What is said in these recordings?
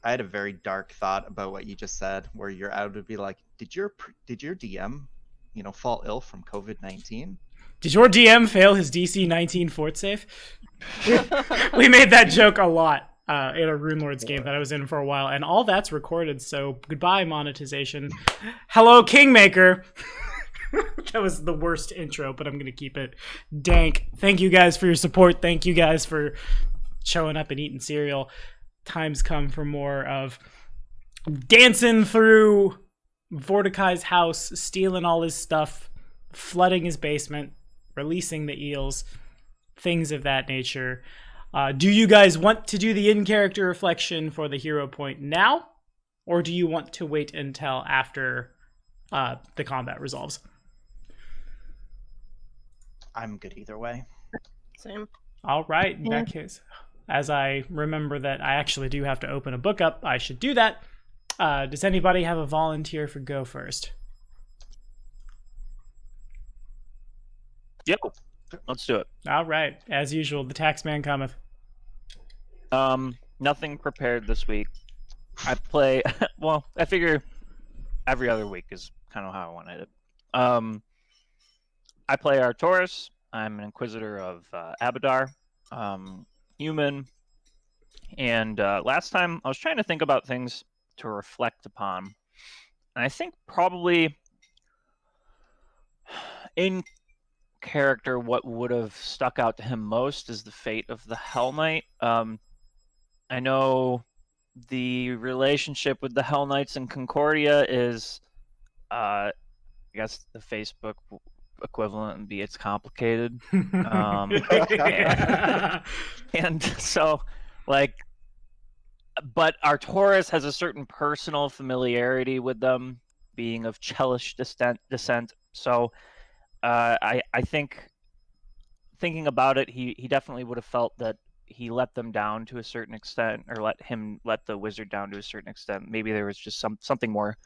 had a very dark thought about what you just said, where your ad would be like, did your DM, fall ill from COVID-19? Did your DM fail his DC 19 fort save? We made that joke a lot in a Rune Lords game that I was in for a while, and all that's recorded, so goodbye, monetization. Hello, Kingmaker. That was the worst intro, but I'm going to keep it dank. Thank you guys for your support. Thank you guys for showing up and eating cereal. Time's come for more of dancing through Vordakai's house, stealing all his stuff, flooding his basement, releasing the eels, things of that nature. Do you guys want to do the in-character reflection for the hero point now, or do you want to wait until after the combat resolves? I'm good either way. Same. All right, in that case, as I remember that I actually do have to open a book up, I should do that. Does anybody have a volunteer for go first? Yep, let's do it. All right, as usual, the taxman cometh. Nothing prepared this week. I play. Well, I figure every other week is kind of how I wanted it. I play Arcturus. I'm an Inquisitor of Abadar, human. And last time I was trying to think about things to reflect upon. And I think probably in character, what would have stuck out to him most is the fate of the Hell Knight. I know the relationship with the Hell Knights in Concordia is, I guess, the Facebook equivalent would be it's complicated. And so, like, but Arcturus has a certain personal familiarity with them, being of Chelish descent. So, I think, thinking about it, he definitely would have felt that he let them down to a certain extent, or let the wizard down to a certain extent. Maybe there was just something more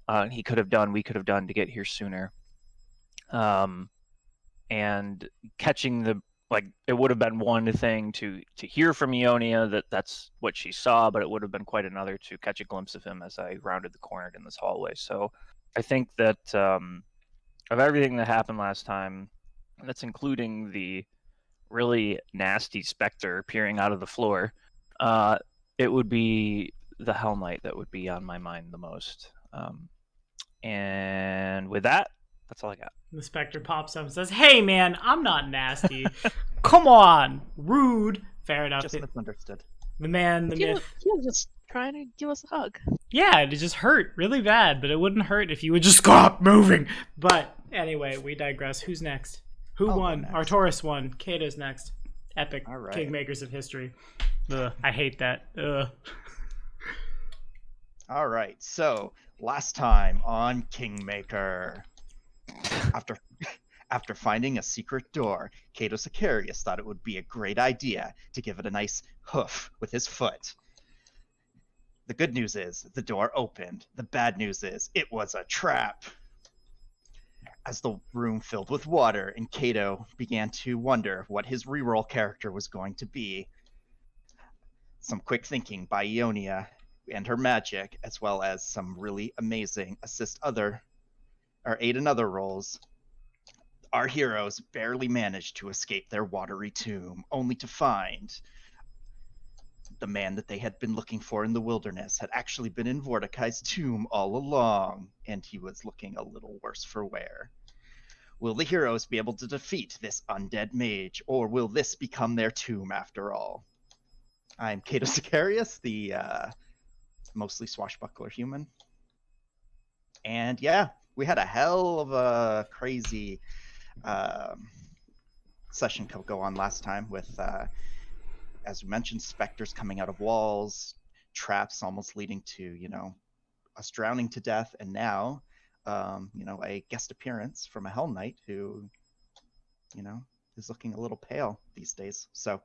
we could have done to get here sooner. And catching it would have been one thing to hear from Ionia that's what she saw, but it would have been quite another to catch a glimpse of him as I rounded the corner in this hallway. So I think that of everything that happened last time, that's including the really nasty specter appearing out of the floor, it would be the Hell Knight that would be on my mind the most. And with that, that's all I got. The Spectre pops up and says, "Hey, man, I'm not nasty. Come on, rude." Fair enough. Just misunderstood. The man, the myth. He was just trying to give us a hug. Yeah, it just hurt really bad, but it wouldn't hurt if you would just stop moving. But anyway, we digress. Who's next? Who won? Arcturus won. Kato's next. Epic. All right. Kingmakers of history. Ugh, I hate that. Ugh. All right. So last time on Kingmaker, after finding a secret door, Cato Sicarius thought it would be a great idea to give it a nice hoof with his foot. The good news is the door opened. The bad news is it was a trap. As the room filled with water and Cato began to wonder what his reroll character was going to be, some quick thinking by Ionia and her magic, as well as some really amazing aid and other rolls, our heroes barely managed to escape their watery tomb, only to find the man that they had been looking for in the wilderness had actually been in Vordakai's tomb all along, and he was looking a little worse for wear. Will the heroes be able to defeat this undead mage, or will this become their tomb after all? I'm Cato Sicarius, the mostly swashbuckler human. And yeah, we had a hell of a crazy session go on last time with, as we mentioned, specters coming out of walls, traps almost leading to, us drowning to death, and now, a guest appearance from a Hell Knight who, is looking a little pale these days. So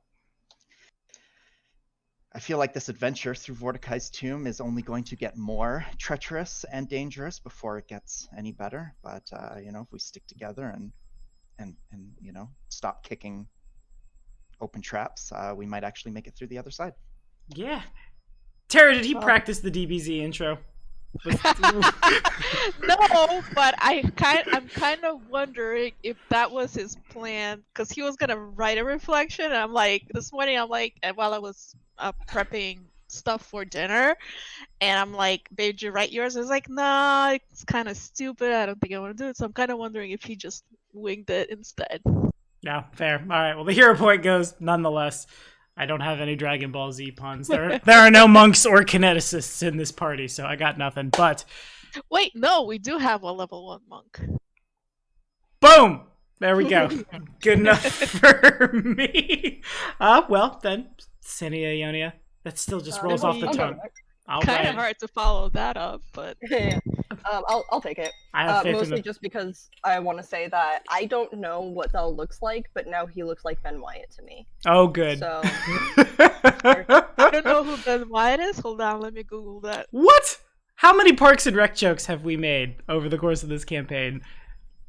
I feel like this adventure through Vordakai's tomb is only going to get more treacherous and dangerous before it gets any better. But if we stick together and stop kicking open traps, we might actually make it through the other side. Yeah. Tara, did he practice the DBZ intro? No, but I'm kind of wondering if that was his plan, because he was gonna write a reflection. And I'm like, this morning, while I was prepping stuff for dinner, and I'm like, babe, did you write yours? I was like, nah, it's kind of stupid. I don't think I want to do it. So I'm kind of wondering if he just winged it instead. No, fair. All right. Well, the hero point goes nonetheless. I don't have any Dragon Ball Z puns. There are no monks or kineticists in this party, so I got nothing. But wait, no, we do have a level 1 monk. boom! There we go. Good enough for me. Well, then, Senia Ionia. That still just rolls off the tongue. Kind of hard to follow that up, but I'll take it. I have faith mostly in just because I want to say that I don't know what Zell looks like, but now he looks like Ben Wyatt to me. Oh, good. So I don't know who Ben Wyatt is. Hold on, let me Google that. What? How many Parks and Rec jokes have we made over the course of this campaign?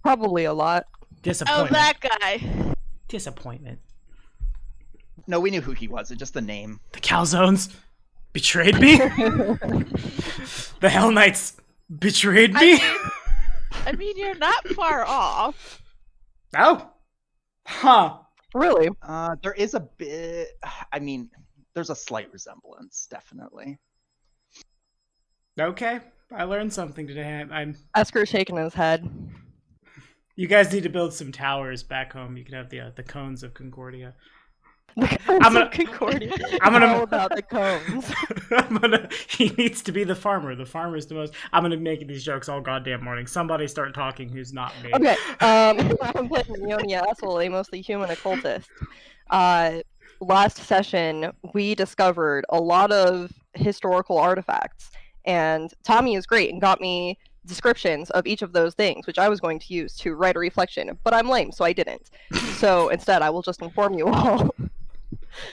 probably a lot. Disappointment. Oh, that guy. Disappointment. No, we knew who he was. It's just the name. The Calzones betrayed me. The Hell Knights betrayed me. I mean, you're not far off. Oh. Huh. Really? There is a bit. I mean, there's a slight resemblance, definitely. Okay. I learned something today. Esker's shaking his head. You guys need to build some towers back home. You can have the cones of Concordia. I'm gonna know about the cones. He needs to be the farmer. The farmer's the most. I'm gonna make these jokes all goddamn morning. Somebody start talking who's not me. Okay. I'm playing Ionia Essel, a mostly human occultist. Last session, we discovered a lot of historical artifacts, and Tommy is great and got me descriptions of each of those things, which I was going to use to write a reflection, but I'm lame, so I didn't. So instead, I will just inform you all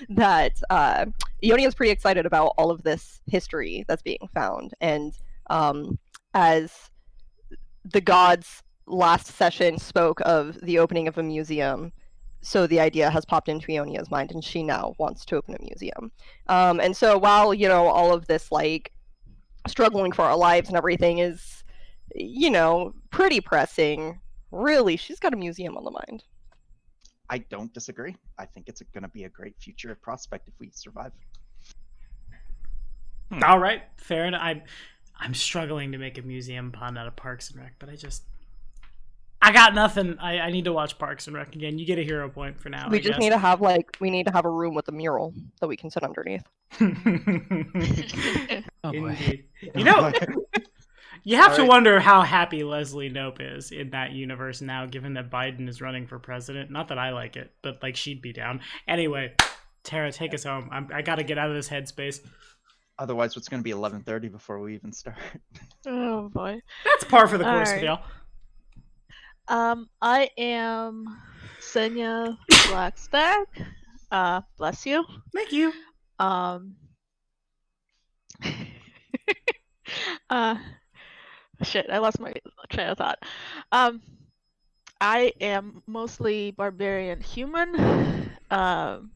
that Ionia is pretty excited about all of this history that's being found, and as the gods last session spoke of the opening of a museum, so the idea has popped into Ionia's mind, and she now wants to open a museum. And so while, all of this, struggling for our lives and everything is, pretty pressing, really, she's got a museum on the mind. I don't disagree. I think it's going to be a great future prospect if we survive. All right, fair enough. I'm struggling to make a museum pun out of Parks and Rec, but I got nothing. I need to watch Parks and Rec again. You get a hero point for now. We just need to have a room with a mural that we can sit underneath. Oh, boy. Indeed. You have to wonder how happy Leslie Knope is in that universe now, given that Biden is running for president. Not that I like it, but she'd be down. Anyway, Tara, take us home. I got to get out of this headspace. Otherwise, it's going to be 11:30 before we even start. Oh boy. That's par for the course with y'all. I am Senya Blackstack. Bless you. Thank you. Shit, I lost my train of thought. I am mostly barbarian human, and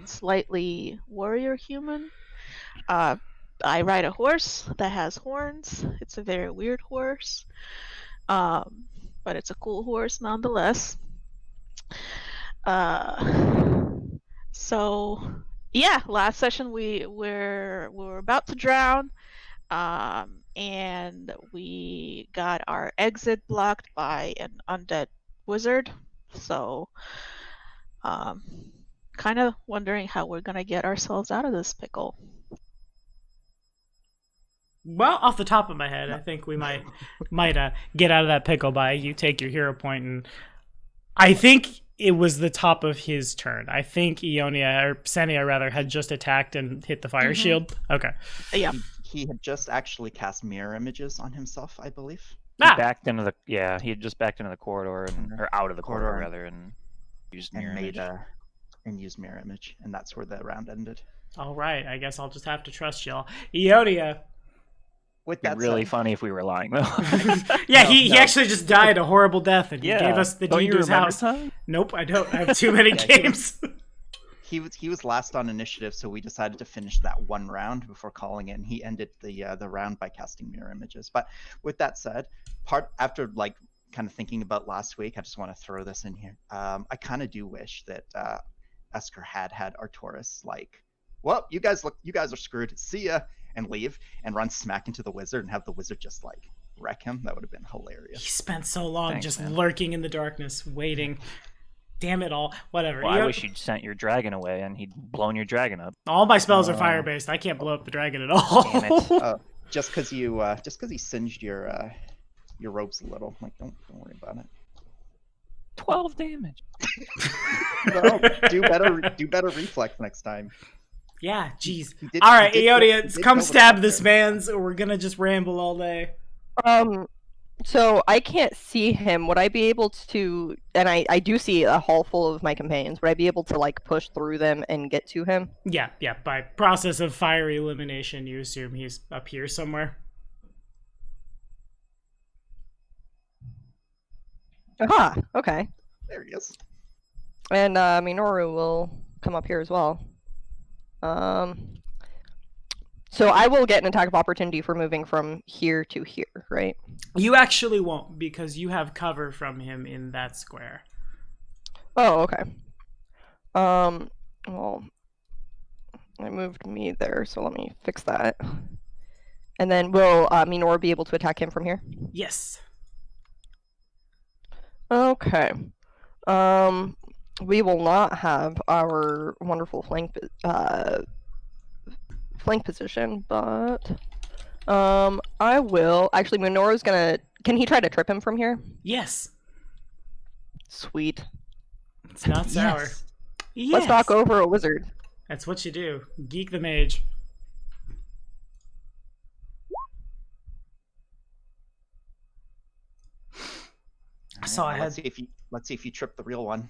slightly warrior human. I ride a horse that has horns. It's a very weird horse, but it's a cool horse nonetheless. So yeah, last session we were about to drown. And we got our exit blocked by an undead wizard. So, kind of wondering how we're gonna get ourselves out of this pickle. Well, off the top of my head, I think we might get out of that pickle by you take your hero point, and I think it was the top of his turn. I think Ionia, or Senia rather, had just attacked and hit the fire shield. Okay. Yeah. He had just actually cast mirror images on himself, I believe. He had just backed into the corridor or out of the corridor rather, and used mirror image. And used mirror image, and that's where the round ended. All right, I guess I'll just have to trust y'all. Ionia. With It'd that be really said, funny if we were lying though. Yeah, he actually just died a horrible death, and he gave us the Don't deed you to his remember house. some? Nope, I don't. I have too many games. he was last on initiative, so we decided to finish that one round before calling it. And he ended the round by casting mirror images. But with that said, after like kind of thinking about last week, I just want to throw this in here. I kind of do wish that Esker had Artoris like, well, you guys are screwed. See ya, and leave and run smack into the wizard and have the wizard just like wreck him. That would have been hilarious. He spent so long Thanks, just man. lurking in the darkness, waiting. Damn it all. Whatever. Well, I wish you'd sent your dragon away and he'd blown your dragon up. All my spells are fire based. I can't blow up the dragon at all. Damn it. Just because he singed your ropes a little. Like, don't worry about it. 12 damage. No, do better reflex next time. Yeah, jeez. He All right, he did Eodia, come kill the stab this doctor. man's, or we're gonna just ramble all day. So I can't see him. Would I be able to? And I do see a hall full of my companions. Would I be able to like push through them and get to him? Yeah. By process of fire elimination, you assume he's up here somewhere. Aha. Okay. There he is. And Minoru will come up here as well. So I will get an attack of opportunity for moving from here to here, right? You actually won't, because you have cover from him in that square. Oh, okay. Well, I moved me there, so let me fix that. And then will Minoru be able to attack him from here? Yes. Okay. We will not have our wonderful flank position, but I will. Actually, Minoru's gonna. Can he try to trip him from here? Yes. Sweet. It's not sour. Yes. Yes. Let's knock over a wizard. That's what you do. Geek the mage. So I had. Let's see if you trip the real one.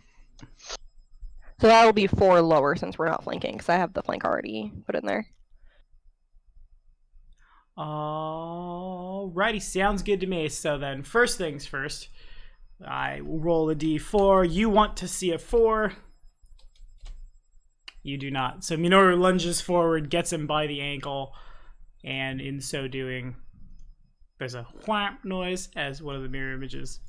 So that will be 4 lower since we're not flanking, because I have the flank already put in there. Alrighty, sounds good to me. So then, first things first, I will roll a d4. You want to see a 4. You do not. So Minoru lunges forward, gets him by the ankle, and in so doing, there's a wham noise as one of the mirror images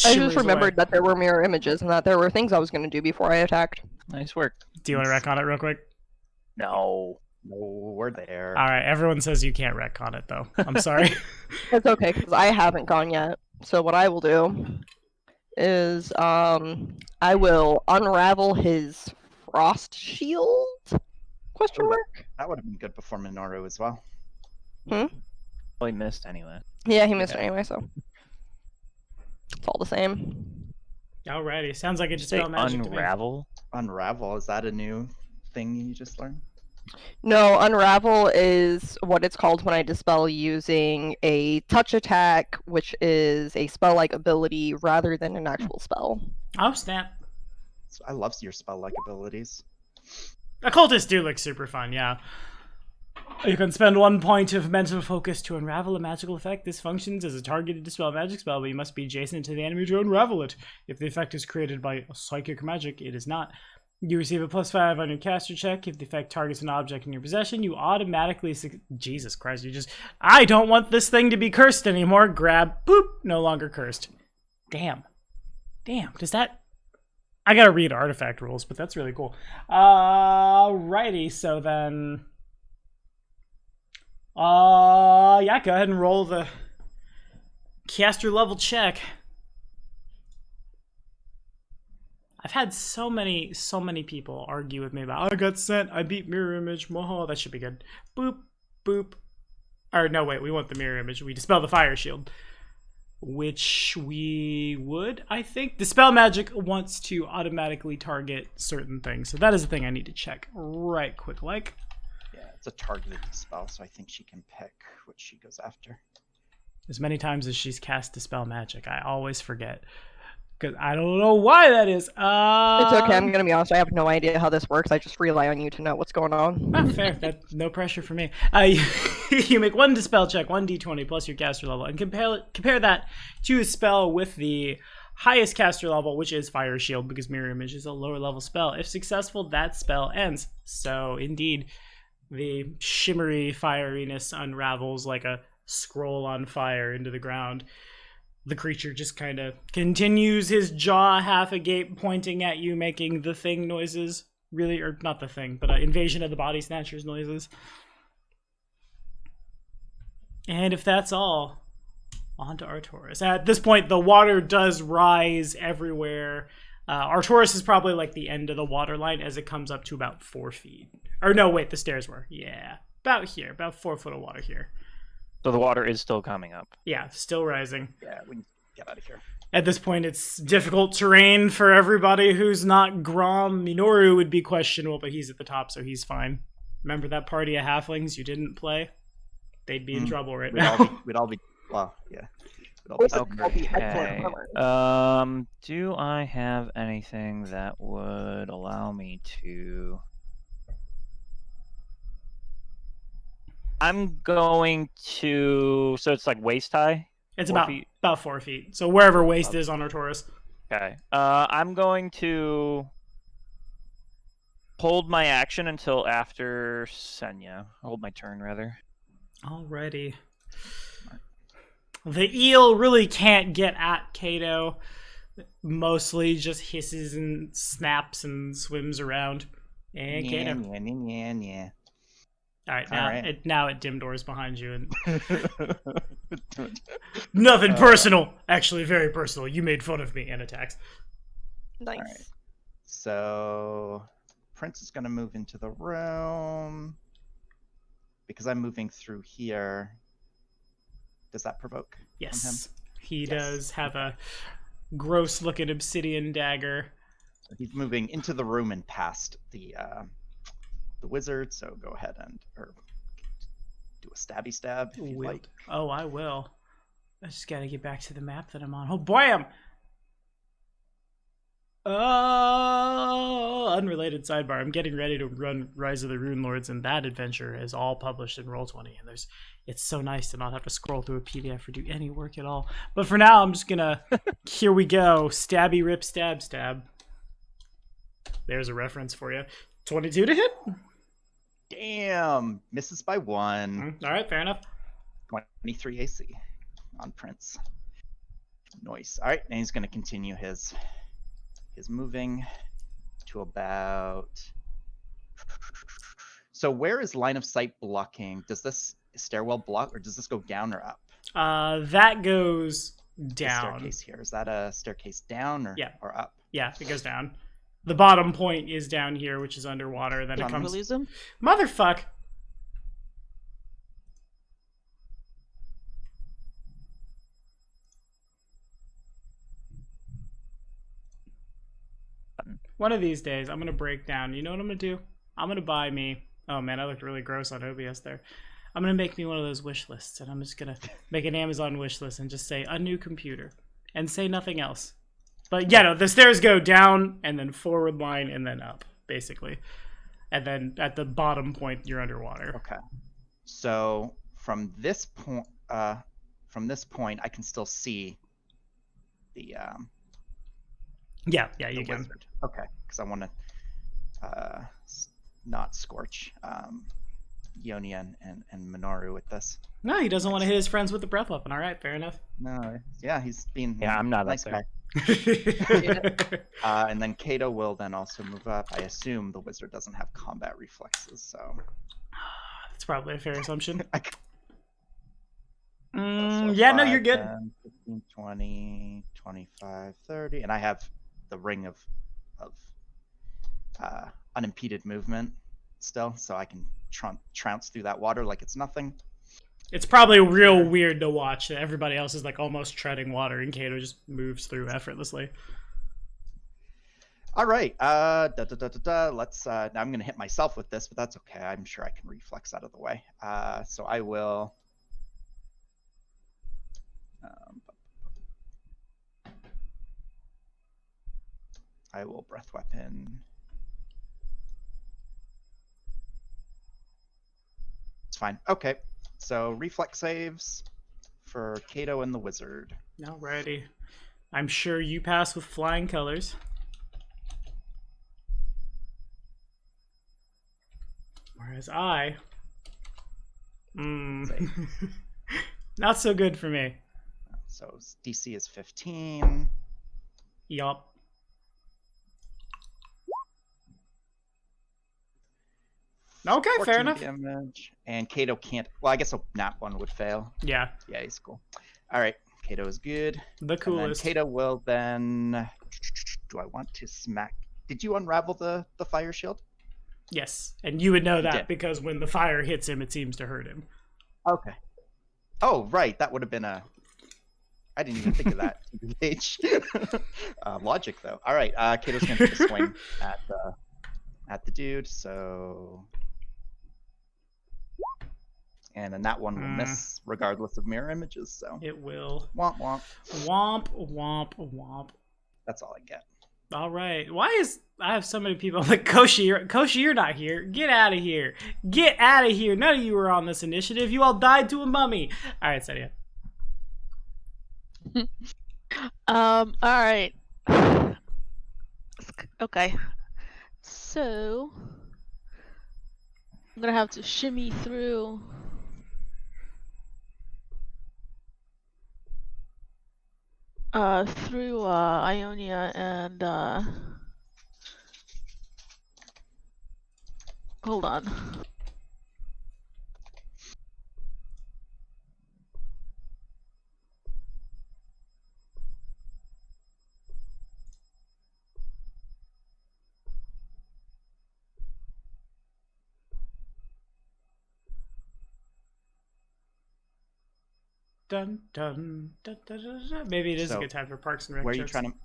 I shimmers just remembered away. that there were mirror images and that there were things I was going to do before I attacked. Nice work. Do you want to retcon it real quick? No. No, we're there. All right, everyone says you can't retcon it, though. I'm sorry. It's okay, because I haven't gone yet. So what I will do is I will unravel his frost shield? Question mark? That would have been good before Minoru as well. Well, he missed anyway. Yeah, he missed it Yeah. anyway, so it's all the same. Alrighty, sounds like it just Say spelled magic to me. unravel. Unravel, is that a new thing you just learned? No, unravel is what it's called when I dispel using a touch attack, which is a spell-like ability rather than an actual spell. Oh, snap. I love your spell-like abilities. Occultists do look super fun, yeah. You can spend 1 point of mental focus to unravel a magical effect. This functions as a targeted dispel magic spell, but you must be adjacent to the enemy to unravel it. If the effect is created by psychic magic, it is not. You receive a +5 on your caster check. If the effect targets an object in your possession, you automatically... Jesus Christ, you just... I don't want this thing to be cursed anymore. Grab, boop, no longer cursed. Damn. Does that... I gotta read artifact rules, but that's really cool. Alrighty, so then... yeah, go ahead and roll the caster level check. I've had so many people argue with me about, I got sent, I beat mirror image, moho, that should be good. Boop, boop. Or no, wait, we want the mirror image. We dispel the fire shield. Which we would, I think. Dispel magic wants to automatically target certain things. So that is the thing I need to check right quick like. Yeah, it's a targeted spell, so I think she can pick what she goes after. As many times as she's cast Dispel Magic, I always forget. Because I don't know why that is. It's okay, I'm gonna be honest, I have no idea how this works. I just rely on you to know what's going on. Fair. No pressure for me. You make 1 Dispel check, 1d20 plus your caster level, and compare that to a spell with the highest caster level, which is Fire Shield, because Mirror Image is a lower level spell. If successful, that spell ends. So, indeed, the shimmery fieriness unravels like a scroll on fire into the ground. The creature just kind of continues, his jaw half agape, pointing at you, making the thing noises. Really, or not the thing, but Invasion of the Body Snatchers noises. And if that's all, on to Arcturus. At this point, the water does rise everywhere. Arcturus is probably like the end of the water line as it comes up to about 4 feet. Or no, wait, the stairs were. Yeah, about here, about 4 foot of water here. So the water is still coming up. Yeah, still rising. Yeah, we can get out of here. At this point, it's difficult terrain for everybody who's not Grom. Minoru would be questionable, but he's at the top, so he's fine. Remember that party of halflings you didn't play? They'd be in trouble right now. We'd all be, well, yeah. We'd all be Okay. Okay. Excellent. Do I have anything that would allow me to? I'm going to. So it's like waist high. It's 4 about feet? about 4 feet. So wherever waist is on Arcturus. Okay. I'm going to hold my action until after Senya. Hold my turn rather. Alrighty. The eel really can't get at Kato. Mostly just hisses and snaps and swims around. And Kato. Yeah. Alright, Alright. now it dim doors behind you and nothing personal. Actually, very personal. You made fun of me and attacks. Nice. Alright. So, Prince is going to move into the room. Because I'm moving through here. Does that provoke? Yes. He Yes. does have a gross looking obsidian dagger. So he's moving into the room and past the wizard. So go ahead and do a stabby stab if you'd like. Oh, I will. I just gotta get back to the map that I'm on. Oh, bam! Oh, unrelated sidebar. I'm getting ready to run Rise of the Rune Lords, and that adventure is all published in Roll20. And it's so nice to not have to scroll through a PDF or do any work at all. But for now, I'm just gonna. Here we go. Stabby rip stab stab. There's a reference for you. 22 to hit. Damn! Misses by 1. All right, fair enough. 23 AC on Prince. Nice. All right, and he's going to continue his moving to about. So where is line of sight blocking? Does this stairwell block, or does this go down or up? That goes The down. staircase here, is that a staircase down or Yeah. or up? Yeah, it goes down. The bottom point is down here, which is underwater. Then it Did we comes. lose him? Motherfuck. One of these days, I'm gonna break down. You know what I'm gonna do? I'm gonna buy me. Oh man, I looked really gross on OBS there. I'm gonna make me one of those wish lists, and I'm just gonna make an Amazon wish list and just say a new computer, and say nothing else. But yeah, no, the stairs go down and then forward line and then up, basically. And then at the bottom point, you're underwater. Okay. So from this point, I can still see the Yeah, the you can. wizard. Okay, because I want to not scorch Ionia and Minoru with this. No, he doesn't want to hit his friends with the breath weapon. All right, fair enough. No, yeah, he's being Yeah, I'm not nice up there. guy. And then Kato will then also move up. I assume the wizard doesn't have combat reflexes, so That's probably a fair assumption. So Yeah, no, 5, you're good. 10, 15, 20, 25, 30, and I have the ring of unimpeded movement still, so I can trounce through that water like it's nothing. It's probably real weird to watch. Everybody else is like almost treading water, and Kato just moves through effortlessly. All right, let's. Now I'm gonna hit myself with this, but that's okay. I'm sure I can reflex out of the way. So I will. I will breath weapon. It's fine. Okay. So reflex saves for Kato and the wizard. Alrighty. I'm sure you pass with flying colors. Whereas I... not so good for me. So DC is 15. Yup. Okay, fair 14 enough. Damage. And Kato can't. Well, I guess a nat one would fail. Yeah, Yeah, he's cool. All right, Kato is good. the And coolest. then Kato will then. Do I want to smack? Did you unravel the fire shield? Yes, and you would know that did. because when the fire hits him, it seems to hurt him. Okay. Oh, right. That would have been a. I didn't even think of that. TBH. Logic, though. All right. Kato's going to take a swing at the dude. So. And then that one will miss, regardless of mirror images. So. It will. Womp womp. Womp, womp, womp. That's all I get. All right. Why is I have so many people like Koshi? Koshi, you're not here. Get out of here. Get out of here. None of you were on this initiative. You all died to a mummy. All right, Sadia. All right. Okay. So I'm gonna have to shimmy through. Through Ionia and hold on. Dun, dun, dun, dun, dun, dun. Maybe it is a So, good time for Parks and Rec. Where are you jokes. trying to?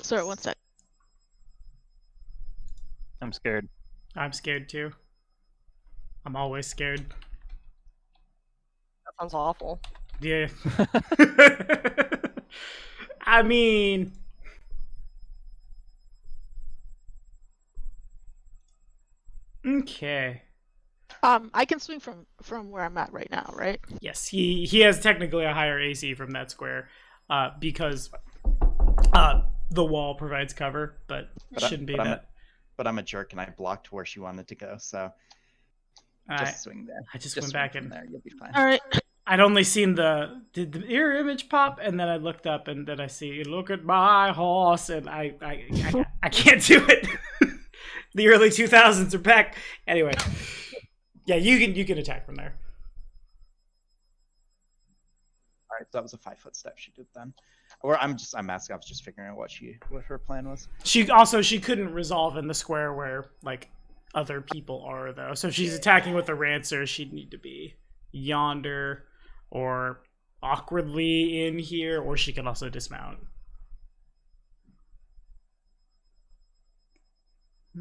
Sorry, one sec. I'm scared. I'm scared too. I'm always scared. That sounds awful. Yeah. I mean, okay. I can swing from where I'm at right now, right? Yes, he has technically a higher AC from that square, because the wall provides cover, but But shouldn't be that. But I'm a jerk and I blocked where she wanted to go. So just swing there. I just Just went swing back from and there. You'll be fine. All right. I'd only seen did the mirror image pop, and then I looked up and then I see look at my horse, and I can't do it. The early 2000s are back. Anyway, yeah, you can attack from there. All right, so that was a 5-foot step she did then. Or I'm asking. I was just figuring out what her plan was. She couldn't resolve in the square where like other people are though. So if she's attacking with a rancer, she'd need to be yonder or awkwardly in here, or she can also dismount. I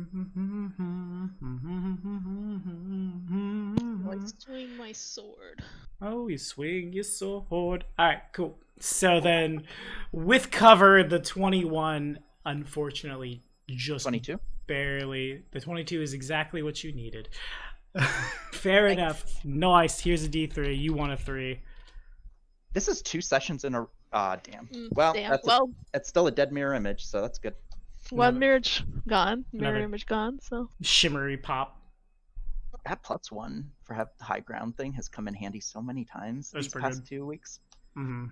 swing my sword. Oh, you swing your sword. Alright, cool. So then, with cover, the 21, unfortunately, just 22. barely. The 22 is exactly what you needed. Fair enough. Nice. Here's a D3. You want a 3. This is 2 sessions in a. Damn. Mm, Well, damn. that's Well, it's still a dead mirror image, so that's good. one mirror gone. Mirror another- image gone. So Shimmery pop. That +1 for have the high ground thing has come in handy so many times That's these pretty past 2 weeks. Hmm.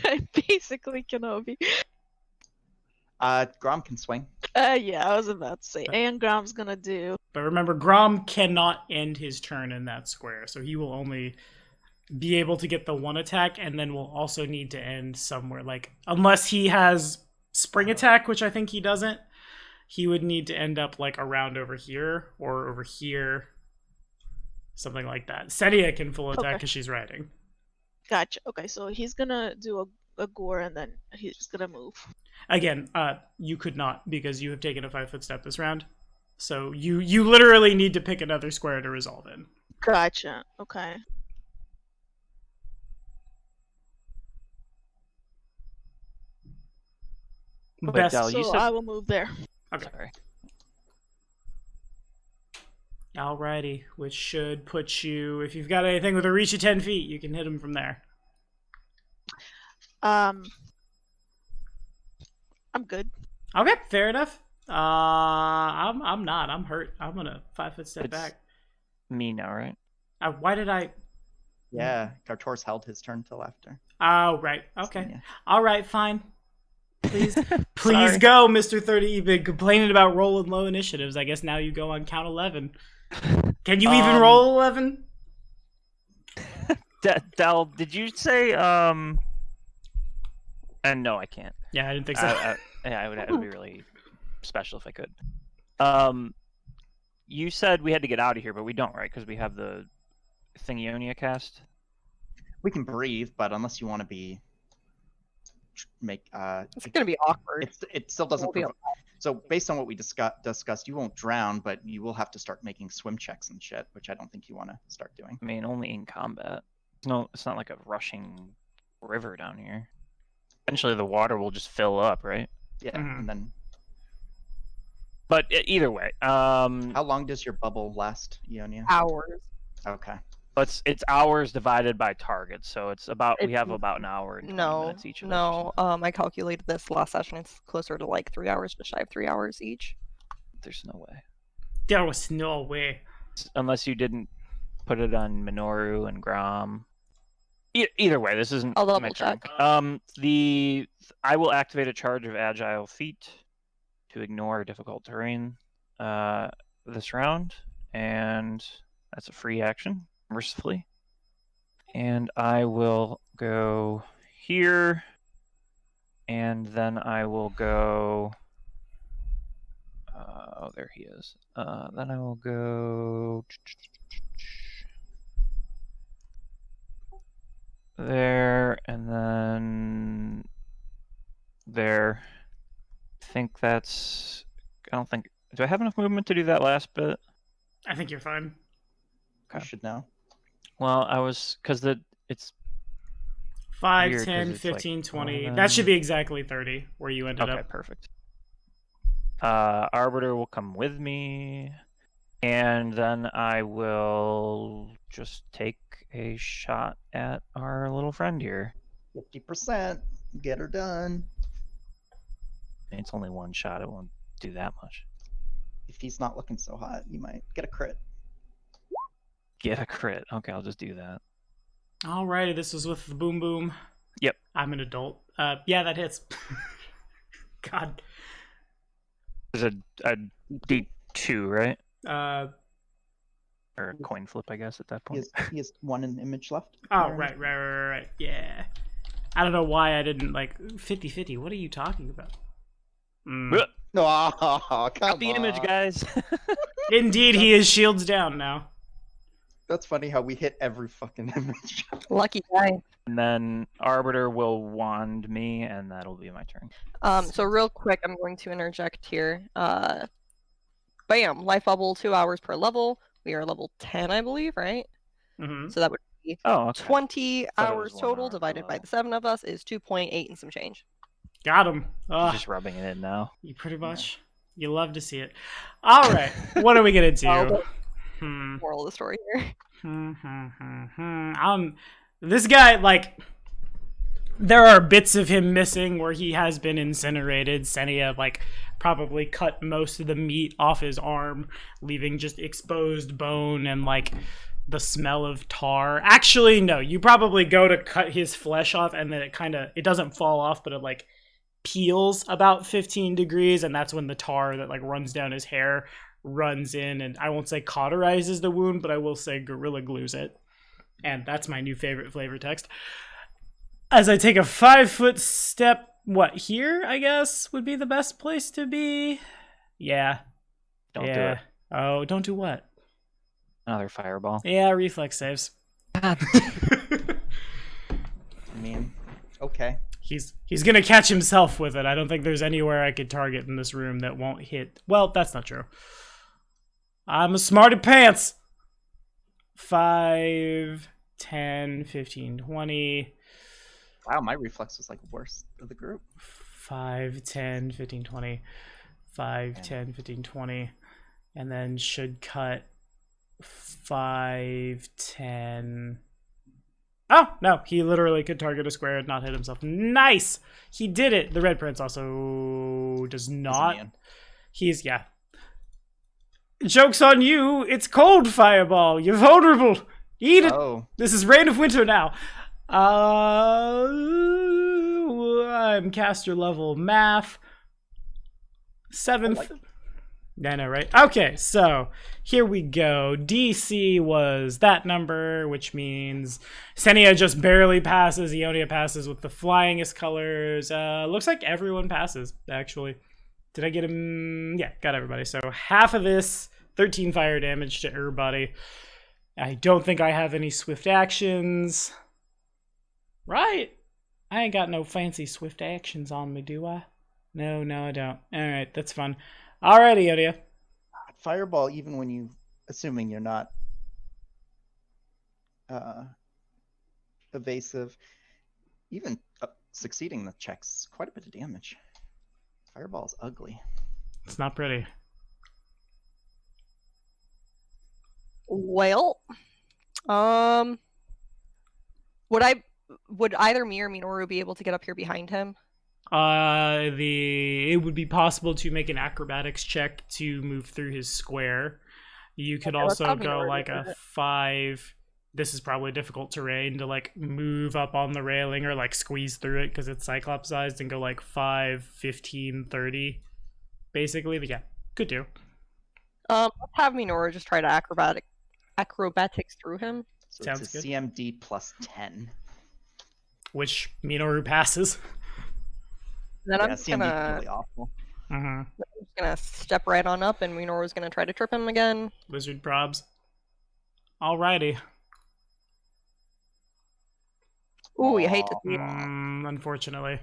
I'm basically Kenobi. Grom can swing. Yeah, I was about to say. And Grom's gonna do. But remember, Grom cannot end his turn in that square, so he will only be able to get the 1 attack, and then will also need to end somewhere. Like, unless he has spring attack, which I think he doesn't, he would need to end up like around over here or over here, something like that. Sedia can full attack Okay. because she's riding. Gotcha. Okay, so he's gonna do a gore and then he's gonna move. Again, you could not because you have taken a 5-foot step this round. So you literally need to pick another square to resolve in. Gotcha. Okay. Wait, Del, you So said... I will move there. Okay. Sorry. Alrighty, which should put you, if you've got anything with a reach of 10 feet, you can hit him from there. I'm good. Okay, fair enough. I'm not. I'm hurt. I'm gonna 5-foot step It's- back. Me now, right? Why did I? Yeah, Gartor's held his turn till after. Oh, right. Okay. Yeah. All right, fine. Please Sorry. go, Mr. 30. You've been complaining about rolling low initiatives. I guess now you go on count 11. Can you even roll 11? Del, did you say And no, I can't. Yeah, I didn't think so. Yeah, it would be really special if I could. You said we had to get out of here, but we don't, right? Because we have the Thingionia cast. We can breathe, but unless you want to be It's gonna be awkward. it still doesn't. We'll be So based on what we discussed, you won't drown, but you will have to start making swim checks and shit, which I don't think you want to start doing. I mean, only in combat. It's not like a rushing river down here. Eventually, the water will just fill up, right? Yeah, Mhm. and then But either way, how long does your bubble last, Ionia? Hours. Okay. it's hours divided by target, so it's about we It's- have about an hour and 20 No, minutes each of us. no. I calculated this last session. It's closer to like 3 hours, just shy of 3 hours each. There's no way, There was no way. unless you didn't put it on Minoru and Grom. Either way, this isn't I'll my double turn. check. I will activate a charge of Agile Feet to ignore difficult terrain this round, and that's a free action, mercifully. And I will go here, and then I will go. Oh, there he is. Then I will go there, and then there. I think that's. I don't think. Do I have enough movement to do that last bit? I think you're fine. You should know. Well, I was because it's 5, Weird, 10, 'cause it's like 15, 20. 11. That should be exactly 30 where you ended okay. up. Perfect. Arbiter will come with me, and then I will just take a shot at our little friend here. 50%. Get her done. I mean, it's only one shot; it won't do that much. If he's not looking so hot, you might get a crit. Get a crit. Okay, I'll just do that. Alrighty, this was with the boom boom. Yep. I'm an adult. Yeah, that hits. God. There's a D2, right? Or a Oh, coin flip, I guess, at that He point. has one image left. right. Yeah. I don't know why I didn't like 50-50. What are you talking about? Ugh, Oh, come got the image, on. guys. Indeed, he is shields down now. That's funny how we hit every fucking image. Lucky guy. And then Arbiter will wand me, and that'll be my turn. So real quick, I'm going to interject here. Bam! Life bubble, 2 hours per level. We are level 10, I believe, right? Mm-hmm. So that would be Oh, okay. 20 Thought it hours was 1 total hour per divided by level. the 7 of us is 2.8 and some change. Got him. Ugh, Just rubbing it in now. you pretty much. You love to see it. All right. What are we gonna do? Oh, Hmm. Moral of the story here. This guy, like, there are bits of him missing where he has been incinerated. Senia, like, probably cut most of the meat off his arm, leaving just exposed bone and, like, the smell of tar. Actually, no, you probably go to cut his flesh off and then it doesn't fall off, but it, like, peels about 15 degrees, and that's when the tar that, like, runs down his hair runs in, and I won't say cauterizes the wound, but I will say gorilla glues it. And that's my new favorite flavor text. As I take a 5-foot step, what, here, I guess, would be the best place to be? Yeah. Don't do it. Oh, don't do what? Another fireball. Yeah, reflex saves. I mean, okay. He's gonna catch himself with it. I don't think there's anywhere I could target in this room that won't hit. Well, that's not true. I'm a smarty pants. 5, 10, 15, 20. Wow, my reflex was like worst of the group. 5, 10, 15, 20. 5, 10, 15, 20. And then should cut 5, 10. Oh, no. He literally could target a square and not hit himself. Nice! He did it. The Red Prince also does not. He's, yeah. Joke's on you. It's cold, Fireball. You're vulnerable. Eat it. Oh, This is Reign of Winter now. I'm caster level math. 7th. like it. I know, right? Okay, so here we go. DC was that number, which means Senia just barely passes. Ionia passes with the flyingest colors. Looks like everyone passes, actually. Did I get him? Yeah, got everybody. So half of this, 13 fire damage to everybody. I don't think I have any swift actions. Right? I ain't got no fancy swift actions on me, do I? No, I don't. Alright, that's fun. Alrighty, Ionia. Fireball, even when you, assuming you're not evasive, even succeeding the checks, quite a bit of damage. Fireball's ugly. It's not pretty. Well, would either me or Minoru be able to get up here behind him? It would be possible to make an acrobatics check to move through his square. You could Okay, let's also have go Minoru like do a it. 5. This is probably difficult terrain to like move up on the railing or like squeeze through it because it's cyclops sized, and go like 5, 15, 30. Basically, but yeah, could do. Let's have Minoru just try to acrobatics through him. So Sounds it's a good. CMD plus 10. Which Minoru passes. Then Yeah, I'm just CMD is gonna really awful. step right on up, and Minoru's gonna try to trip him again. Wizard probs. Alrighty. Ooh, you hate to see it. Unfortunately.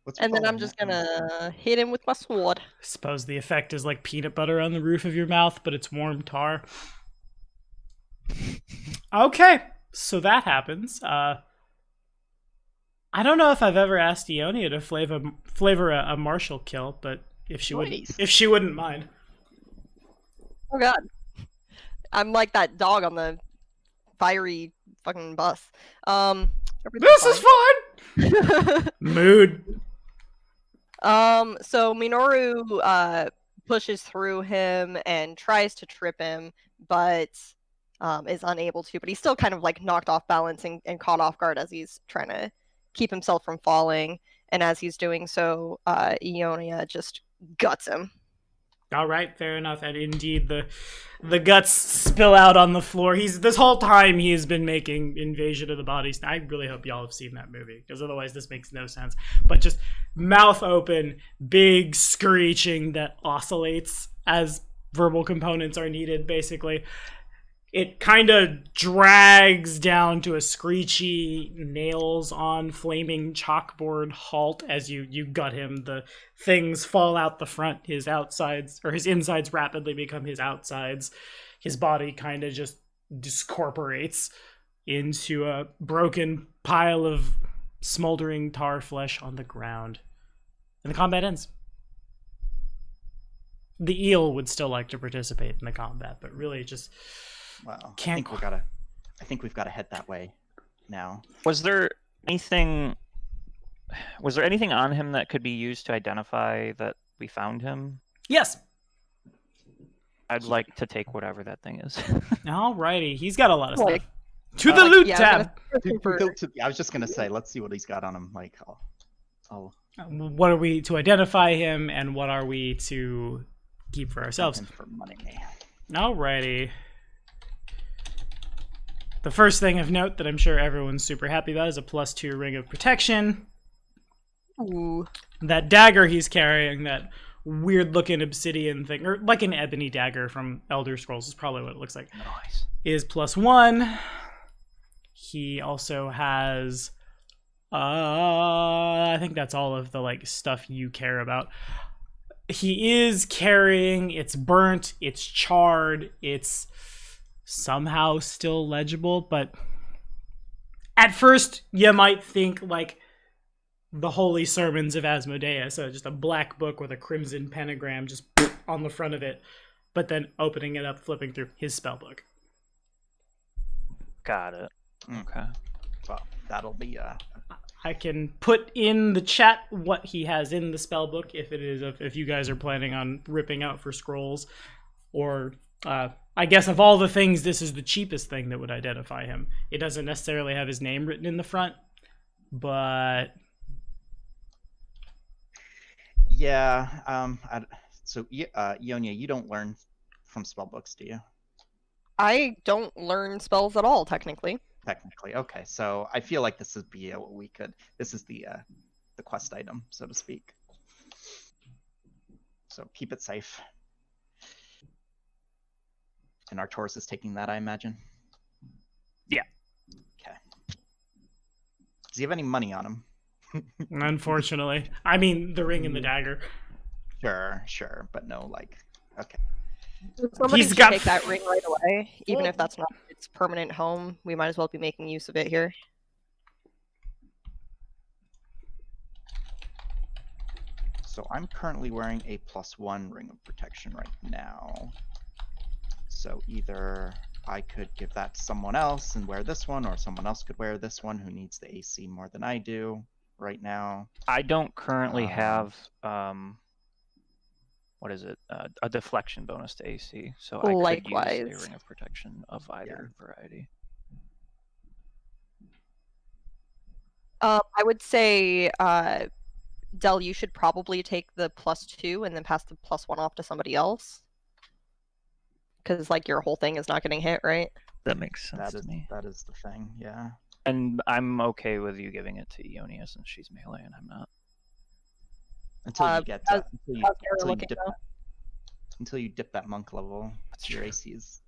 What's And then your I'm problem just with that? gonna hit him with my sword. Suppose the effect is like peanut butter on the roof of your mouth, but it's warm tar. Okay, so that happens. I don't know if I've ever asked Ionia to flavor a martial kill, but if she Nice. wouldn't mind. Oh god. I'm like that dog on the fiery fucking bus. This is fun. fun. Mood. So Minoru pushes through him and tries to trip him, but is unable to. But he's still kind of like knocked off balance and caught off guard as he's trying to keep himself from falling. And as he's doing so, Ionia just guts him. All right, fair enough. And indeed, the guts spill out on the floor. This whole time he has been making Invasion of the Bodies. I really hope y'all have seen that movie, because otherwise this makes no sense. But just mouth open, big screeching that oscillates as verbal components are needed, basically. It kind of drags down to a screechy, nails on flaming chalkboard halt as you gut him. The things fall out the front. His outsides, or his insides rapidly become his outsides. His body kind of just discorporates into a broken pile of smoldering tar flesh on the ground. And the combat ends. The eel would still like to participate in the combat, but really just... Wow. Can't I think we've got to head that way now. Was there anything on him that could be used to identify that we found him? Yes. I'd like to take whatever that thing is. Alrighty. He's got a lot of Like, stuff. To the loot yeah, tab. I was just gonna say, let's see what he's got on him. Like, I'll What are we to identify him, and what are we to keep for ourselves? him for money. Alrighty. The first thing of note that I'm sure everyone's super happy about is a +2 ring of protection. ooh. That dagger he's carrying, that weird looking obsidian thing, or like an ebony dagger from Elder Scrolls is probably what it looks like, Nice. is +1. He also has I think that's all of the like stuff you care about. He is carrying, it's burnt, it's charred, it's somehow still legible, but at first you might think like the Holy Sermons of Asmodeus, so just a black book with a crimson pentagram just on the front of it, but then opening it up, flipping through his spellbook. Got it. Okay. Well, that'll be I can put in the chat what he has in the spellbook if you guys are planning on ripping out for scrolls, or I guess of all the things, this is the cheapest thing that would identify him. It doesn't necessarily have his name written in the front, but yeah. So Ionia, you don't learn from spellbooks, do you? I don't learn spells at all, technically. Technically, okay. So I feel like this would be what we could. This is the quest item, so to speak. So keep it safe. And Arcturus is taking that, I imagine. Yeah. Okay. Does he have any money on him? unfortunately, I mean the ring and the dagger. Sure, but no, like, okay. Somebody He's should got- take that ring right away, even if that's not its permanent home. We might as well be making use of it here. So I'm currently wearing a +1 ring of protection right now. So either I could give that to someone else and wear this one, or someone else could wear this one who needs the AC more than I do right now. I don't currently have what is it? A deflection bonus to AC, so I could use Likewise. a ring of protection of either variety. I would say, Del, you should probably take the +2 and then pass the +1 off to somebody else. Because, like, your whole thing is not getting hit, right? That makes sense to me. That is the thing, yeah. And I'm okay with you giving it to Ionia since she's melee and I'm not. Until you get how's Sarah looking now? until you dip that monk level, your AC is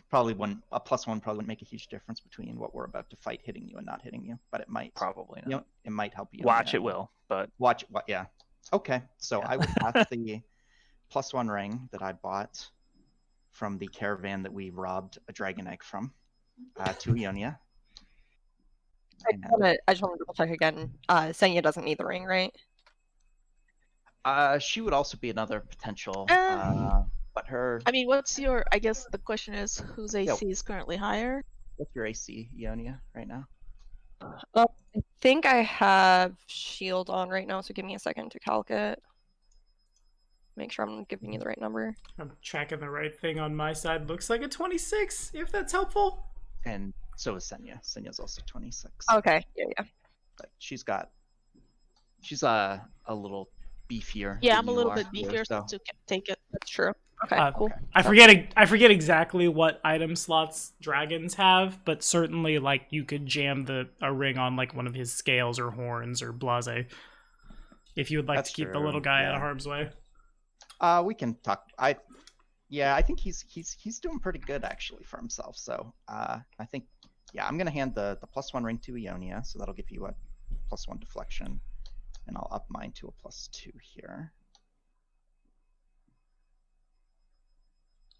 probably a +1 probably wouldn't make a huge difference between what we're about to fight hitting you and not hitting you, but it might. Probably not. You know, it might help you. Watch it will, but Watch what? Yeah. Okay, so Yeah. I would pass the +1 ring that I bought from the caravan that we robbed a dragon egg from to Ionia. I just want to double check again. Senya doesn't need the ring, right? She would also be another potential, but her. I mean, what's your? I guess the question is, whose AC is currently higher? What's your AC, Ionia, right now? I think I have shield on right now, so give me a second to calc it. Make sure I'm giving you the right number. I'm tracking the right thing on my side. Looks like a 26, if that's helpful. And so is Senya. Senya's also 26. Okay, yeah. But she's a little beefier. Yeah, than I'm a you little are bit here, beefier, so so take it. That's true. Okay, cool. okay. I forget exactly what item slots dragons have, but certainly like you could jam a ring on like one of his scales or horns or blase, if you would like That's to keep the true, little guy out yeah. of harm's way. We can talk. I think he's doing pretty good actually for himself. So I think I'm gonna hand the +1 ring to Ionia, so that'll give you a +1 deflection, and I'll up mine to a +2 here.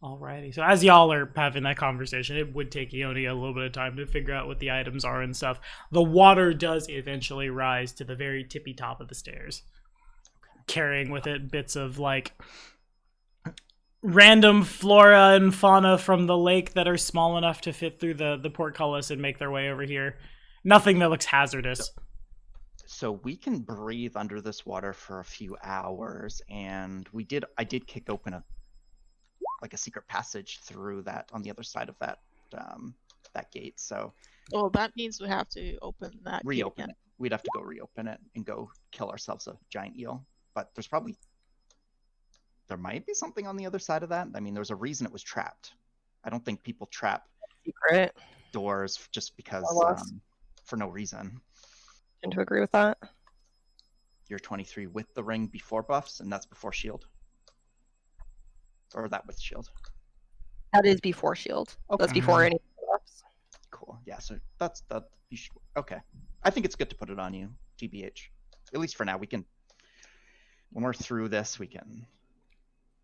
Alrighty. So as y'all are having that conversation, it would take Ionia a little bit of time to figure out what the items are and stuff. The water does eventually rise to the very tippy top of the stairs, carrying with it bits of like random flora and fauna from the lake that are small enough to fit through the portcullis and make their way over here. Nothing that looks hazardous. So we can breathe under this water for a few hours, and I did kick open a secret passage through that on the other side of that gate. So Well, that means we have to open that. gate reopen again. it. We'd have to go reopen it and go kill ourselves a giant eel. But there might be something on the other side of that. I mean, there's a reason it was trapped. I don't think people trap Secret. doors just because for no reason. Tend to agree with that. You're 23 with the ring before buffs, and that's before shield. Or that with shield. That is before shield. That's Okay. before any buffs. Cool. Yeah, so that's that. You should. Okay. I think it's good to put it on you, TBH. At least for now, we can. When we're through this, we can.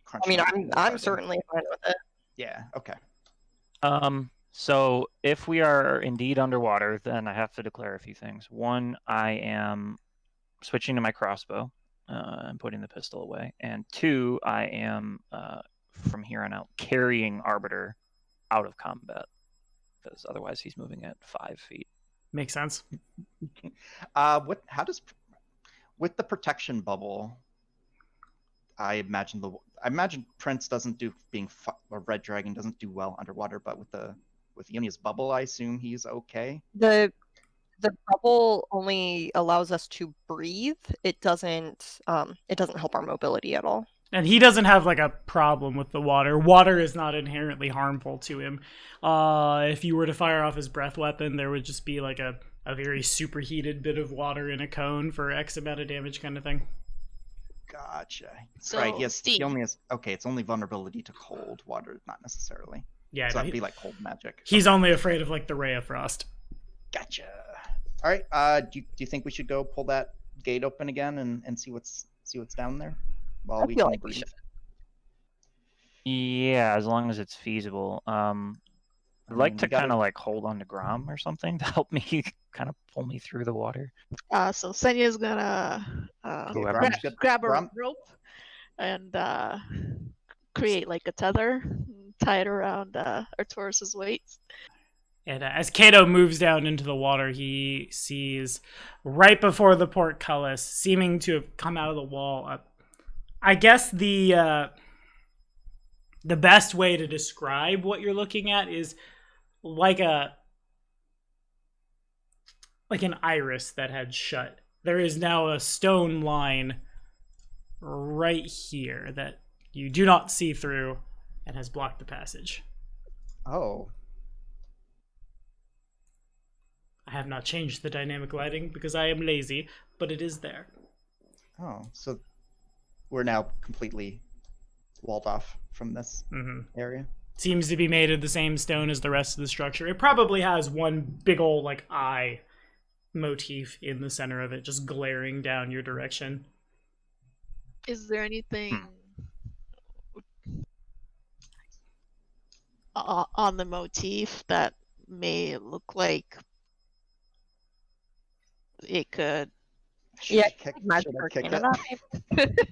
Crunch I mean, it up a little I'm further. certainly fine with it. Yeah. Okay. So if we are indeed underwater, then I have to declare a few things. One, I am switching to my crossbow and putting the pistol away. And two, I am from here on out carrying Arbiter out of combat, because otherwise he's moving at 5 feet. Makes sense. How does with the protection bubble? I imagine Prince doesn't do or Red Dragon doesn't do well underwater, but with Ionia's bubble, I assume he's okay. The bubble only allows us to breathe. It doesn't help our mobility at all. And he doesn't have like a problem with the water. Water is not inherently harmful to him. If you were to fire off his breath weapon, there would just be like a very superheated bit of water in a cone for X amount of damage kind of thing. Gotcha. So, right, he steam. only has it's only vulnerability to cold water, not necessarily. Yeah, So no, that'd be like cold magic. he's only afraid of like the ray of frost. Gotcha. All right. Do you think we should go pull that gate open again and see what's down there while I we feel can like we breathe? Yeah, as long as it's feasible. I'd like to kind of like hold on to Grom or something to help me kind of pull me through the water. So Senya's gonna Whoever. grab a Grom? rope and create like a tether, tie it around Arturus's waist. And as Kato moves down into the water, he sees right before the portcullis, seeming to have come out of the wall. I guess the best way to describe what you're looking at is like an iris that had shut. There is now a stone line right here that you do not see through and has blocked the passage. Oh. I have not changed the dynamic lighting because I am lazy, but it is there. Oh. So we're now completely walled off from this area. Seems to be made of the same stone as the rest of the structure. It probably has one big old like eye motif in the center of it, just glaring down your direction. Is there anything on the motif that may look like it could? Yeah, Should I magic kick arcane it? that.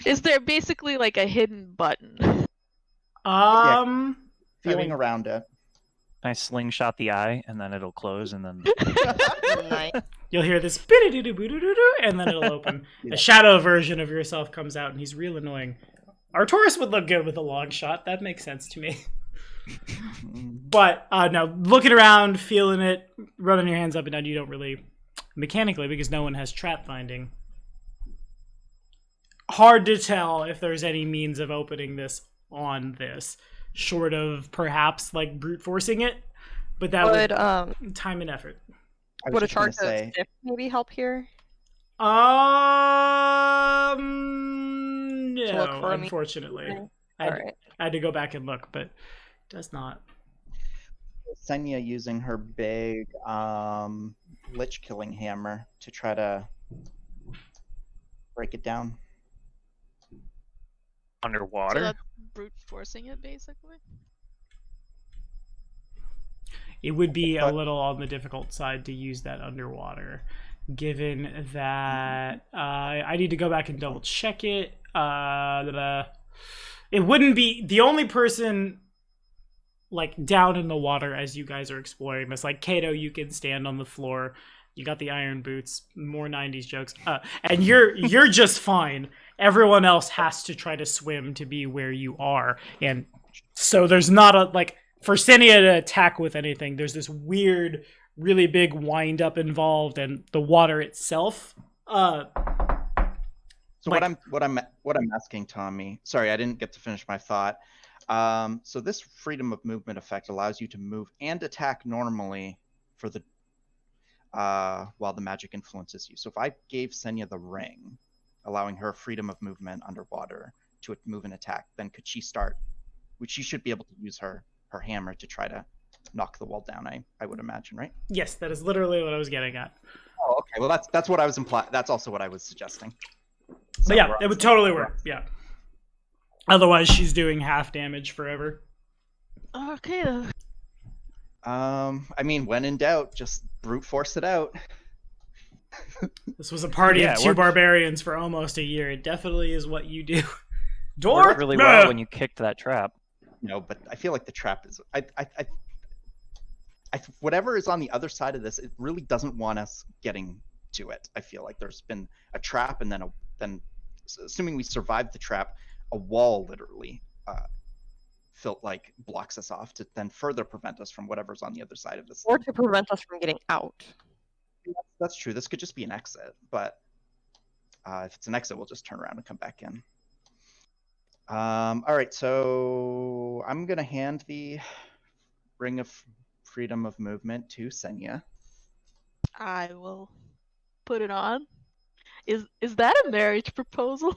Is there basically like a hidden button? Feeling around it. I slingshot the eye, and then it'll close, and then Nice. You'll hear this and then it'll open. A shadow version of yourself comes out, and he's real annoying. Arturus would look good with a long shot. That makes sense to me. But no, looking around, feeling it, running your hands up and down, you don't really mechanically, because no one has trap finding. Hard to tell if there's any means of opening this on this, short of perhaps like brute forcing it, but that would time and effort. Would a charge say, of stiff maybe help here? No, look for a unfortunately. Okay. I Alright. had to go back and look, but it does not. Senya using her big lich killing hammer to try to break it down. underwater. So that's brute forcing it, basically. It would be a little on the difficult side to use that underwater, given that I need to go back and double check it. It wouldn't be the only person like down in the water as you guys are exploring this. Like Kato, you can stand on the floor. You got the iron boots. More 90s jokes, and you're just fine. Everyone else has to try to swim to be where you are, and so there's not a like. For Senya to attack with anything, there's this weird, really big wind up involved, and the water itself. So like- what I'm asking, Tommy. Sorry, I didn't get to finish my thought. So this freedom of movement effect allows you to move and attack normally for the while the magic influences you. So if I gave Senya the ring, allowing her freedom of movement underwater to move and attack, then could she start? Which she should be able to use her hammer to try to knock the wall down. I would imagine, right? Yes, that is literally what I was getting at. Oh, okay. Well, that's what I was implying. That's also what I was suggesting. But yeah, it would totally work. Yeah. Otherwise, she's doing half damage forever. Okay. Then. I mean, when in doubt, just brute force it out. This was a party Yeah, of it 2 worked. barbarians for almost a year. It definitely is what you do. Worked Dork! really well when you kicked that trap. No, but I feel like the trap is. Whatever is on the other side of this, it really doesn't want us getting to it. I feel like there's been a trap, and then, assuming we survive the trap, a wall literally felt like blocks us off to then further prevent us from whatever's on the other side of this. Or to prevent us from getting out. That's true. This could just be an exit, but if it's an exit, we'll just turn around and come back in. All right, so I'm gonna hand the Ring of Freedom of Movement to Senya. I will put it on. Is that a marriage proposal?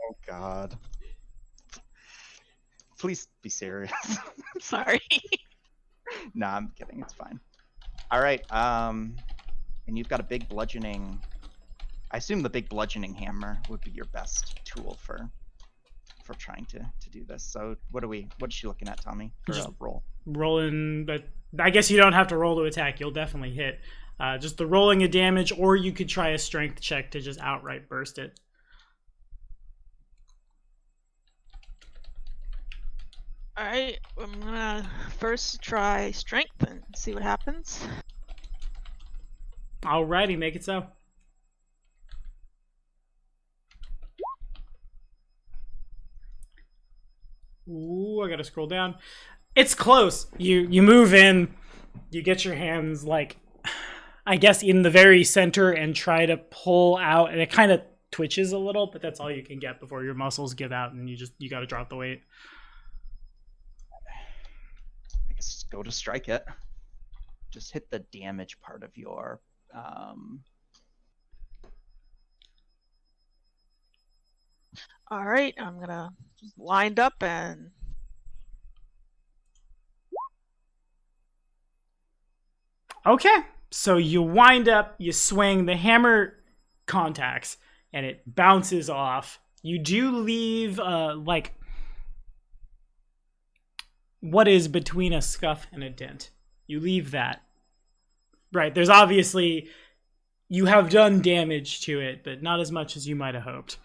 Oh God! Please be serious. Sorry. Nah, I'm kidding. It's fine. All right. And you've got a big bludgeoning. I assume the big bludgeoning hammer would be your best tool for trying to do this. So what is she looking at, Tommy? For a roll. Rolling, but I guess you don't have to roll to attack. You'll definitely hit. Just the rolling of damage, or you could try a strength check to just outright burst it. Alright, I'm gonna first try strength and see what happens. Alrighty, make it so. Ooh, I gotta scroll down. It's close. You move in, you get your hands like, I guess, in the very center and try to pull out, and it kind of twitches a little, but that's all you can get before your muscles give out, and you gotta drop the weight. I guess just go to strike it. Just hit the damage part of your. Alright, I'm gonna just wind up and. Okay, so you wind up, you swing, the hammer contacts, and it bounces off. You do leave, like, what is between a scuff and a dent. You leave that. Right, there's obviously, you have done damage to it, but not as much as you might have hoped.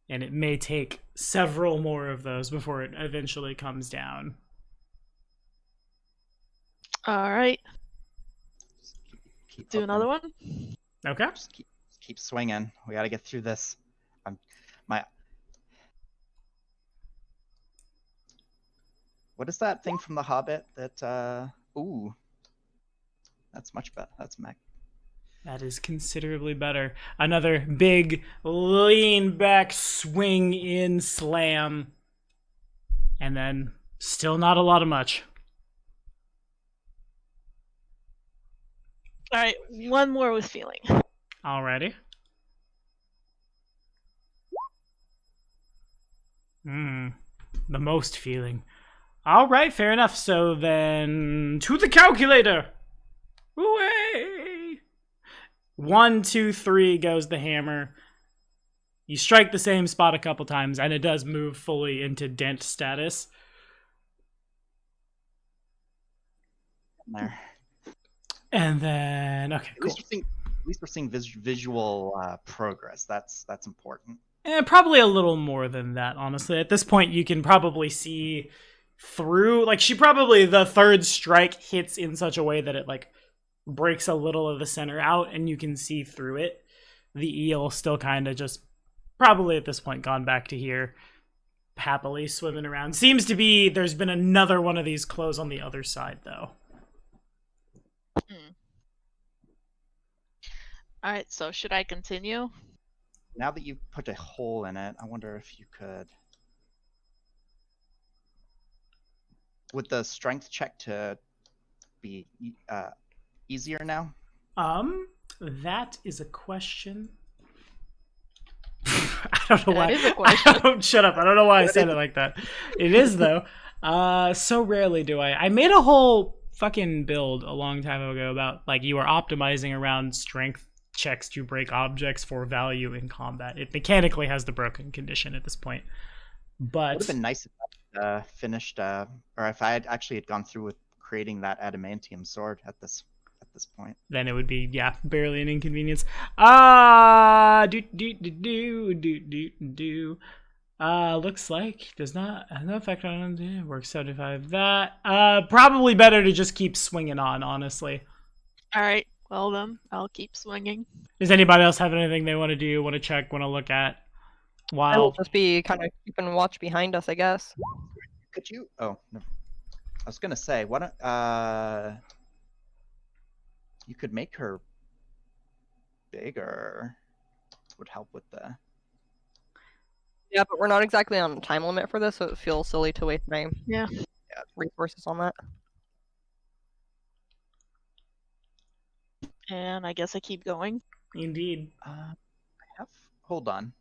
And it may take several more of those before it eventually comes down. Alright, Keep do up another and- one. Okay. Just keep swinging. We got to get through this. What is that thing from The Hobbit that? Ooh, that's much better. That's Mac. That is considerably better. Another big lean back, swing in, slam. And then still not a lot of much. Alright, one more with feeling. Alrighty. The most feeling. Alright, fair enough. So then, to the calculator! Away! 1, 2, 3 goes the hammer. You strike the same spot a couple times, and it does move fully into dent status. There. And then, okay, At cool. least we're seeing visual progress. That's important. Probably a little more than that, honestly. At this point, you can probably see through. Like, the third strike hits in such a way that it, like, breaks a little of the center out, and you can see through it. The eel still kind of just, probably at this point, gone back to here, happily swimming around. Seems to be, there's been another one of these close on the other side, though. Alright, so should I continue? Now that you've put a hole in it, I wonder if you could. Would the strength check to be easier now? That is a question. I don't know That why. is a question. Shut up. I don't know why I said it like that. It is, though. So rarely do I. I made a whole fucking build a long time ago about, like, you are optimizing around strength checks to break objects for value in combat. It mechanically has the broken condition at this point. It But would have been nice if that finished, or if I had actually had gone through with creating that adamantium sword at this point. Then it would be, yeah, barely an inconvenience. Looks like does not have no effect on work 75. That probably better to just keep swinging on, honestly. All right. Well then, I'll keep swinging. Does anybody else have anything they want to do, want to check, want to look at? I will While just be kind of keeping watch behind us, I guess. Could you? Oh, no. I was gonna say, why don't you could make her bigger. Would help with the. Yeah, but we're not exactly on a time limit for this, so it feels silly to waste my Yeah. resources on that. And I guess I keep going. indeed. I have. Hold on.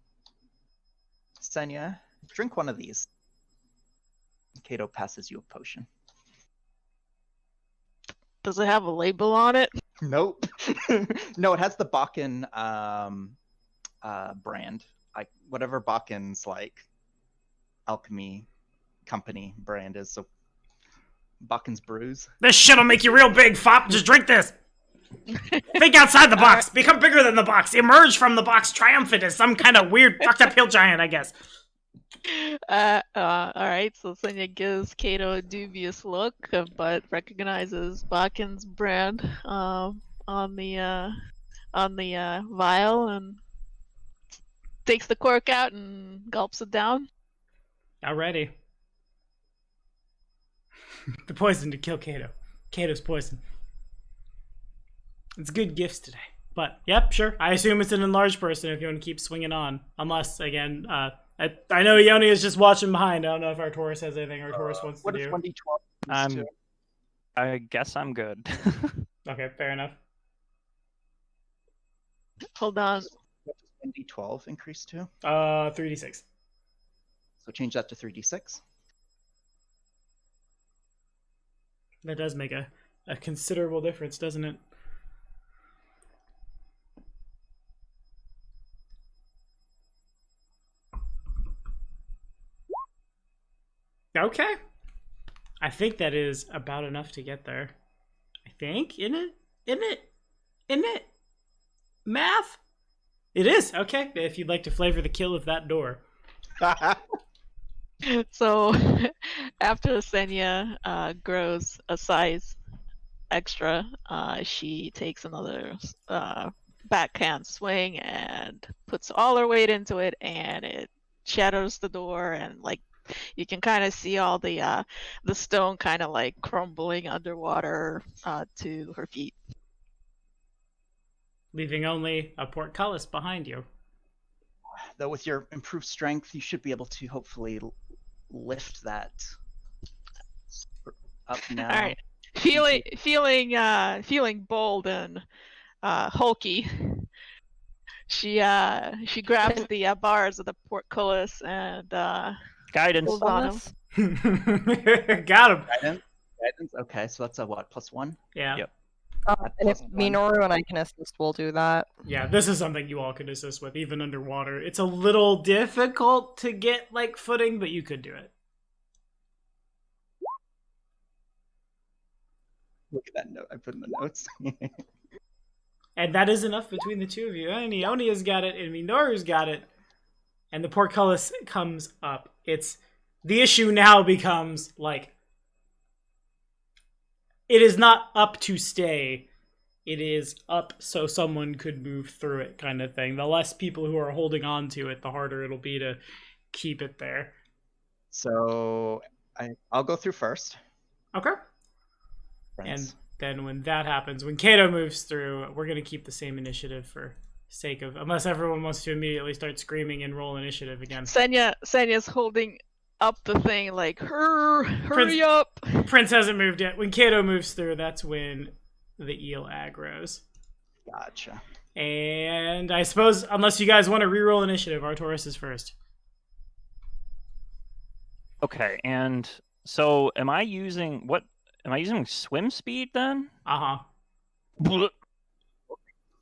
Senya, drink one of these. Kato passes you a potion. Does it have a label on it? Nope. No, it has the Bakken brand. Like whatever Bakken's like alchemy company brand is. So Bakken's brews. This shit'll make you real big, Fop. Just drink this. Think outside the box. Become bigger than the box. Emerge from the box triumphant as some kind of weird fucked up hill giant, I guess. All right. So Senya gives Kato a dubious look, but recognizes Bakken's brand on the vial and takes the cork out and gulps it down. Alrighty. The poison to kill Kato. Kato's poison. It's good gifts today. But, yep, sure. I assume it's an enlarged person if you want to keep swinging on. Unless, again, I know Ione is just watching behind. I don't know if Arcturus has anything Arcturus wants to What do. if 1d12? I guess I'm good. Okay, fair enough. Hold on. What does 1d12 increase to? 3d6. So change that to 3d6. That does make a considerable difference, doesn't it? Okay. I think that is about enough to get there. I think. Isn't it? Math? It is. Okay. If you'd like to flavor the kill of that door. So after Senya grows a size extra, she takes another backhand swing and puts all her weight into it, and it shatters the door, and like you can kind of see all the stone kind of like crumbling underwater to her feet. Leaving only a portcullis behind you. Though with your improved strength, you should be able to hopefully lift that up now. All right, feeling bold and hulky. She grabs the bars of the portcullis and Guidance. pulls on him. Got him. Guidance? Okay, so that's a what, +1? Yeah. Yep. And if +1. Minoru and I can assist, we'll do that. Yeah, this is something you all could assist with, even underwater. It's a little difficult to get, like, footing, but you could do it. Look at that note I put in the notes. And that is enough between the two of you. And Ionia's got it, and Minoru's got it. And the portcullis comes up. The issue now becomes, like, it is not up to stay. It is up so someone could move through it, kind of thing. The less people who are holding on to it, the harder it'll be to keep it there. So I'll go through first. Okay. Friends. And then when that happens, when Kato moves through, we're going to keep the same initiative for sake of, unless everyone wants to immediately start screaming and roll initiative again. Senya's holding up the thing like, hurry up. Prince hasn't moved yet. When Kato moves through, that's when the eel aggroes. Gotcha. And I suppose, unless you guys want to reroll initiative, Arcturus is first. Okay, and so am I using swim speed then? Uh-huh.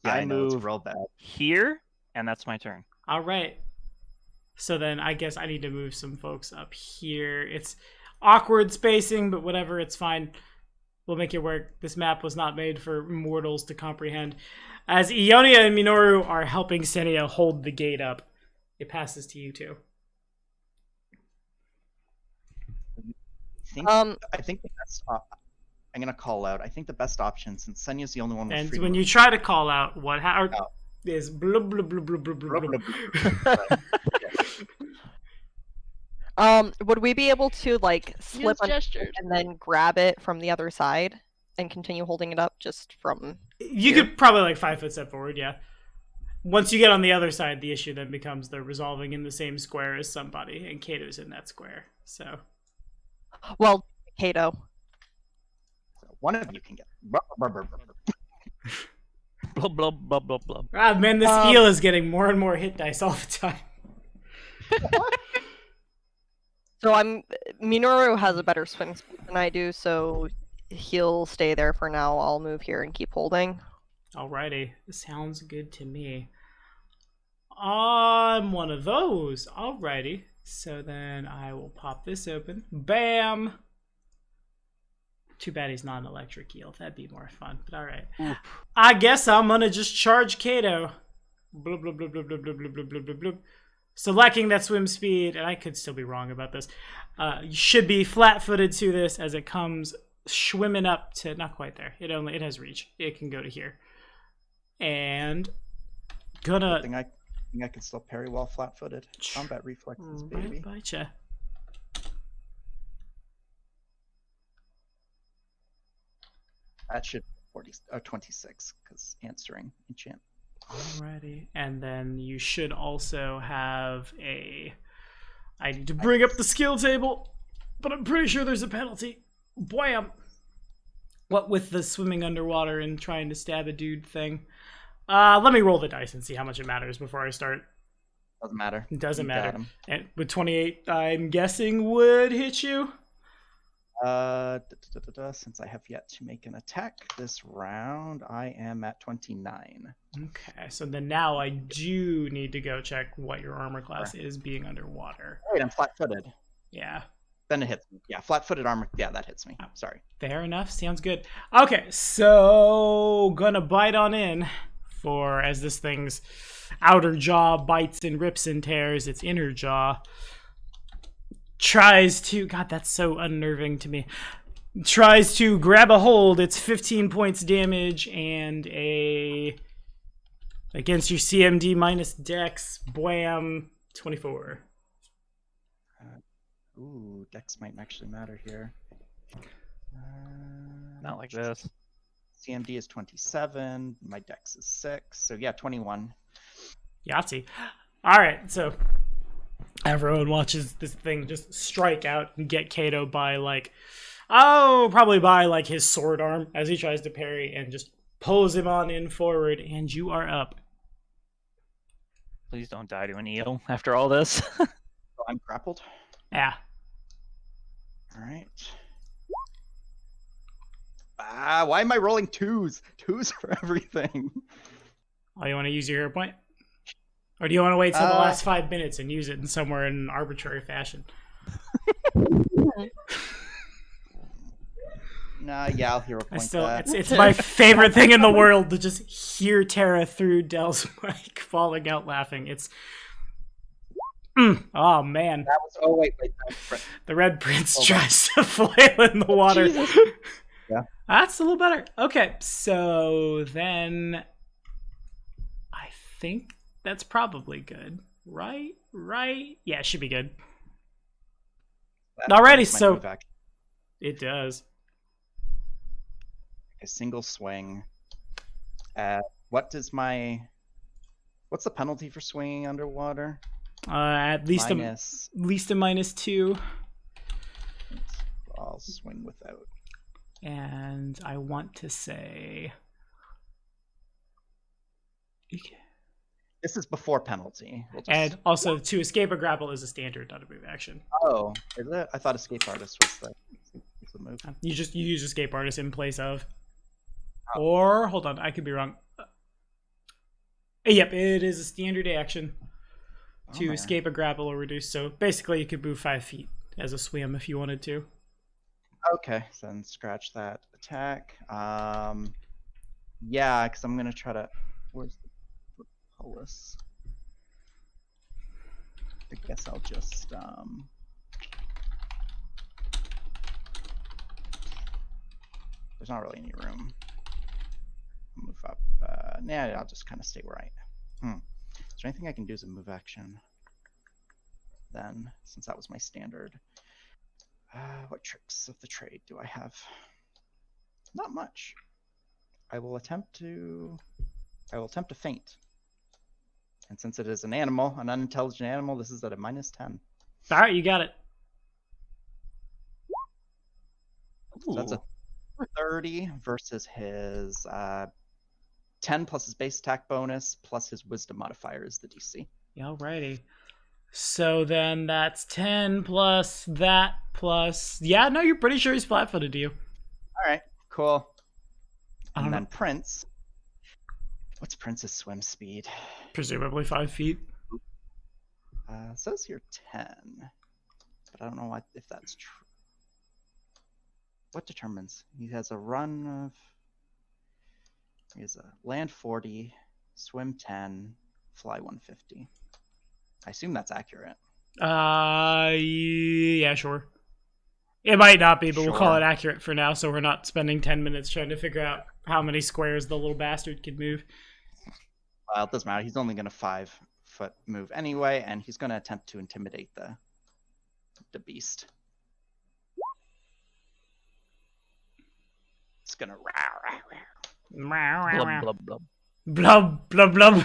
Yeah, I I know, it's move real bad. here, and that's my turn. All right. So then I guess I need to move some folks up here. It's awkward spacing, but whatever, it's fine. We'll make it work. This map was not made for mortals to comprehend. As Ionia and Minoru are helping Senia hold the gate up, it passes to you two. I think the best. I'm gonna call out. I think the best option, since Senya's the only one with And freedom when you try to call out, what is blub blub blub blub blub blub. Would we be able to like slip Use gestures. and then grab it from the other side and continue holding it up just from? You could probably like 5 foot step forward, yeah. Once you get on the other side, the issue then becomes they're resolving in the same square as somebody, and Kato's in that square. So, Well, Kato. One of you can get. Blub blub blub blub blub. ah, man, this heal is getting more and more hit dice all the time. So Minoru has a better swing speed than I do, so he'll stay there for now. I'll move here and keep holding. Alrighty, sounds good to me. I'm one of those. Alrighty, so then I will pop this open. Bam! Too bad he's not an electric eel. That'd be more fun, but alright. I guess I'm gonna just charge Kato. Blub, blub, blub, blub, blub, blub, blub, blub, blub, blub. So lacking that swim speed, and I could still be wrong about this, you should be flat-footed to this as it comes swimming up to, not quite there. It has reach. It can go to here. And I think I can still parry while flat-footed. Combat reflexes, baby. Right by ya. That should be 26 because answering enchant. Alrighty, and then you should also have a. I need to bring up the skill table, but I'm pretty sure there's a penalty. Blam! What with the swimming underwater and trying to stab a dude thing. Let me roll the dice and see how much it matters before I start. Doesn't matter. It doesn't You got matter. 'em. And with 28, I'm guessing would hit you. Since I have yet to make an attack this round, I am at 29. Okay, so then now I do need to go check what your armor class is being underwater. Wait, I'm flat-footed. Yeah. Then it hits me. Yeah, flat-footed armor. Yeah, that hits me. Sorry. Fair enough. Sounds good. Okay, so gonna bite on in for as this thing's outer jaw bites and rips and tears its inner jaw. Tries to, God, that's so unnerving to me. Tries to grab a hold. It's 15 points damage and against your CMD minus Dex. Blam, 24. Ooh, Dex might actually matter here. Not like this. CMD is 27. My Dex is 6. So yeah, 21. Yahtzee. All right, so everyone watches this thing just strike out and get Kato by probably by his sword arm as he tries to parry and just pulls him on in forward, and you are up. Please don't die to an eel after all this. So I'm grappled. Yeah. All right. Why am I rolling twos? Twos for everything. Oh, you want to use your hero point? Or do you want to wait till the last 5 minutes and use it in somewhere in an arbitrary fashion? Nah, yeah, I'll hero point that. It's my favorite thing in the world to just hear Tara through Dell's mic falling out laughing. It's oh man. That was wait. The Red Prince tries to flail in the water. Yeah. That's a little better. Okay, so then I think that's probably good. Right? Yeah, it should be good. Alrighty, so it does. A single swing. What's the penalty for swinging underwater? At least Minus. a -2. I'll swing without. And I want to say This is before penalty. And also, to escape a grapple is a standard, not a move action. Oh, is it? I thought escape artist was the move. You use escape artist in place of. Or hold on, I could be wrong. Yep, it is a standard action. to Bummer. escape a grapple or reduce. So basically, you could move 5 feet as a swim if you wanted to. Okay, so then scratch that attack. Yeah, because I'm gonna try to. Where's the Pulse? I guess I'll just There's not really any room. Move up. Nah, I'll just kind of stay where I am. Is there anything I can do as a move action? Then, since that was my standard. What tricks of the trade do I have? Not much. I will attempt to faint. And since it is an animal, an unintelligent animal, this is at a -10. All right, you got it. So that's a 30 versus his 10 plus his base attack bonus plus his wisdom modifier is the DC. Alrighty. So then that's 10 plus that plus... Yeah, no, you're pretty sure he's flat-footed to you. All right, cool. I don't And know. then Prince. What's Prince's swim speed? Presumably 5 feet. It says here 10, but I don't know if that's true. What determines? He has a run of. He has a land 40, swim 10, fly 150. I assume that's accurate. Yeah, sure. It might not be, but we'll call Sure. it accurate for now, so we're not spending 10 minutes trying to figure out how many squares the little bastard could move. Well, it doesn't matter. He's only going to 5-foot move anyway, and he's going to attempt to intimidate the beast. It's going to Blub, blub, blub. Blub, blub, blub.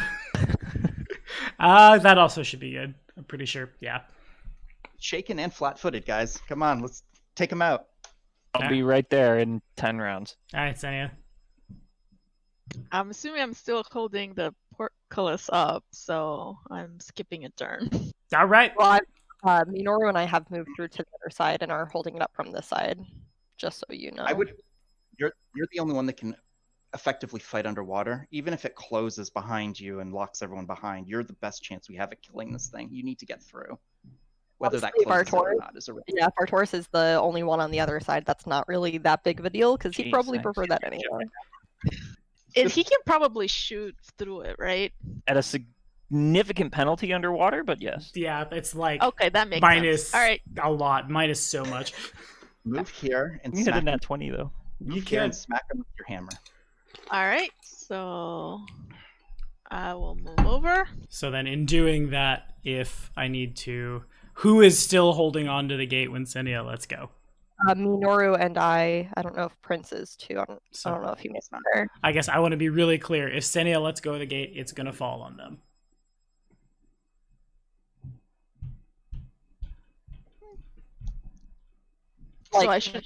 That also should be good. I'm pretty sure. Yeah. shaken and flat-footed, guys. Come on, let's take him out. I'll be right there in 10 rounds. All right, Sanya. I'm assuming I'm still holding the portcullis up, so I'm skipping a turn. All right. Well, Minoru and I have moved through to the other side and are holding it up from this side, just so you know. You're the only one that can effectively fight underwater. Even if it closes behind you and locks everyone behind, you're the best chance we have at killing this thing. You need to get through. Whether that Honestly, closes it or Bartor- not is a Yeah, Bartoris is the only one on the other side that's not really that big of a deal, because he'd Jeez, probably thanks. prefer that anyway. And he can probably shoot through it, right? At a significant penalty underwater, but yes. Yeah, it's like Okay, that makes minus sense. All right. a lot, minus so much. move here and You hit a smack nat him. 20 though. Move You here and can. smack him with your hammer. All right. So I will move over. So then, in doing that, if I need to, who is still holding on to the gate when Senia lets go? Minoru and I don't know if Prince is too. I don't know if he makes there. I guess I want to be really clear. If Senia lets go of the gate, it's going to fall on them. So I Like, should.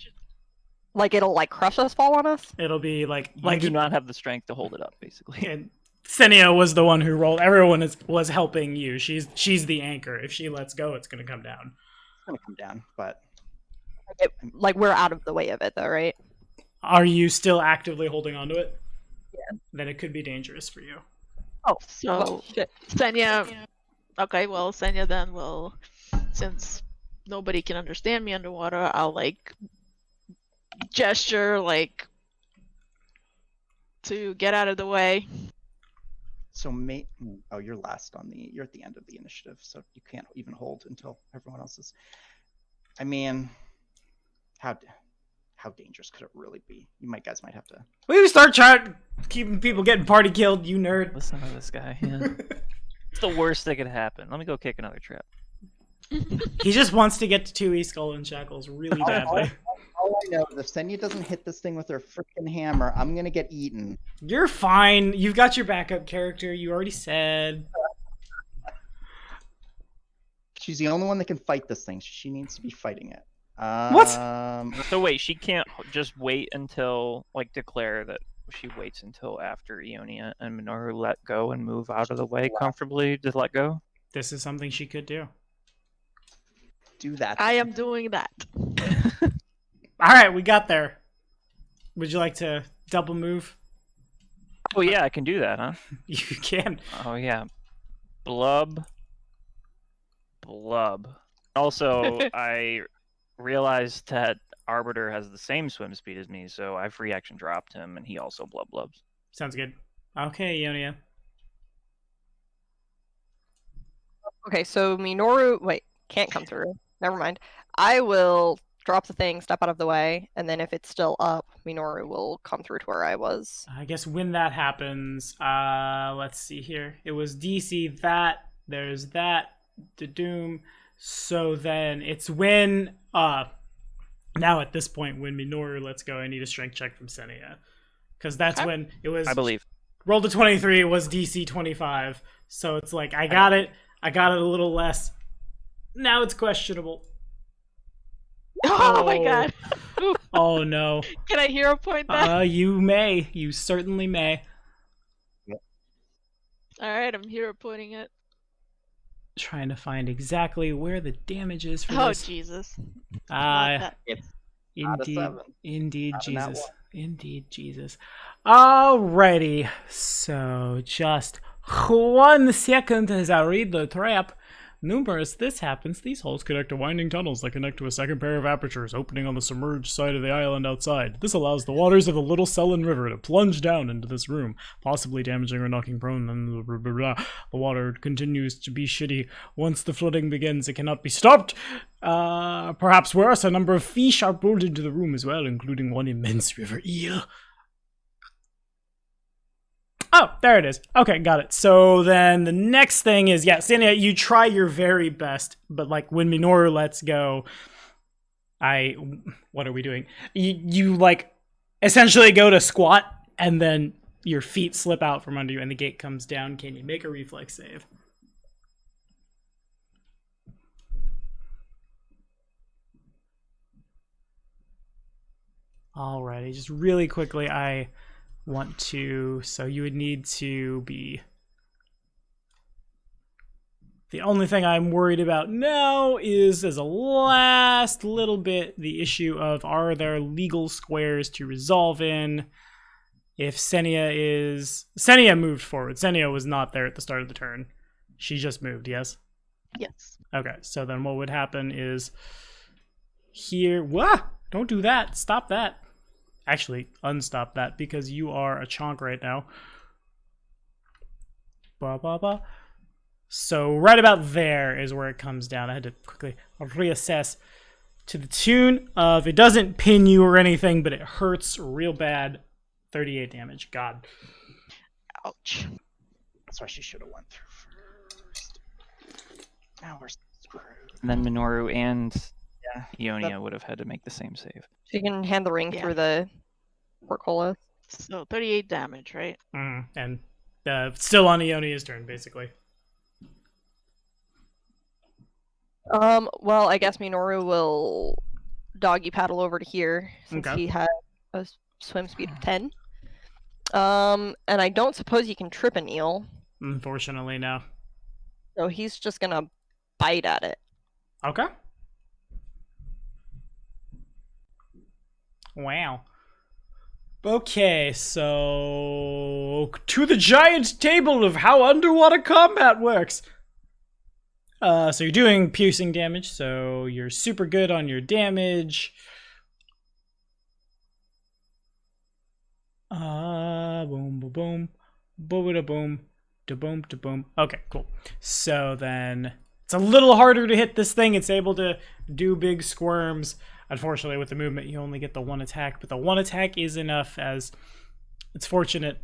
like it'll like crush us, fall on us. It'll be like You do not have the strength to hold it up, basically. and Senia was the one who rolled. Everyone was helping you. She's the anchor. If she lets go, it's going to come down. It's gonna come down, but Like we're out of the way of it, though, right? Are you still actively holding on to it? Yeah. Then it could be dangerous for you. Oh, So well, shit. Senya. Okay, well Senya then will, since nobody can understand me underwater, I'll like gesture like to get out of the way. so you're last you're at the end of the initiative, so you can't even hold until everyone else is. I mean, how dangerous could it really be? Guys might have to. We start trying keeping people getting party killed, you nerd. Listen to this guy. Yeah. It's the worst that could happen. Let me go kick another trap. He just wants to get to 2 Skull and Shackles really badly. All I know is if Senya doesn't hit this thing with her freaking hammer, I'm gonna get eaten. You're fine. You've got your backup character. You already said. She's the only one that can fight this thing. She needs to be fighting it. What? So wait, she can't just wait until, like, declare that she waits until after Ionia and Minoru let go and move out of the way comfortably to let go? This is something she could do. Do that. I am doing that. All right, we got there. Would you like to double move? Oh yeah, I can do that, huh? You can. Oh yeah. Blub. blub. Also, I realized that Arbiter has the same swim speed as me, so I free action dropped him, and he also blubs. Sounds good. Okay, Ionia. Okay, so Minoru, wait, can't come through. Never mind. I will drop the thing, step out of the way, and then if it's still up, Minoru will come through to where I was. I guess when that happens, let's see here. It was DC that, there's that, the Doom. So then it's when, now at this point, when Minoru lets go, I need a strength check from Senia. Because that's when it was, I believe. rolled a 23, it was DC 25. So it's like, I got it a little less. Now it's questionable. Oh my god. Oh no. Can I hero point that? You may. You certainly may. Alright, I'm hero pointing it. Trying to find exactly where the damage is for Oh this. Jesus. It's out of Indeed, 7. indeed, Not in that Jesus. one. Indeed, Jesus. Alrighty. So just 1 second as I read the trap. Numerous this happens, these holes connect to winding tunnels that connect to a second pair of apertures opening on the submerged side of the island outside. This allows the waters of the Little Selin River to plunge down into this room, possibly damaging or knocking prone. Then the water continues to be shitty. Once the flooding begins, it cannot be stopped. Perhaps worse, a number of fish are pulled into the room as well, including one immense river eel. Oh, there it is. Okay, got it. So then the next thing is, yeah, Senia, you try your very best, but like when Minoru lets go, what are we doing? You like essentially go to squat and then your feet slip out from under you and the gate comes down. Can you make a reflex save? Alrighty, just really quickly, so you would need to be, the only thing I'm worried about now is, as a last little bit, the issue of, are there legal squares to resolve in? If Senia moved forward. Senia was not there at the start of the turn. She just moved, yes? Yes. Okay, so then what would happen is here, don't do that, stop that. Actually, unstop that because you are a chonk right now. So right about there is where it comes down. I had to quickly reassess to the tune of, it doesn't pin you or anything, but it hurts real bad. 38 damage. God. Ouch. That's why she should have went through first. Now we're screwed. And then Minoru and Yeah. Ionia would have had to make the same save. She can hand the ring through the portcullis. So 38 damage, right? And still on Ionia's turn, basically. Well, I guess Minoru will doggy paddle over to here since Okay. he has a swim speed of 10. And I don't suppose you can trip an eel, Unfortunately, no. so he's just gonna bite at it. Okay. Wow. Okay, so to the giant table of how underwater combat works. So you're doing piercing damage, so you're super good on your damage. Boom, boom, boom, boom, da boom, da boom, da boom. Okay, cool. So then it's a little harder to hit this thing. It's able to do big squirms. Unfortunately, with the movement, you only get the one attack, but the one attack is enough, as it's fortunate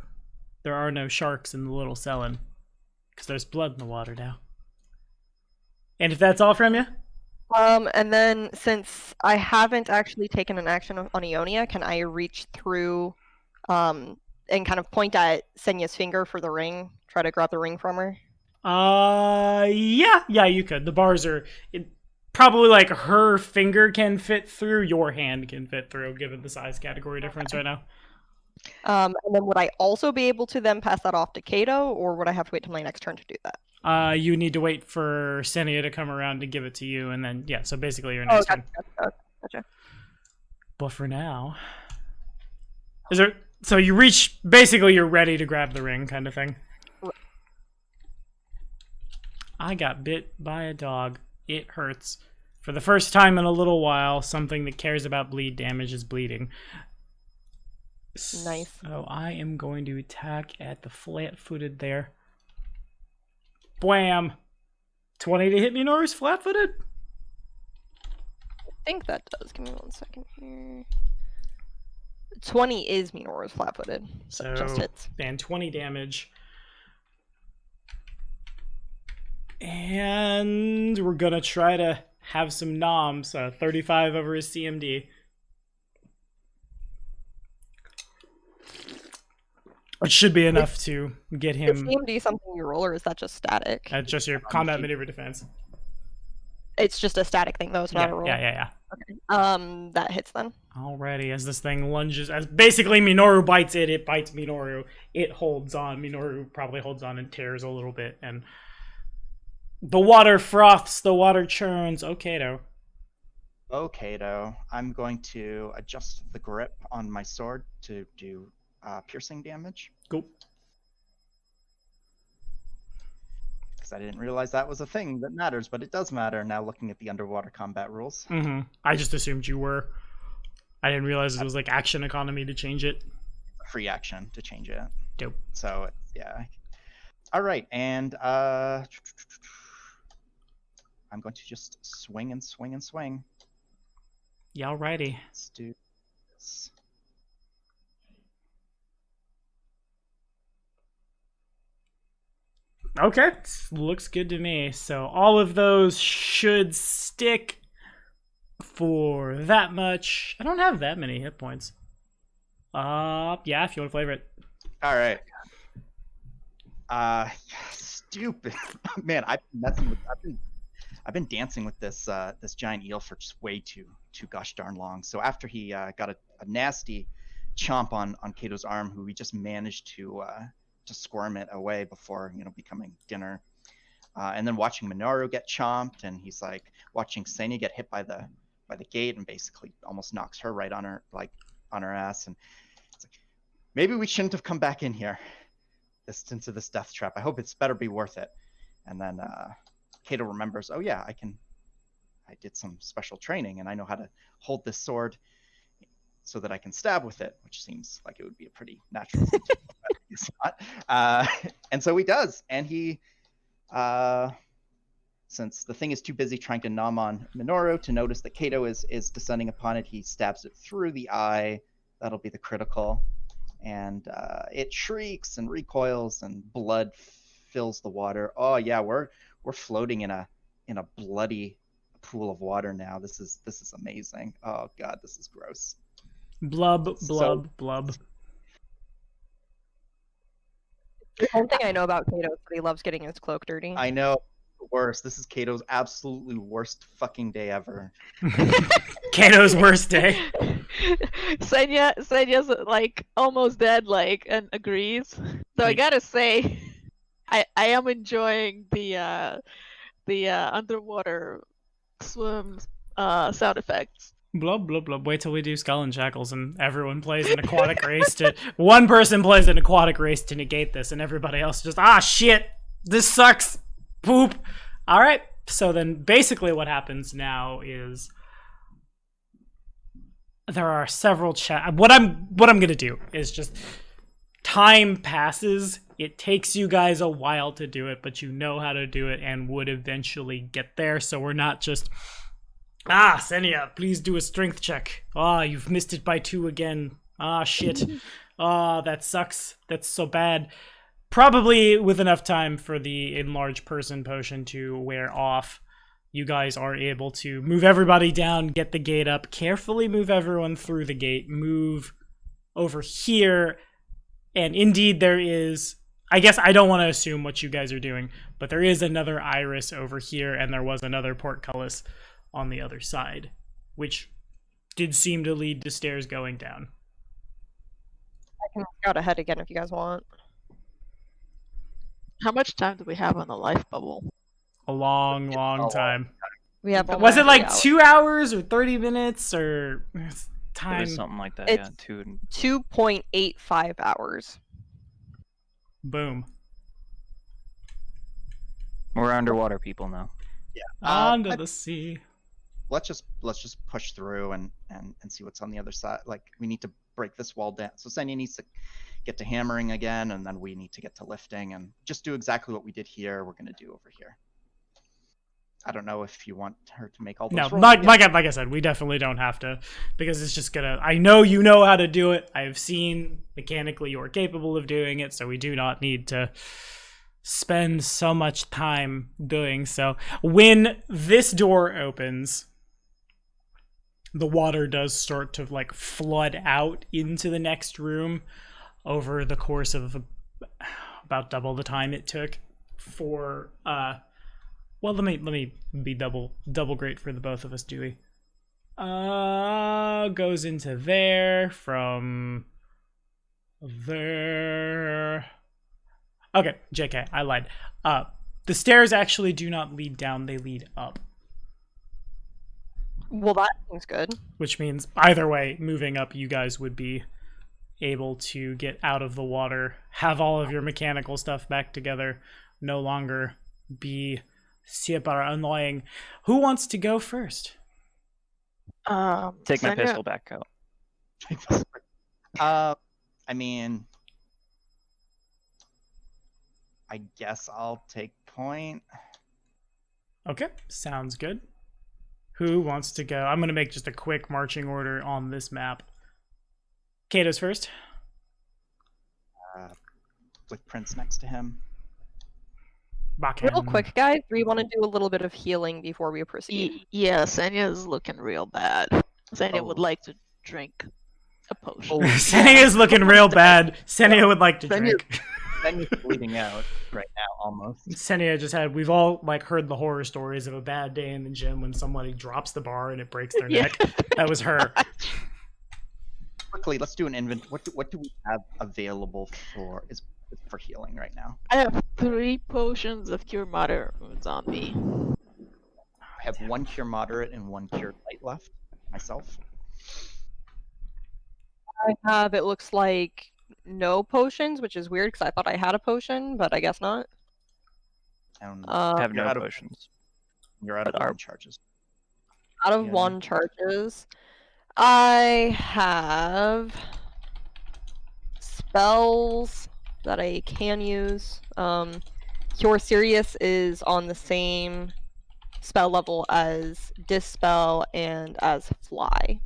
there are no sharks in the Little Selin, because there's blood in the water now. And if that's all from you? And then since I haven't actually taken an action on Ionia, can I reach through and kind of point at Senia's finger for the ring, try to grab the ring from her? Yeah, you could. The bars are probably like her finger can fit through, your hand can fit through, given the size category difference right now. And then would I also be able to then pass that off to Kato, or would I have to wait till my next turn to do that? You need to wait for Senia to come around to give it to you, and then, yeah, so basically your next turn. Gotcha. But for now, so you reach, basically you're ready to grab the ring kind of thing. Right. I got bit by a dog. It hurts. For the first time in a little while, something that cares about bleed damage is bleeding. Nice. So I am going to attack at the flat-footed there. Bwam! 20 to hit Minoru's flat-footed? I think that does. Give me 1 second here. 20 is Minoru's flat-footed. So, just hits. And 20 damage. And we're gonna try to have some noms. 35 over his CMD. It should be enough to get Is him. CMD something you roll, or is that just static? Just your combat maneuver defense. It's just a static thing, though. It's not a roll. Yeah. That hits then. Alrighty, as this thing lunges, as basically Minoru bites it, it bites Minoru. It holds on. Minoru probably holds on and tears a little bit, and the water froths, the water churns. Okay, I'm going to adjust the grip on my sword to do piercing damage. Cool. Because I didn't realize that was a thing that matters, but it does matter now looking at the underwater combat rules. Mm-hmm. I just assumed you were. I didn't realize it was like action economy to change it. Free action to change it. Dope. So, yeah. All right, and I'm going to just swing and swing and swing. Yeah, alrighty. Let's do this. Okay, looks good to me. So all of those should stick for that much. I don't have that many hit points. Yeah, if you want to flavor it. All right. Stupid man. I've been dancing with this this giant eel for just way too gosh darn long. So after he got a nasty chomp on Kato's arm, who we just managed to squirm it away before becoming dinner, and then watching Minoru get chomped, and he's like watching Senya get hit by the gate and basically almost knocks her right on her ass, and it's like, maybe we shouldn't have come back in here into this death trap. I hope it's better be worth it. And then Kato remembers, oh yeah, I did some special training and I know how to hold this sword so that I can stab with it, which seems like it would be a pretty natural thing to do, but it's not. And so he does, and he since the thing is too busy trying to nom on Minoru to notice that Kato is descending upon it, he stabs it through the eye. That'll be the critical. And it shrieks and recoils, and blood fills the water. Oh yeah, we're floating in a bloody pool of water now. This is amazing. Oh god, this is gross. Blub, blub. The one thing I know about Kato is that he loves getting his cloak dirty. I know. Worst. This is Kato's absolutely worst fucking day ever. Kato's worst day. Senya's like almost dead, and agrees. So I gotta say, I am enjoying the underwater swim sound effects. Blub, blub, blub. Wait till we do Skull and Shackles and everyone plays an aquatic race to... One person plays an aquatic race to negate this, and everybody else just, shit, this sucks. Poop. All right. So then basically what happens now is there are several what I'm going to do is just time passes. It takes you guys a while to do it, but you know how to do it and would eventually get there. So we're not just, Senya, please do a strength check. You've missed it by 2 again. Shit. That sucks. That's so bad. Probably with enough time for the enlarged person potion to wear off, you guys are able to move everybody down, get the gate up, carefully move everyone through the gate, move over here, and indeed there is, I guess I don't want to assume what you guys are doing, but there is another iris over here, and there was another portcullis on the other side, which did seem to lead to stairs going down. I can scout ahead again if you guys want. How much time do we have on the life bubble? A long time. We have. Was it like 2 hours or 30 minutes or time? It was something like that. It's 2.85 hours. Boom. We're underwater people now. Onto the sea. Let's just push through and see what's on the other side. Like, we need to break this wall down. So Senya needs to get to hammering again, and then we need to get to lifting and just do exactly what we did here. We're gonna do over here. I don't know if you want her to make all those No, rolls like again. I said, we definitely don't have to, because it's just gonna. I know you know how to do it. I've seen mechanically you're capable of doing it, so we do not need to spend so much time doing so. When this door opens, the water does start to like flood out into the next room over the course of about double the time it took for well, let me be double great for the both of us, Dewey. Goes into there, from there. Okay, JK, I lied. The stairs actually do not lead down, they lead up. Well, that seems good. Which means either way, moving up, you guys would be able to get out of the water, have all of your mechanical stuff back together, no longer be super annoying. Who wants to go first? Take my Senya- pistol back out. I mean, I guess I'll take point. Okay, sounds good. Who wants to go? I'm going to make just a quick marching order on this map. Kato's first. With Prince next to him. Bakken. Real quick, guys, we want to do a little bit of healing before we proceed. Yeah, Senya's looking real bad. Senya would Oh. like to drink a potion. Senya's looking real bad. Senya would like to drink. Then you're bleeding out right now, almost. Senya just had, we've all like heard the horror stories of a bad day in the gym when somebody drops the bar and it breaks their Yeah. neck. That was her. Quickly, let's do an inventory. What do we have available for healing right now? I have 3 potions of cure moderate wounds on me. I have 1 cure moderate and 1 cure light left. Myself. I have, it looks like, no potions, which is weird because I thought I had a potion, but I guess not. And I have you're no out of- potions. you're out of but our- 1 charges. Out of Yeah. 1 charges, I have spells that I can use. Cure Serious is on the same spell level as Dispel and as Fly.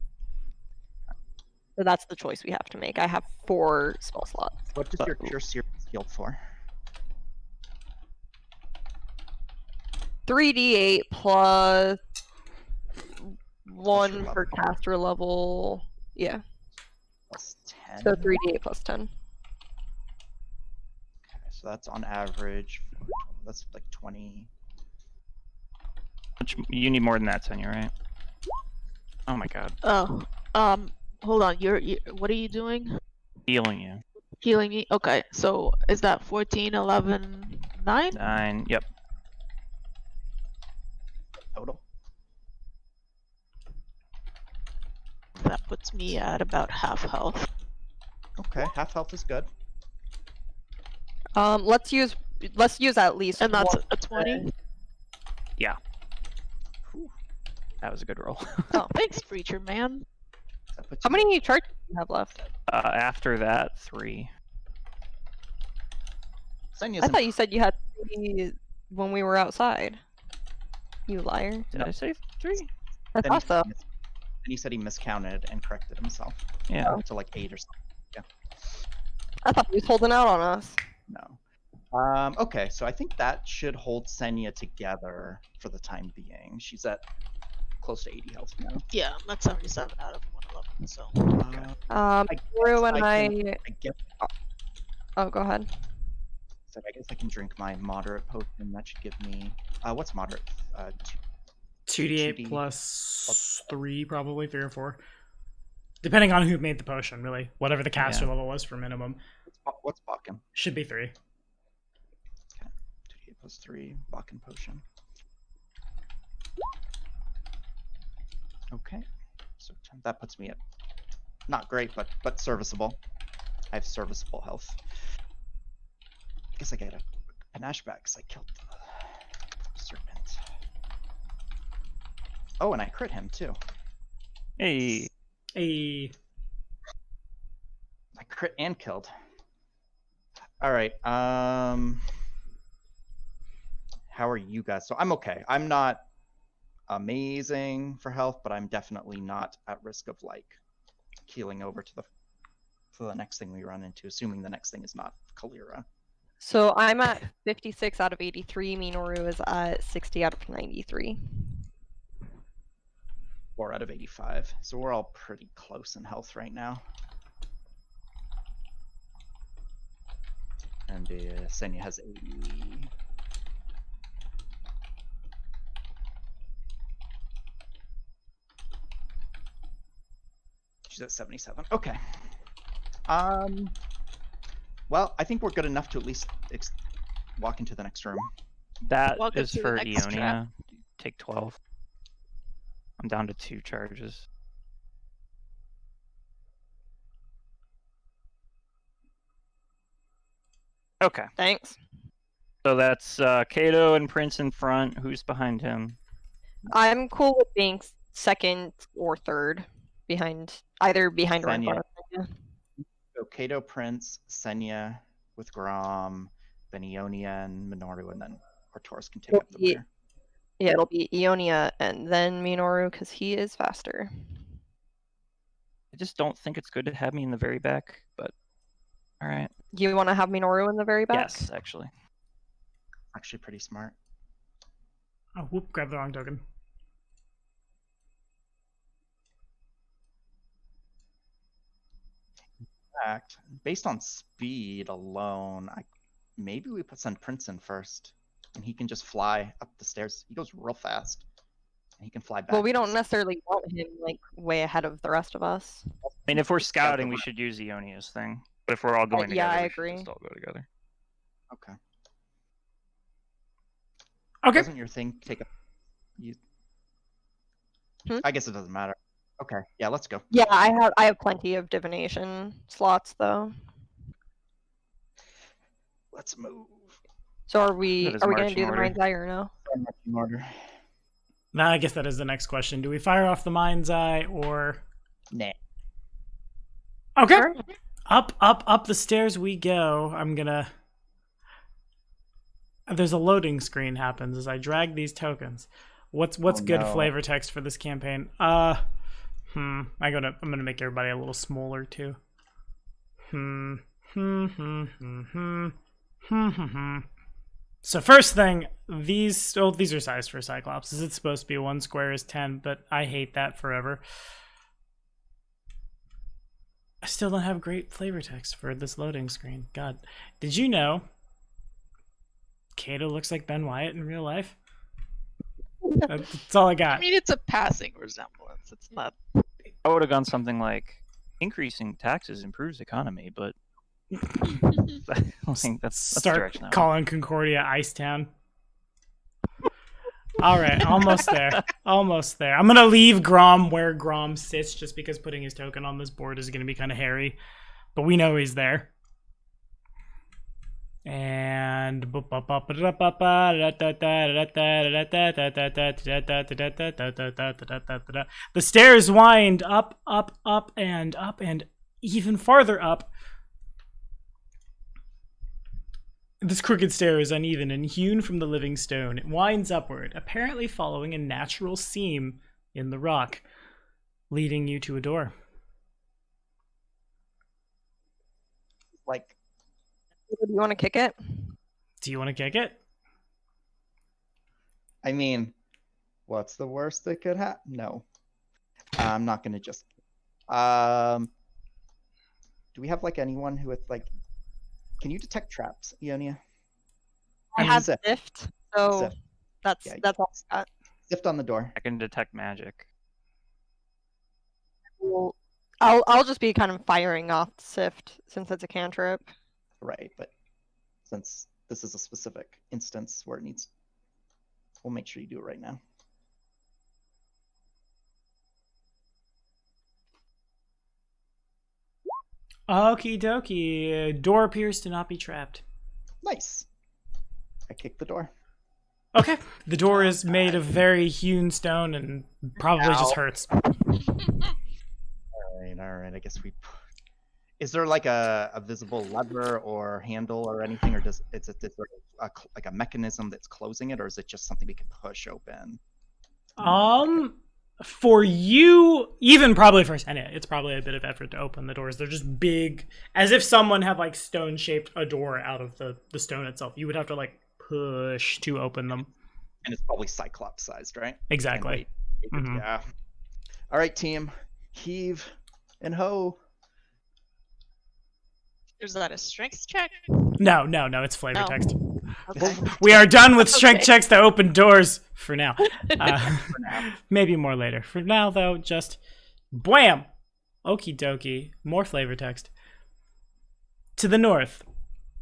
So that's the choice we have to make. I have 4 spell slots. What does your cure series heal for? 3d8 plus 1 your for level? caster level. Yeah, Plus 10. so 3d8 plus 10. Okay, so that's on average. That's like 20. You need more than that, Senya, right? Oh my god. Oh, hold on. You're what are you doing? Healing you. Healing me? Okay, so is that 14, 11, 9? 9. Yep. Total. That puts me at about half health. Okay, half health is good. Let's use at least And that's one. a 20? That was a good roll. Oh, thanks, preacher man. That puts How you- many charges do you have left? After that, 3. Senya's I in- thought you said you had 3 when we were outside. You liar. Did I say 3? I then he thought so. said- And he said he miscounted and corrected himself. Yeah. To like 8 or something. I thought he was holding out on us. No. Okay, so I think that should hold Senya together for the time being. She's at close to 80 health now. Yeah, I'm at 77 out of 111, so. I Drew and I I. can- I guess, Oh, go ahead. so I guess I can drink my moderate potion. That should give me. What's moderate? 2d8 2d8 plus 3, probably 3 or 4. Depending on who made the potion, really. Whatever the caster Yeah. level was for minimum. What's Bakken? Should be 3. 2d8 plus 3, Bakken potion. Okay, so that puts me at not great, but serviceable. I have serviceable health. I guess I get a panache back because I killed the serpent. Oh, and I crit him too. Hey, A I crit and killed. All right. How are you guys? So I'm okay. I'm not amazing for health, but I'm definitely not at risk of like keeling over to the next thing we run into, assuming the next thing is not Kalira. So I'm at 56 out of 83. Minoru is at 60 out of 93. 4 out of 85. So we're all pretty close in health right now. And Senya has 80. She's at 77. Okay. Well, I think we're good enough to at least walk into the next room. that Welcome is to the for next trap. Ionia. Take 12. I'm down to 2 charges. Okay, Thanks. so that's Kato and Prince in front. Who's behind him? I'm cool with being second or third behind, either behind or in Senya. front of Senya. So Kato, Prince, Senya with Grom, then Ionia and Minoru, and then Artoris can take up the Ye- rear. Yeah, it'll be Ionia and then Minoru because he is faster. I just don't think it's good to have me in the very back, but all right. You want to have Minoru in the very back? Yes, actually. Actually pretty smart. oh, whoop! Grab the wrong token. In fact, based on speed alone, maybe we send Prince in first, and he can just fly up the stairs. He goes real fast, and he can fly back. Well, we don't necessarily want him like way ahead of the rest of us. I mean, if we're Scout the scouting, we run. should use Ionia's thing. But if we're all going yeah, together, I we should agree. just all go together. Okay. Okay. Doesn't your thing take a? You... Hmm? I guess it doesn't matter. Okay. Yeah, let's go. Yeah, I have plenty of divination slots though. Let's move. So are we That is gonna marching do the order. mind's eye or no? Marching order. Now I guess that is the next question. Do we fire off the mind's eye or? Nah. Okay. Sure. Up the stairs we go. I'm gonna. There's a loading screen happens as I drag these tokens. What's Oh, good no. flavor text for this campaign? I'm gonna make everybody a little smaller too. So first thing, these are sized for Cyclops. It's supposed to be 1 square is 10, but I hate that forever. I still don't have great flavor text for this loading screen. God, did you know Kato looks like Ben Wyatt in real life? That's all I I got. mean, it's a passing resemblance. It's not. I would have gone something like increasing taxes improves economy, but I think that's the Start direction. I went. calling Concordia Icetown. All right, almost there. Almost there. I'm gonna leave Grom where Grom sits, just because putting his token on this board is gonna be kind of hairy, but we know he's there. And the stairs wind up, and even farther up. This crooked stair is uneven and hewn from the living stone. It winds upward, apparently following a natural seam in the rock, leading you to a door. Like, Do you want to kick it? Do you want to kick it? I mean, what's the worst that could happen? No. I'm not gonna just. Do we have like anyone who with like? Can you detect traps, Ionia? I have Sift. Sift, so Sift. that's Yeah, all I got. Sift on the door. I can detect magic. Well, I'll just be kind of firing off Sift since it's a cantrip. Right, but since this is a specific instance where it needs, we'll make sure you do it right now. Okie dokie. Door appears to not be trapped. Nice. I kicked the door. Okay. The door is made of very hewn stone and probably just hurts. All right. I guess we. Is there like a visible lever or handle or anything, or is there like a mechanism that's closing it, or is it just something we can push open? For you, even probably for Senya, it's probably a bit of effort to open the doors. They're just big, as if someone had like stone shaped a door out of the stone itself. You would have to like push to open them. And it's probably Cyclops sized, right? Exactly. Mm-hmm. Yeah. All right, team. Heave and ho. Is that a strength check? No, it's flavor No. text. Okay. We are done with strength Okay. checks to open doors for now. Maybe more later. For now, though, just blam! Okie dokie. More flavor text. To the north,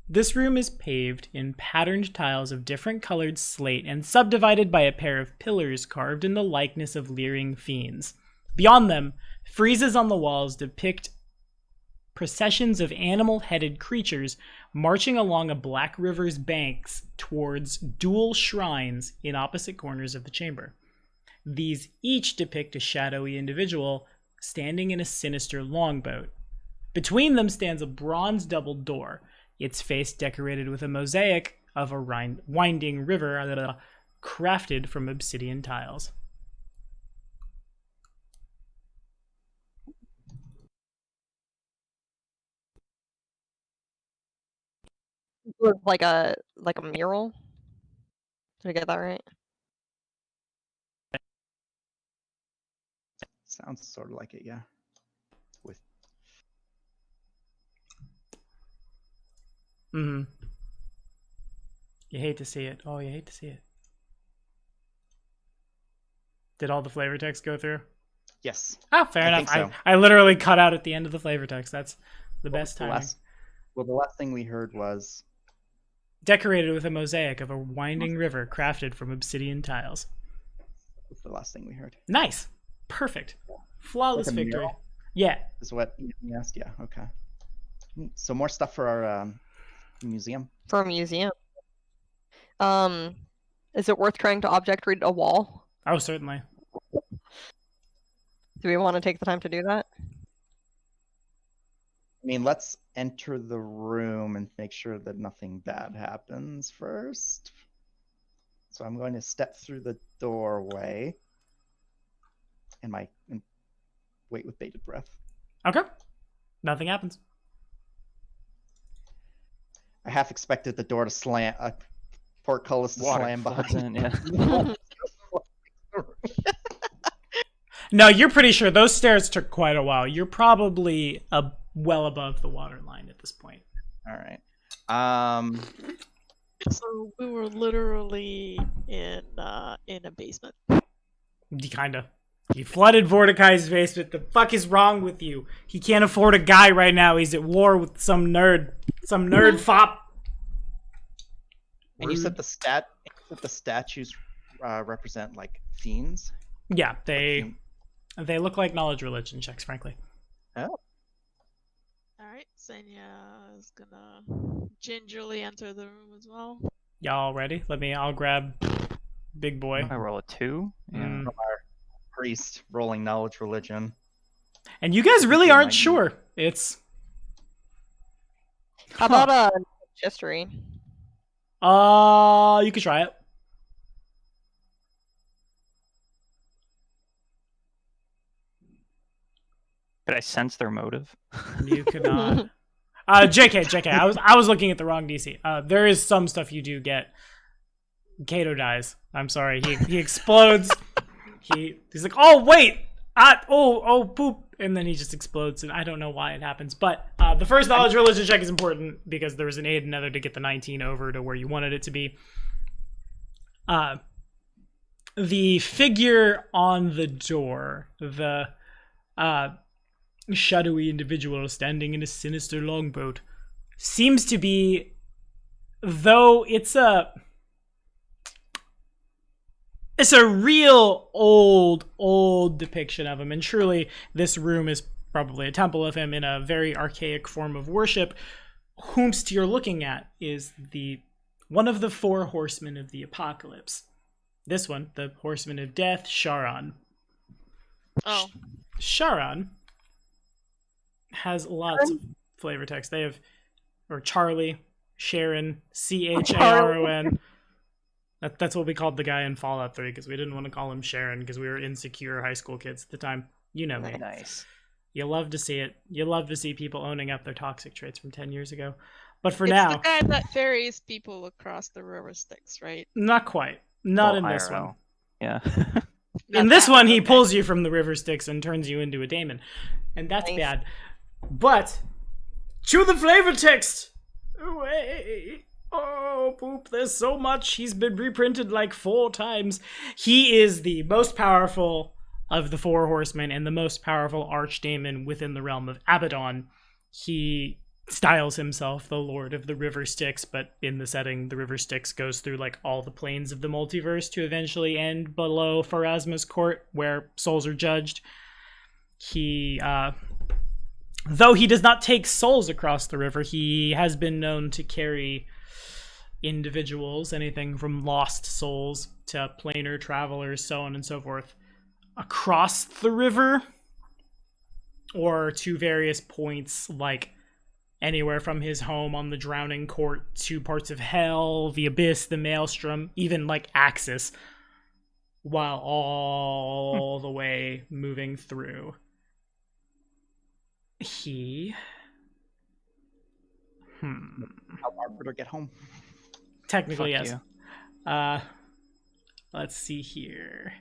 this room is paved in patterned tiles of different colored slate and subdivided by a pair of pillars carved in the likeness of leering fiends. Beyond them, friezes on the walls depict processions of animal-headed creatures marching along a black river's banks towards dual shrines in opposite corners of the chamber. These each depict a shadowy individual standing in a sinister longboat. Between them stands a bronze double door, its face decorated with a mosaic of a winding river crafted from obsidian tiles. Like a mural. Did I get that right? Sounds sort of like it, yeah. With Mm-hmm. You hate to see it. Oh, you hate to see it. Did all the flavor text go through? yes. Oh, fair I enough. think so. I literally cut out at the end of the flavor text. That's the best timing. The last thing we heard was Decorated with a mosaic of a winding river crafted from obsidian tiles. was the last thing we heard. Nice. Perfect. Flawless Like a victory. mural? Yeah. Is what you asked? Yeah. Okay. So more stuff for our museum. For a museum. Is it worth trying to object read a wall? Oh, certainly. Do we want to take the time to do that? I mean, let's enter the room and make sure that nothing bad happens first. So I'm going to step through the doorway and wait with bated breath. Okay. Nothing happens. I half expected the door to slam, portcullis to Water slam floods behind. in, yeah. No, you're pretty sure those stairs took quite a while. You're probably well above the water line at this point. All right. So we were literally in a basement. Kinda. You flooded Vordakai's basement. The fuck is wrong with you? He can't afford a guy right now. He's at war with some nerd. Some nerd fop. And you said the statues represent like fiends. Yeah, they look like knowledge religion checks, frankly. Oh. Alright, Senya is gonna gingerly enter the room as well. Y'all ready? I'll grab big boy. I roll a 2. Yeah. Mm. From our priest rolling knowledge religion. And you guys really Okay, aren't Mike. sure. It's How about history? you could try it. Could I sense their motive? You could not. JK. I was looking at the wrong DC. There is some stuff you do get. Kato dies. I'm sorry. He explodes. He's like, oh wait, oh poop, and then he just explodes, and I don't know why it happens. But the first knowledge religion check is important because there was an aid and another to get the 19 over to where you wanted it to be. The figure on the door, the shadowy individual standing in a sinister longboat, seems to be, though it's a real old depiction of him, and truly this room is probably a temple of him in a very archaic form of worship. Whomst you're looking at is the one of the 4 horsemen of the apocalypse. This one, the horseman of death, Charon. Oh, Charon has lots of flavor text. They have, or Charlie, Sharon, Charon. That's what we called the guy in Fallout 3 because we didn't want to call him Sharon because we were insecure high school kids at the time. You know me. Nice. You love to see it. You love to see people owning up their toxic traits from 10 years ago. But for it's now, the guy that ferries people across the river Styx, right? not quite. Not Well, in this IRL. one. Yeah. In Not this that one, he okay. pulls you from the river Styx and turns you into a daemon. And that's Nice. bad. But, to the flavor text! Away! Oh, poop, there's so much. He's been reprinted like 4 times. He is the most powerful of the 4 horsemen and the most powerful archdaemon within the realm of Abaddon. He styles himself the Lord of the River Styx, but in the setting, the River Styx goes through like all the planes of the multiverse to eventually end below Pharasma's court, where souls are judged. He, though he does not take souls across the river, he has been known to carry individuals, anything from lost souls to planar travelers, so on and so forth, across the river, or to various points, like anywhere from his home on the Drowning Court to parts of Hell, the Abyss, the Maelstrom, even like Axis, while all the way moving through. He... Help Arbiter get home. Technically, Fuck yes. Let's see here.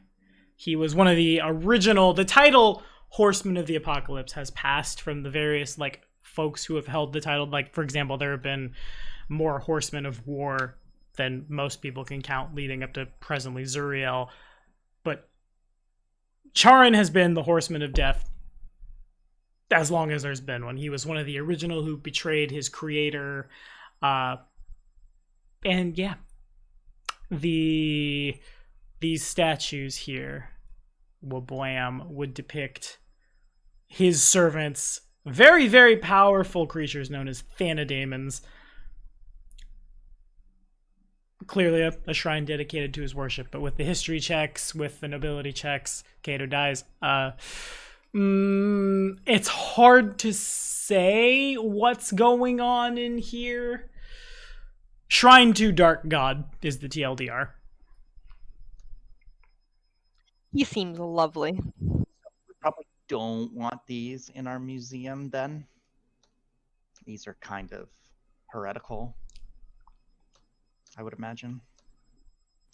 He was one of the original... The title Horseman of the Apocalypse has passed from the various, like, folks who have held the title. Like, for example, there have been more Horsemen of War than most people can count leading up to presently Zuriel. But Charon has been the Horseman of Death as long as there's been one. He was one of the original who betrayed his creator. And yeah, these statues here, Wablam, would depict his servants, very, very powerful creatures known as Thanadaemons. Clearly a shrine dedicated to his worship, but with the history checks, with the nobility checks, Cato dies. It's hard to say what's going on in here. Shrine to Dark God is the TLDR. He seems lovely. We probably don't want these in our museum then. These are kind of heretical, I would imagine.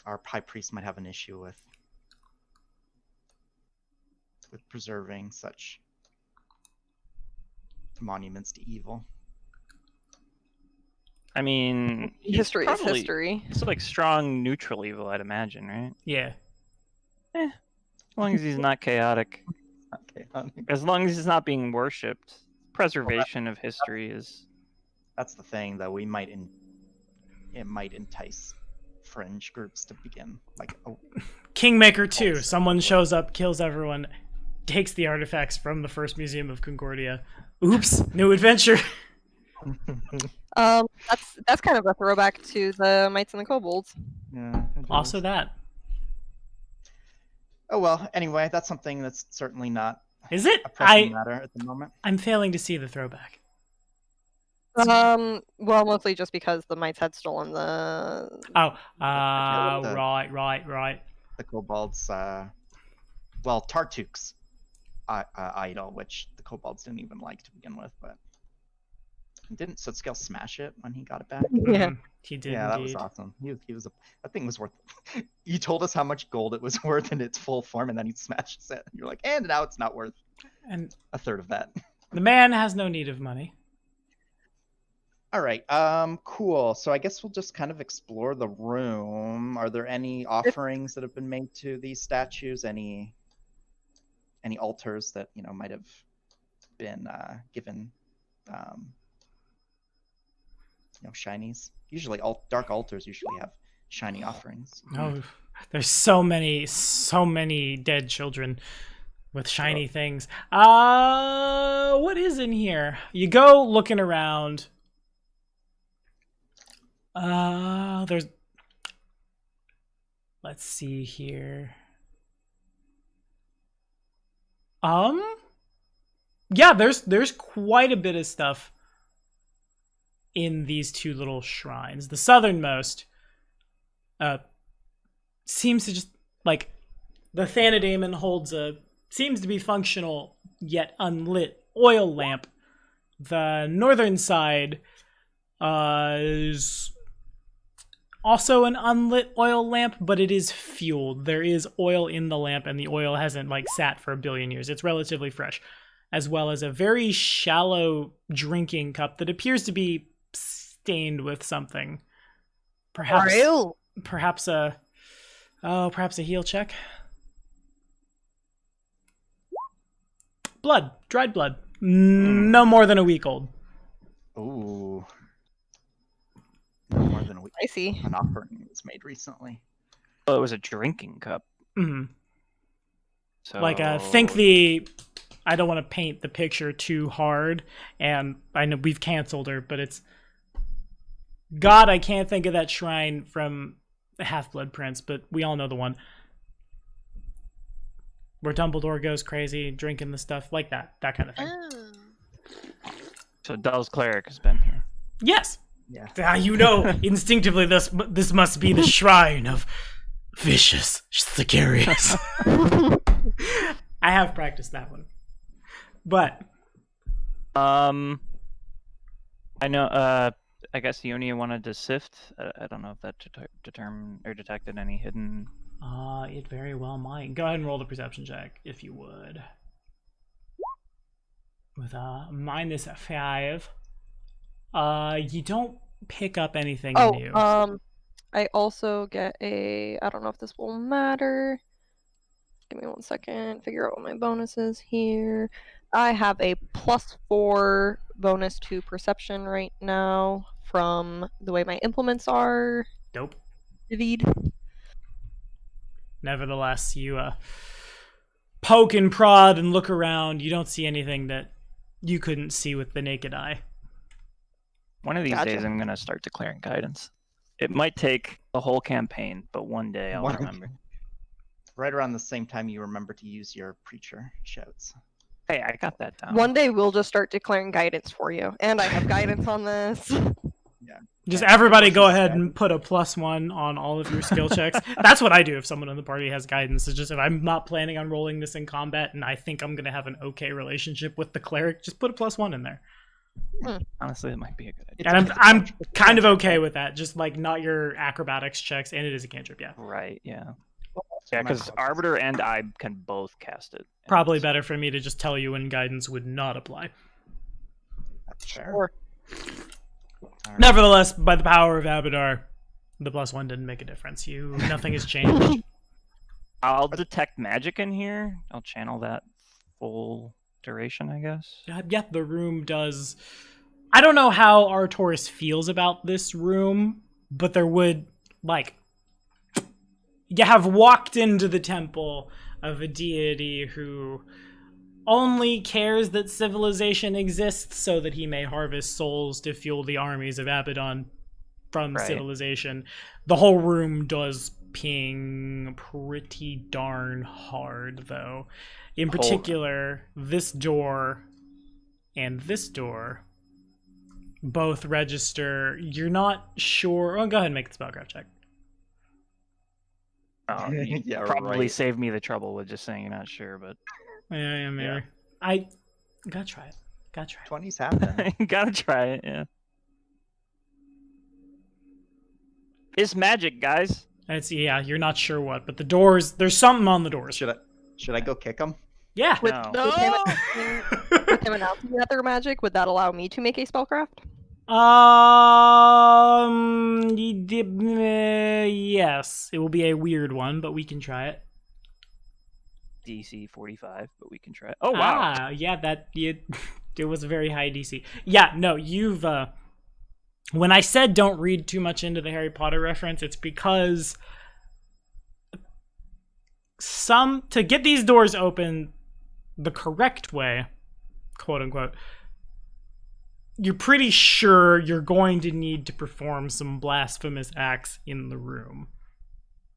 Our high priest might have an issue with preserving such monuments to evil. I mean, he's History is probably- history. It's like strong neutral evil, I'd imagine, right? Yeah. As long as he's not chaotic. Okay, As long as he's not being worshipped. Preservation of history is... that's the thing, though. It might entice fringe groups to begin. Like, oh, Kingmaker 2. Someone shows up, kills everyone, takes the artifacts from the first Museum of Concordia. Oops, new adventure. That's kind of a throwback to the Mites and the Kobolds. yeah. it Also is. that. Oh well. Anyway, that's something that's certainly not Is it? a pressing matter at the moment. I'm failing to see the throwback. Well, mostly just because the Mites had stolen the. Oh, the- right. The kobolds, well, Tartuk's idol, which the kobolds didn't even like to begin with, but didn't Sutscale smash it when he got it back? Yeah. He did Yeah, that indeed. was awesome. That thing was worth. You told us how much gold it was worth in its full form, and then he smashes it. And you're like, and now it's not worth And a third of that. the man has no need of money. All right. Cool. So I guess we'll just kind of explore the room. Are there any offerings that have been made to these statues? Any altars that might have been given shinies? Usually dark altars usually have shiny offerings. Oh, there's so many dead children with shiny things. What is in here? You go looking around. There's. Let's see here. Yeah, there's quite a bit of stuff in these two little shrines. The southernmost seems to just like the Thanadaemon holds a seems to be functional yet unlit oil lamp. The northern side is also an unlit oil lamp, but it is fueled. There is oil in the lamp, and the oil hasn't like sat for a billion years. It's relatively fresh, as well as a very shallow drinking cup that appears to be stained with something. Perhaps a heal check. Blood, dried blood. No more than a week old. Ooh. No more than a week. I see. An offering was made recently. Oh, it was a drinking cup. Mm-hmm. So Like, I don't want to paint the picture too hard, and I know we've canceled her, but it's... God, I can't think of that shrine from Half-Blood Prince, but we all know the one. Where Dumbledore goes crazy, drinking the stuff, like that kind of thing. So Dell's cleric has been here. Yes! Yeah. You know, instinctively, this must be the shrine of vicious Sicarius. I have practiced that one. But... I know, I guess Ionia wanted to sift. I don't know if that determined or detected any hidden... It very well might. Go ahead and roll the perception check, if you would. With a -5. You don't pick up anything new. I also get a... I don't know if this will matter. Give me 1 second. Figure out what my bonus is here. I have a +4 bonus to perception right now from the way my implements are. Dope. Divvied. Nevertheless, you poke and prod and look around. You don't see anything that you couldn't see with the naked eye. One of these Gotcha. days I'm going to start declaring guidance. It might take the whole campaign, but one day I'll remember. Right around the same time you remember to use your preacher shouts. Hey, I got that down. One day we'll just start declaring guidance for you. And I have guidance on this. Yeah. Just everybody go ahead and put a +1 on all of your skill checks. That's what I do if someone in the party has guidance. It's just if I'm not planning on rolling this in combat and I think I'm going to have an okay relationship with the cleric, just put a +1 in there. Honestly, it might be a good idea. And I'm kind of okay with that. Just like not your acrobatics checks, and it is a cantrip, yeah. Right, yeah. Yeah, because Arbiter and I can both cast it. Probably better for me to just tell you when guidance would not apply. Sure. Right. Nevertheless, by the power of Abadar, the +1 didn't make a difference. Nothing has changed. I'll detect magic in here. I'll channel that full duration, I guess. Yeah, the room does. I don't know how Artoris feels about this room, but there would, like, you have walked into the temple of a deity who only cares that civilization exists so that he may harvest souls to fuel the armies of Abaddon from civilization. The whole room does ping pretty darn hard, though. In particular, this door and this door both register. You're not sure. Oh, go ahead and make the spellcraft check. You Yeah, probably right. saved me the trouble with just saying you're not sure, but Yeah, maybe. I gotta try it. 20s happen. gotta try it, yeah. It's magic, guys. You're not sure what, but the doors, there's something on the doors. Should I go kick them? Yeah. With No. him announcing that they're magic, would that allow me to make a spellcraft? Yes. It will be a weird one, but we can try it. DC 45, but we can try it. Oh, wow. Yeah, it was a very high DC. Yeah, no, you've, when I said don't read too much into the Harry Potter reference, it's because to get these doors open the correct way, quote unquote, you're pretty sure you're going to need to perform some blasphemous acts in the room.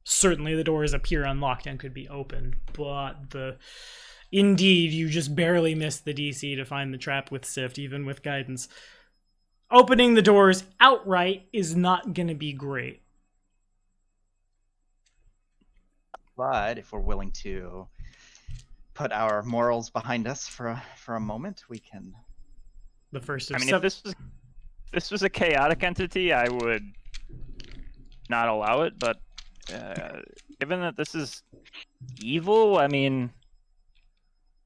Certainly the doors appear unlocked and could be opened, but indeed, you just barely missed the DC to find the trap with Sift, even with guidance. Opening the doors outright is not going to be great. But if we're willing to put our morals behind us for a moment, we can. The first of I mean, if this was a chaotic entity, I would not allow it. But given that this is evil, I mean,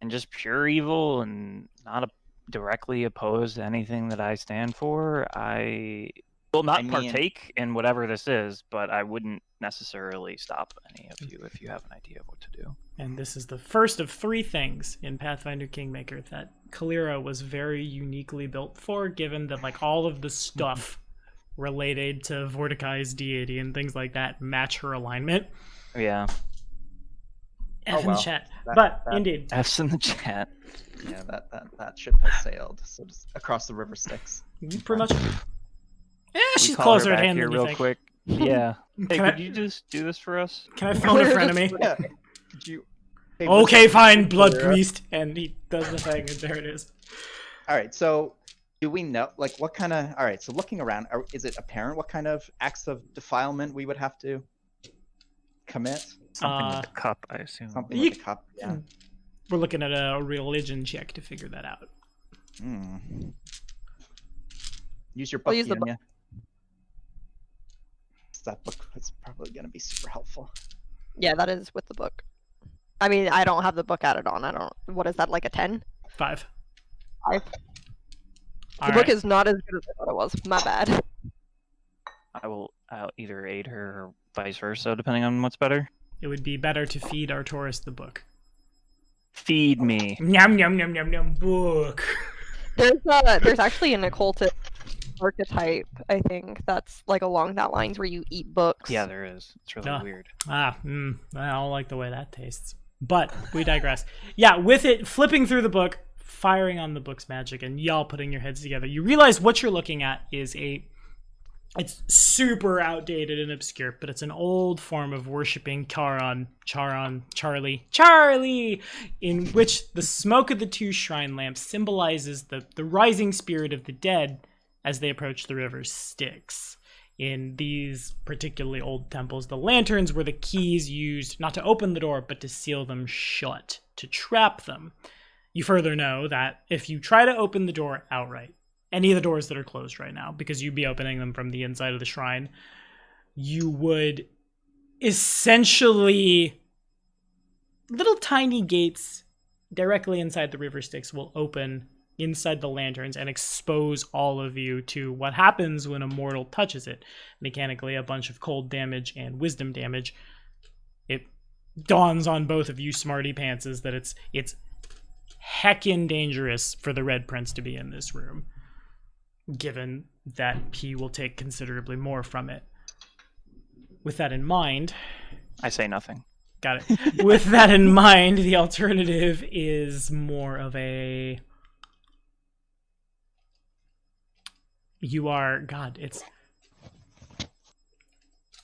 and just pure evil, and not directly opposed to anything that I stand for, I will not partake in whatever this is. But I wouldn't necessarily stop any of you if you have an idea of what to do. And this is the first of 3 things in Pathfinder Kingmaker that Kalira was very uniquely built for, given that like all of the stuff related to Vordakai's deity and things like that match her alignment. Yeah. F in the chat. But indeed. F's in the chat. Yeah, that ship has sailed. So just across the river Styx. Pretty much. Yeah, she's call her closer at back hand here than you real think. quick. Yeah. Hey, Can could you just do this for us? Can I phone a frenemy? Yeah. Could you? Hey, Okay, fine, Blood Kalira. Priest. And he does the thing, and there it is. All right. So, do we know, like, what kind of? All right. So, looking around, is it apparent what kind of acts of defilement we would have to commit? Something with the cup, I assume. Something with the cup. Yeah. We're looking at a religion check to figure that out. Use your book, use the book. Enya. That book is probably going to be super helpful. Yeah, that is with the book. I mean, I don't have the book added on. I don't. What is that, like a 10? 5. 5. All The book right. is not as good as I thought it was. My bad. I'll either aid her or vice versa, depending on what's better. It would be better to feed Artoris the book. Feed me. Yum, yum, yum, yum, yum, book. There's actually an occultist archetype, I think, that's like along that lines where you eat books. Yeah, there is. It's really Ah. weird. I don't like the way that tastes. But we digress. Yeah, with it flipping through the book, firing on the book's magic, and y'all putting your heads together, you realize what you're looking at is it's super outdated and obscure, but it's an old form of worshipping Charlie, in which the smoke of the 2 shrine lamps symbolizes the rising spirit of the dead as they approach the river Styx. In these particularly old temples, the lanterns were the keys used not to open the door, but to seal them shut, to trap them. You further know that if you try to open the door outright, any of the doors that are closed right now, because you'd be opening them from the inside of the shrine, you would essentially, little tiny gates directly inside the river Styx will open inside the lanterns and expose all of you to what happens when a mortal touches it. Mechanically, a bunch of cold damage and wisdom damage. It dawns on both of you smarty pantses that it's heckin' dangerous for the Red Prince to be in this room, given that he will take considerably more from it. With that in mind... I say nothing. Got it. With that in mind, the alternative is more of a...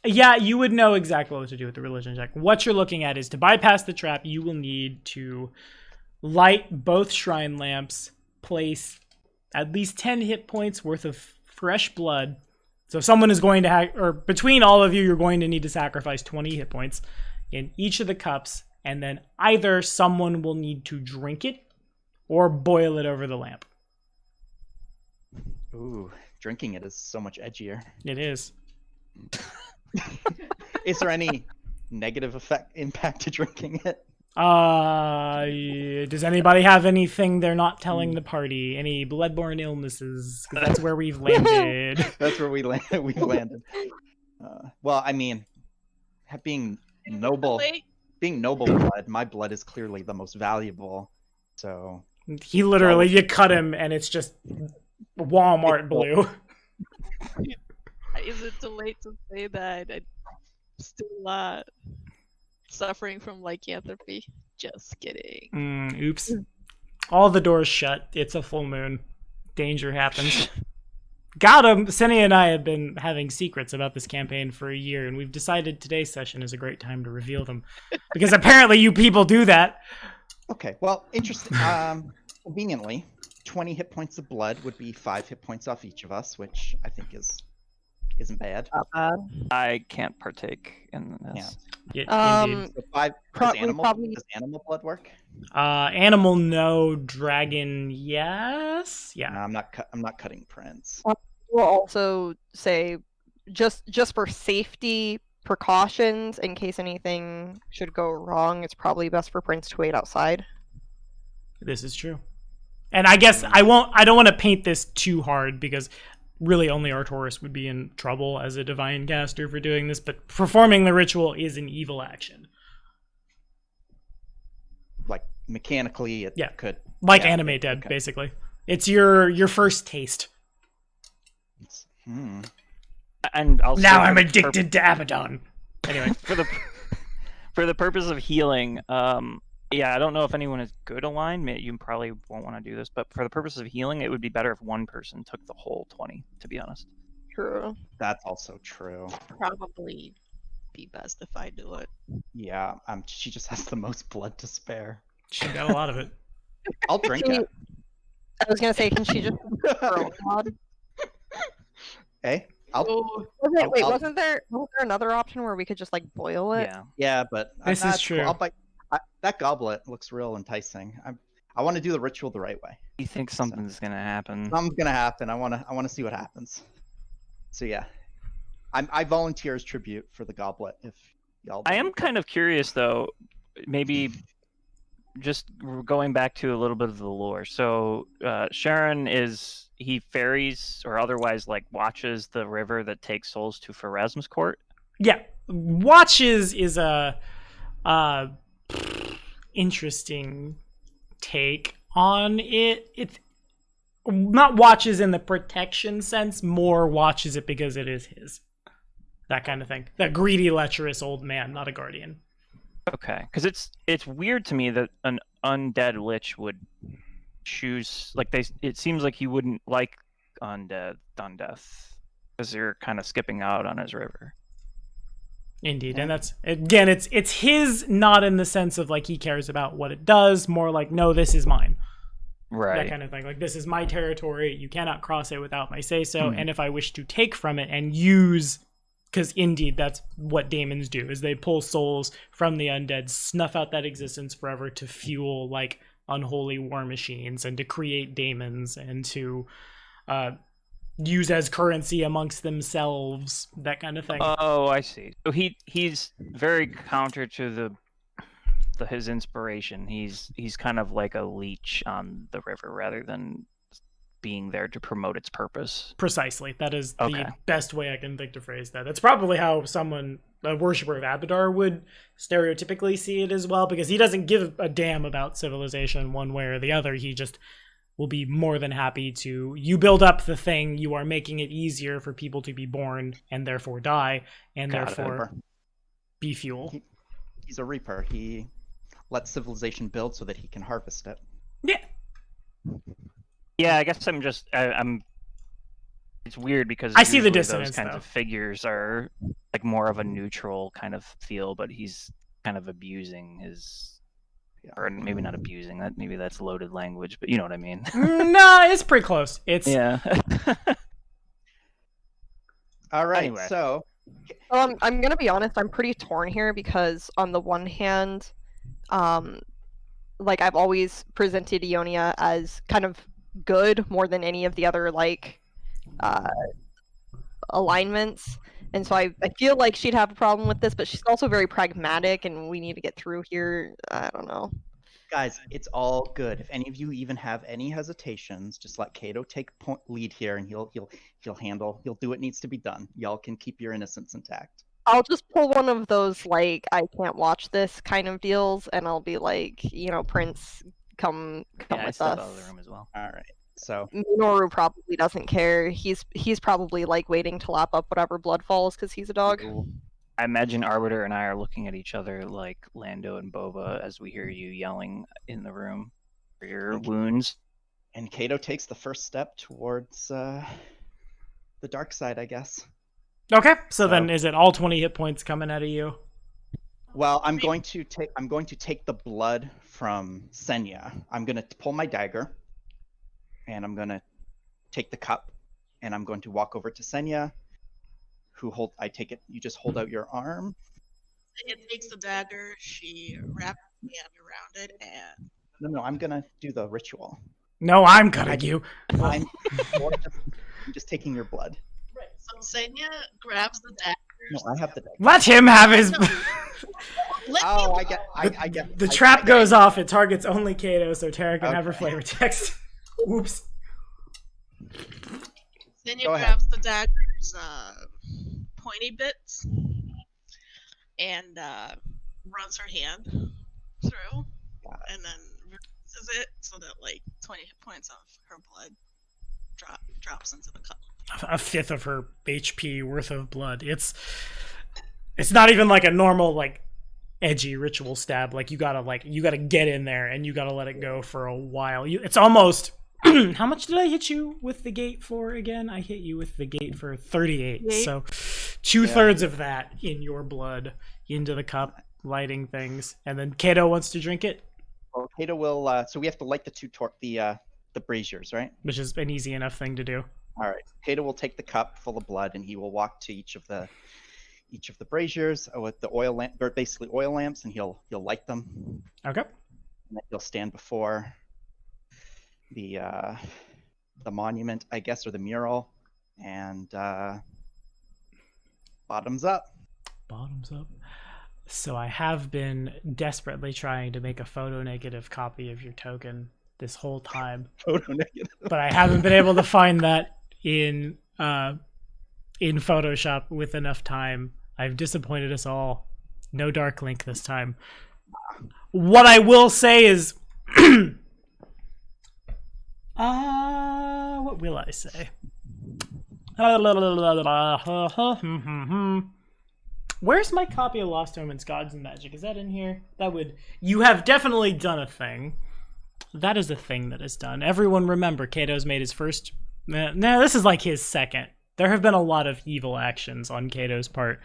Yeah, you would know exactly what to do with the religion check. What you're looking at is to bypass the trap, you will need to light both shrine lamps, place at least 10 hit points worth of fresh blood. So someone is going to or between all of you, you're going to need to sacrifice 20 hit points in each of the cups, and then either someone will need to drink it or boil it over the lamp. Ooh, drinking it is so much edgier. It is. Is there any negative impact to drinking it? Does anybody have anything they're not telling the party? Any bloodborne illnesses? 'Cause that's where we've landed. That's where we've landed. Well, I mean, being noble blood, my blood is clearly the most valuable. So He literally, you cut him and it's just Walmart blue. Is it too late to say that I'm still suffering from lycanthropy? Just kidding. Oops. All the doors shut. It's a full moon. danger happens. Got him! Senna and I have been having secrets about this campaign for a year, and we've decided today's session is a great time to reveal them. Because apparently you people do that. Okay, well, interesting. Conveniently, 20 hit points of blood would be 5 hit points off each of us, which I think isn't bad. Not bad. I can't partake in this. Yeah, indeed. So 5 does animal blood work? Animal, no. Dragon, yes. Yeah. No, I'm not cutting prints. We'll also say, just for safety precautions, in case anything should go wrong, it's probably best for Prince to wait outside. This is true. And I guess I don't want to paint this too hard because really only Artoris would be in trouble as a divine caster for doing this, but performing the ritual is an evil action. Like mechanically, it could. Like Animate Dead, okay. basically. It's your first taste. And I'll Now say I'm for addicted to Abaddon. Anyway. for the purpose of healing, I don't know if anyone is good aligned. You probably won't want to do this, but for the purpose of healing, it would be better if one person took the whole 20, to be honest. True. That's also true. Probably be best if I do it. Yeah, she just has the most blood to spare. She got a lot of it. I'll drink it. I was gonna say, can she just throw blood? Hey, Wasn't there another option where we could just like boil it? Yeah, but This is true. That goblet looks real enticing. I want to do the ritual the right way. You think something's gonna happen? Something's gonna happen. I want to see what happens. So yeah, I volunteer as tribute for the goblet. If y'all. I am kind of curious though. Maybe just going back to a little bit of the lore. So Sharon he ferries or otherwise like watches the river that takes souls to Pharasma's court. Yeah, watches is a interesting take on it. It's not watches in the protection sense, more watches it because it is his. That kind of thing. That greedy, lecherous old man, not a guardian. Okay, because it's weird to me that an undead lich would choose it seems like he wouldn't like undead on death because they're kind of skipping out on his river. Indeed, and that's again, it's his, not in the sense of like he cares about what it does, more like no, this is mine, right? That kind of thing. Like this is my territory. You cannot cross it without my say so. And if I wish to take from it and use, because indeed that's what daemons do, is they pull souls from the undead, snuff out that existence forever to fuel like unholy war machines and to create daemons and to use as currency amongst themselves, that kind of thing. Oh, I see. So he's very counter to his inspiration. He's kind of like a leech on the river rather than being there to promote its purpose. Precisely. That is the best way I can think to phrase that. That's probably how a worshiper of Abadar would stereotypically see it as well, because he doesn't give a damn about civilization one way or the other. He just will be more than happy to, you build up the thing, you are making it easier for people to be born and therefore die, and therefore be fuel. He's a reaper. He lets civilization build so that he can harvest it. Yeah. Yeah, I guess I'm it's weird because I see the dissonance, those kinds of figures are like more of a neutral kind of feel, but he's kind of abusing his, or maybe not abusing that, maybe that's loaded language, but you know what I mean. No, it's pretty close. It's all right. Anyway. So I'm gonna be honest, I'm pretty torn here because on the one hand, like I've always presented Ionia as kind of good more than any of the other like alignments, and so I feel like she'd have a problem with this, but she's also very pragmatic and we need to get through here. I don't know, guys, it's all good. If any of you even have any hesitations, just let Cato take lead here, and he'll do what needs to be done. Y'all can keep your innocence intact. I'll just pull one of those like I can't watch this kind of deals, and I'll be like, Prince, come with I us. step out of the room as well. All right. So Minoru probably doesn't care. He's probably like waiting to lap up whatever blood falls because he's a dog. I imagine Arbiter and I are looking at each other like Lando and Boba as we hear you yelling in the room for your wounds. And Kato takes the first step towards the dark side, I guess. Okay, so then is it all 20 hit points coming out of you? Well, I'm going to take the blood from Senya. I'm going to pull my dagger, and I'm going to take the cup, and I'm going to walk over to Senya, I take it, you just hold out your arm. It takes the dagger, she wraps the hand around it, and... No, I'm going to do the ritual. No, I'm cutting you. I'm just taking your blood. Right, so Senya grabs the dagger. No, I have the dagger. Let him have his... Oh, I get... The trap goes off. It targets only Kato, so Tara can have her flavor text. Oops. Senya grabs the dagger's pointy bits and runs her hand through, and then releases it so that like 20 hit points of her blood drops into the cup. A fifth of her HP worth of blood. It's not even like a normal like edgy ritual stab. Like you gotta get in there and you gotta let it go for a while. It's almost. How much did I hit you with the gate for again? I hit you with the gate for 38. So 2/3 of that in your blood into the cup, lighting things, and then Kato wants to drink it. Well, Kato will. So we have to light the braziers, right? Which is an easy enough thing to do. All right. Kato will take the cup full of blood, and he will walk to each of the braziers with the oil lamp, or basically oil lamps, and he'll light them. Okay. And then he'll stand before the monument, I guess, or the mural, and bottoms up. Bottoms up. So I have been desperately trying to make a photo negative copy of your token this whole time. Photo negative. But I haven't been able to find that in Photoshop with enough time. I've disappointed us all. No dark link this time. What I will say is what will I say? Where's my copy of Lost Omens, Gods and Magic? Is that in here? You have definitely done a thing. That is a thing that is done. Everyone remember, Kato's made his first... No, this is like his second. There have been a lot of evil actions on Kato's part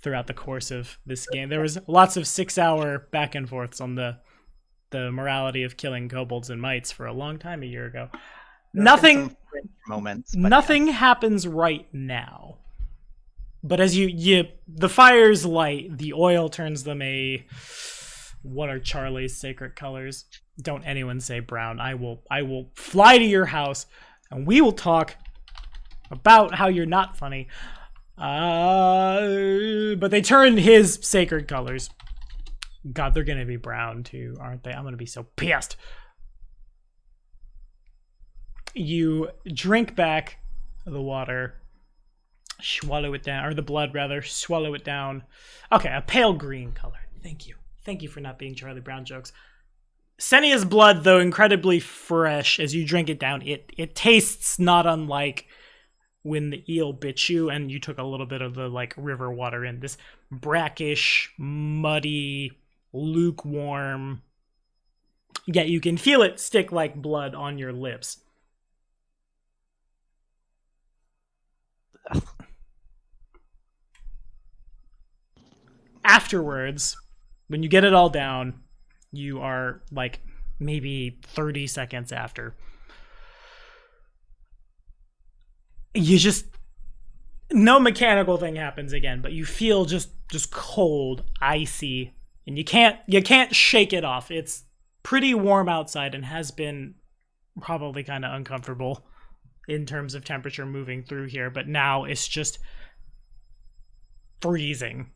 throughout the course of this game. There was lots of 6-hour back and forths on the morality of killing kobolds and mites for a long time a year ago. Nothing happens right now. But as the fires light, the oil turns them what are Charlie's sacred colors? Don't anyone say brown. I will fly to your house and we will talk about how you're not funny. But they turn his sacred colors. God, they're gonna be brown too, aren't they? I'm gonna be so pissed. You drink back the water, swallow it down, or the blood rather, swallow it down. Okay, a pale green color. Thank you. Thank you for not being Charlie Brown jokes. Senya's blood, though incredibly fresh, as you drink it down, it tastes not unlike when the eel bit you and you took a little bit of the like river water in. This brackish, muddy, lukewarm. Yeah, you can feel it stick like blood on your lips. Afterwards, when you get it all down, you are like maybe 30 seconds after. You just... No mechanical thing happens again, but you feel just cold, icy, and you can't shake it off. It's pretty warm outside and has been probably kind of uncomfortable in terms of temperature moving through here, but now it's just freezing.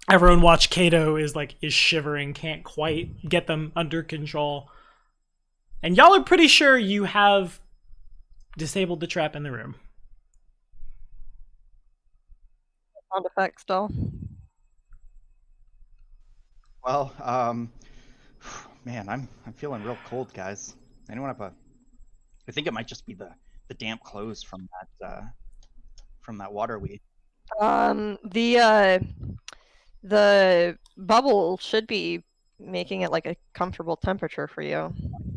Everyone watch Kato is shivering, can't quite get them under control. And y'all are pretty sure you have disabled the trap in the room. Sound effect still. Well, man, I'm feeling real cold, guys. Anyone have I think it might just be the damp clothes from that water we... The bubble should be making it like a comfortable temperature for you.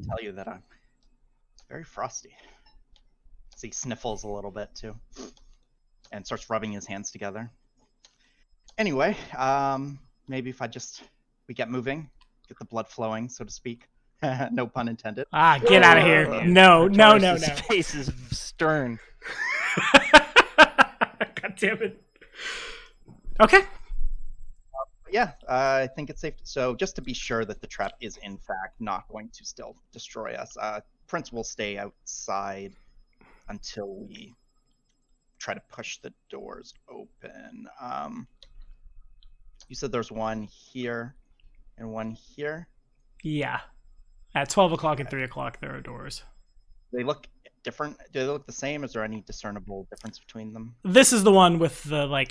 Tell you that it's very frosty. So he sniffles a little bit too, and starts rubbing his hands together. Anyway, maybe if we get moving, get the blood flowing, so to speak. No pun intended. Ah, get out of here. Yeah. No. Taurus's face is stern. God damn it. Okay. Yeah, I think it's safe. So just to be sure that the trap is in fact not going to still destroy us, Prince will stay outside until we try to push the doors open. You said there's one here and one here. Yeah. At 12 o'clock and 3 o'clock, there are doors. They look different. Do they look the same? Is there any discernible difference between them? This is the one with the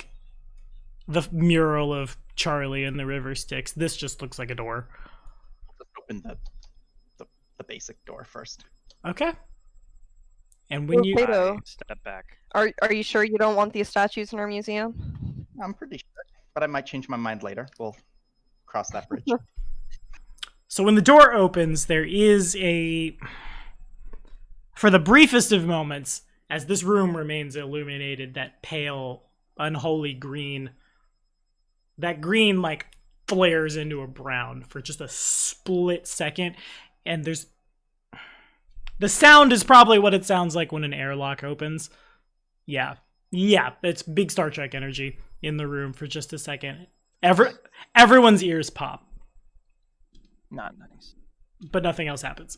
mural of Charlie and the river Styx. This just looks like a door. Let's open the basic door first. Okay. And when you Kato, Step back. are you sure you don't want these statues in our museum? I'm pretty sure, but I might change my mind later. We'll cross that bridge. So when the door opens, there is for the briefest of moments, as this room remains illuminated, that pale, unholy green, that green flares into a brown for just a split second, and the sound is probably what it sounds like when an airlock opens. Yeah, it's big Star Trek energy in the room for just a second. Everyone's ears pop. Not nice. But nothing else happens.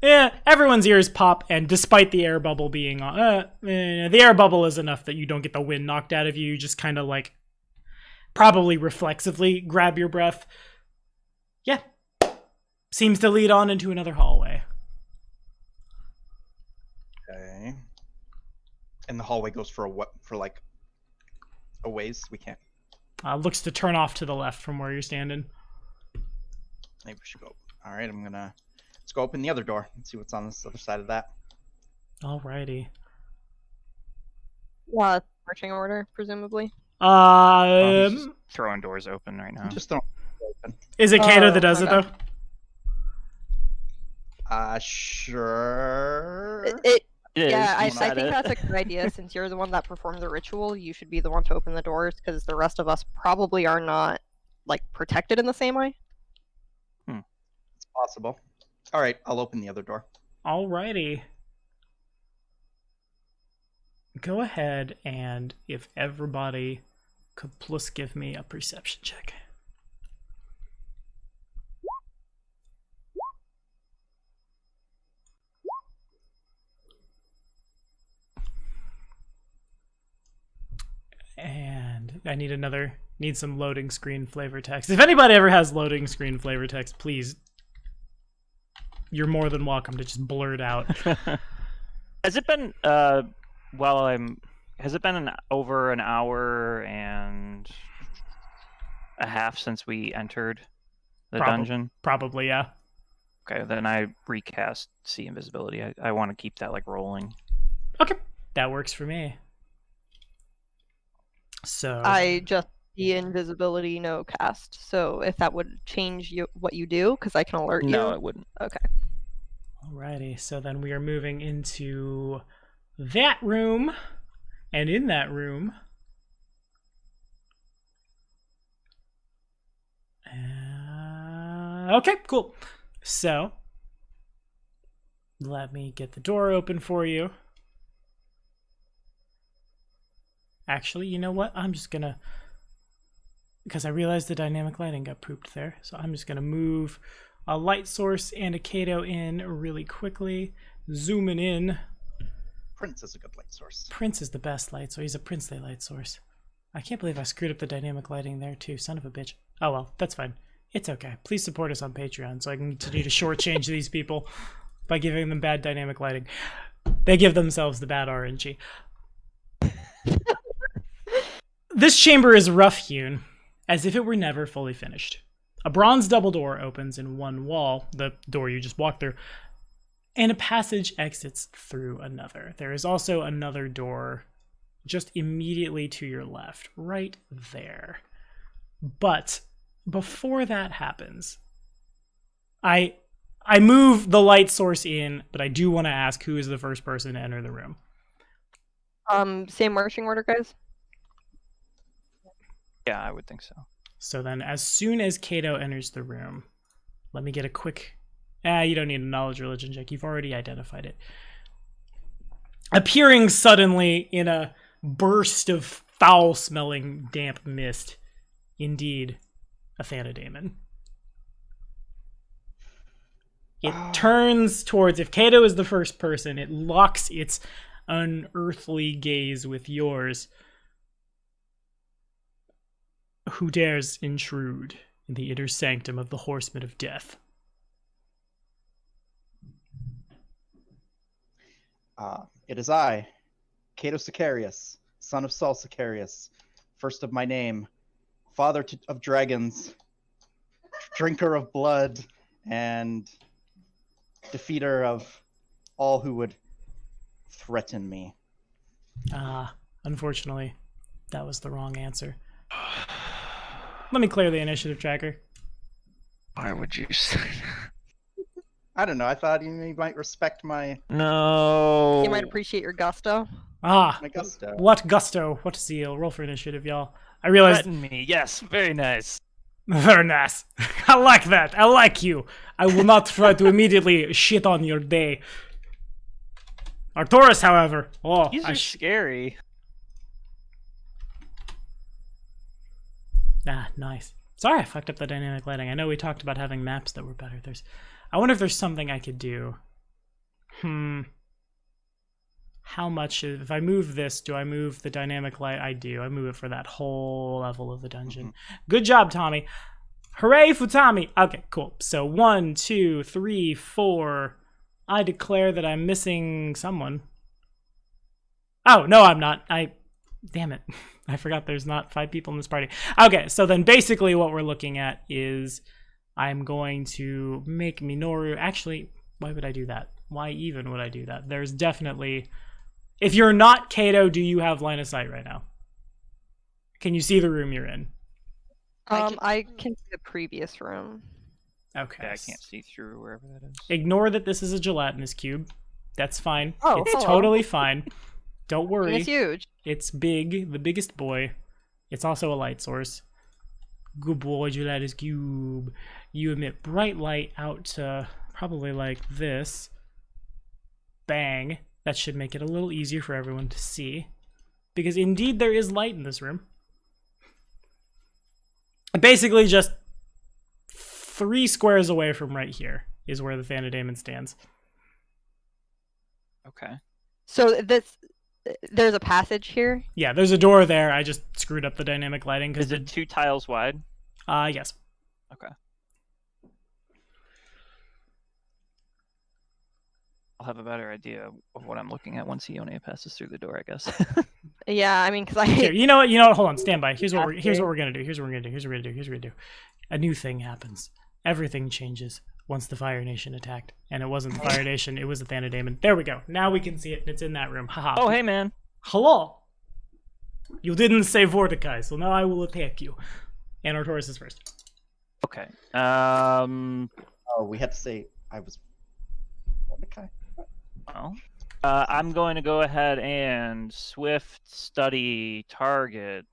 Yeah, everyone's ears pop, and despite the air bubble being on, the air bubble is enough that you don't get the wind knocked out of you. You just kind of probably reflexively grab your breath. Yeah. Seems to lead on into another hallway. Okay. And the hallway goes for a ways. We can't. Looks to turn off to the left from where you're standing. Maybe we should go. All right, let's go open the other door and see what's on this other side of that. Alrighty. Marching order, presumably. He's just throwing doors open right now. Just don't open. Is it Kato that does it though? Sure. It It is, yeah, you I said think it. that's a good idea. Since you're the one that performed the ritual, you should be the one to open the doors because the rest of us probably are not protected in the same way. It's possible. All right, I'll open the other door. Alrighty. Go ahead and if everybody could plus give me a perception check. And I need some loading screen flavor text. If anybody ever has loading screen flavor text, please, you're more than welcome to just blurt out. Has it been over an hour and a half since we entered the dungeon? Probably, yeah. Okay, then I recast see invisibility. I want to keep that rolling. Okay, that works for me. So I just see invisibility, no cast. So if that would change what you do, because I can alert you. No, it wouldn't. Okay. Alrighty, so then we are moving into that room, and in that room, okay, cool. So let me get the door open for you. Actually, you know what? I'm just gonna, because I realized the dynamic lighting got pooped there, so I'm just gonna move a light source and a Kato in really quickly, zooming in. Prince is a good light source. Prince is the best light, so he's a princely light source. I can't believe I screwed up the dynamic lighting there too, son of a bitch. Oh well, that's fine. It's okay. Please support us on Patreon so I can continue to shortchange these people by giving them bad dynamic lighting. They give themselves the bad RNG. This chamber is rough-hewn, as if it were never fully finished. A bronze double door opens in one wall, the door you just walked through, and a passage exits through another. There is also another door just immediately to your left, right there. But before that happens, I move the light source in, but I do want to ask who is the first person to enter the room. Same marching order, guys. Yeah, I would think so. So then, as soon as Kato enters the room, let me get a quick. You don't need a knowledge religion check. You've already identified it. Appearing suddenly in a burst of foul-smelling damp mist, indeed, a Thanadaemon. It turns towards. If Kato is the first person, it locks its unearthly gaze with yours. Who dares intrude in the inner sanctum of the Horsemen of Death? It is I, Cato Sicarius, son of Saul Sicarius, first of my name, father of dragons, drinker of blood, and defeater of all who would threaten me. Unfortunately, that was the wrong answer. Let me clear the initiative tracker. Why would you say that? I don't know. I thought you might respect my No. You might appreciate your gusto. gusto. What gusto, what zeal. Roll for initiative, y'all. I realized. Threaten me. Yes, very nice. Very nice. I like that. I like you. I will not try to immediately shit on your day. Arcturus, however. Oh, These are scary. Nice. Sorry I fucked up the dynamic lighting. I know we talked about having maps that were better. I wonder if there's something I could do. How much, if I move this, do I move the dynamic light? I do. I move it for that whole level of the dungeon. Good job, Tommy. Hooray, Futami. Okay, cool. So 1, 2, 3, 4. I declare that I'm missing someone. Oh, no, I'm not. Damn it. I forgot there's not 5 people in this party. Okay, so then basically what we're looking at is I'm going to make Minoru... Actually, why would I do that? Why even would I do that? There's definitely... If you're not Kato, do you have line of sight right now? Can you see the room you're in? I can see the previous room. Okay. Yeah, I can't see through wherever that is. Ignore that this is a gelatinous cube. That's fine. Oh, it's hello. totally fine. Don't worry. It's huge. It's big, the biggest boy. It's also a light source. Good boy, gelatinous cube. You emit bright light out to probably like this. Bang. That should make it a little easier for everyone to see. Because indeed there is light in this room. Basically just 3 squares away from right here is where the Thanadaemon stands. Okay. So there's a passage here. Yeah, there's a door there. I just screwed up the dynamic lighting. Is it 2 tiles wide? Yes. Okay. I'll have a better idea of what I'm looking at once Ionia passes through the door, I guess. Yeah, I mean, because I... Here, you know what? Hold on. Stand by. Here's what we're gonna do. A new thing happens. Everything changes once the Fire Nation attacked, and it wasn't the Fire Nation. It was the Thanadaemon. There we go. Now we can see it. It's in that room. Haha. Oh, hey, man. Hello. You didn't say Vordakai, so now I will attack you. And Arcturus is first. Okay. Oh, we had to say I was. Okay. Well, I'm going to go ahead and swift study target.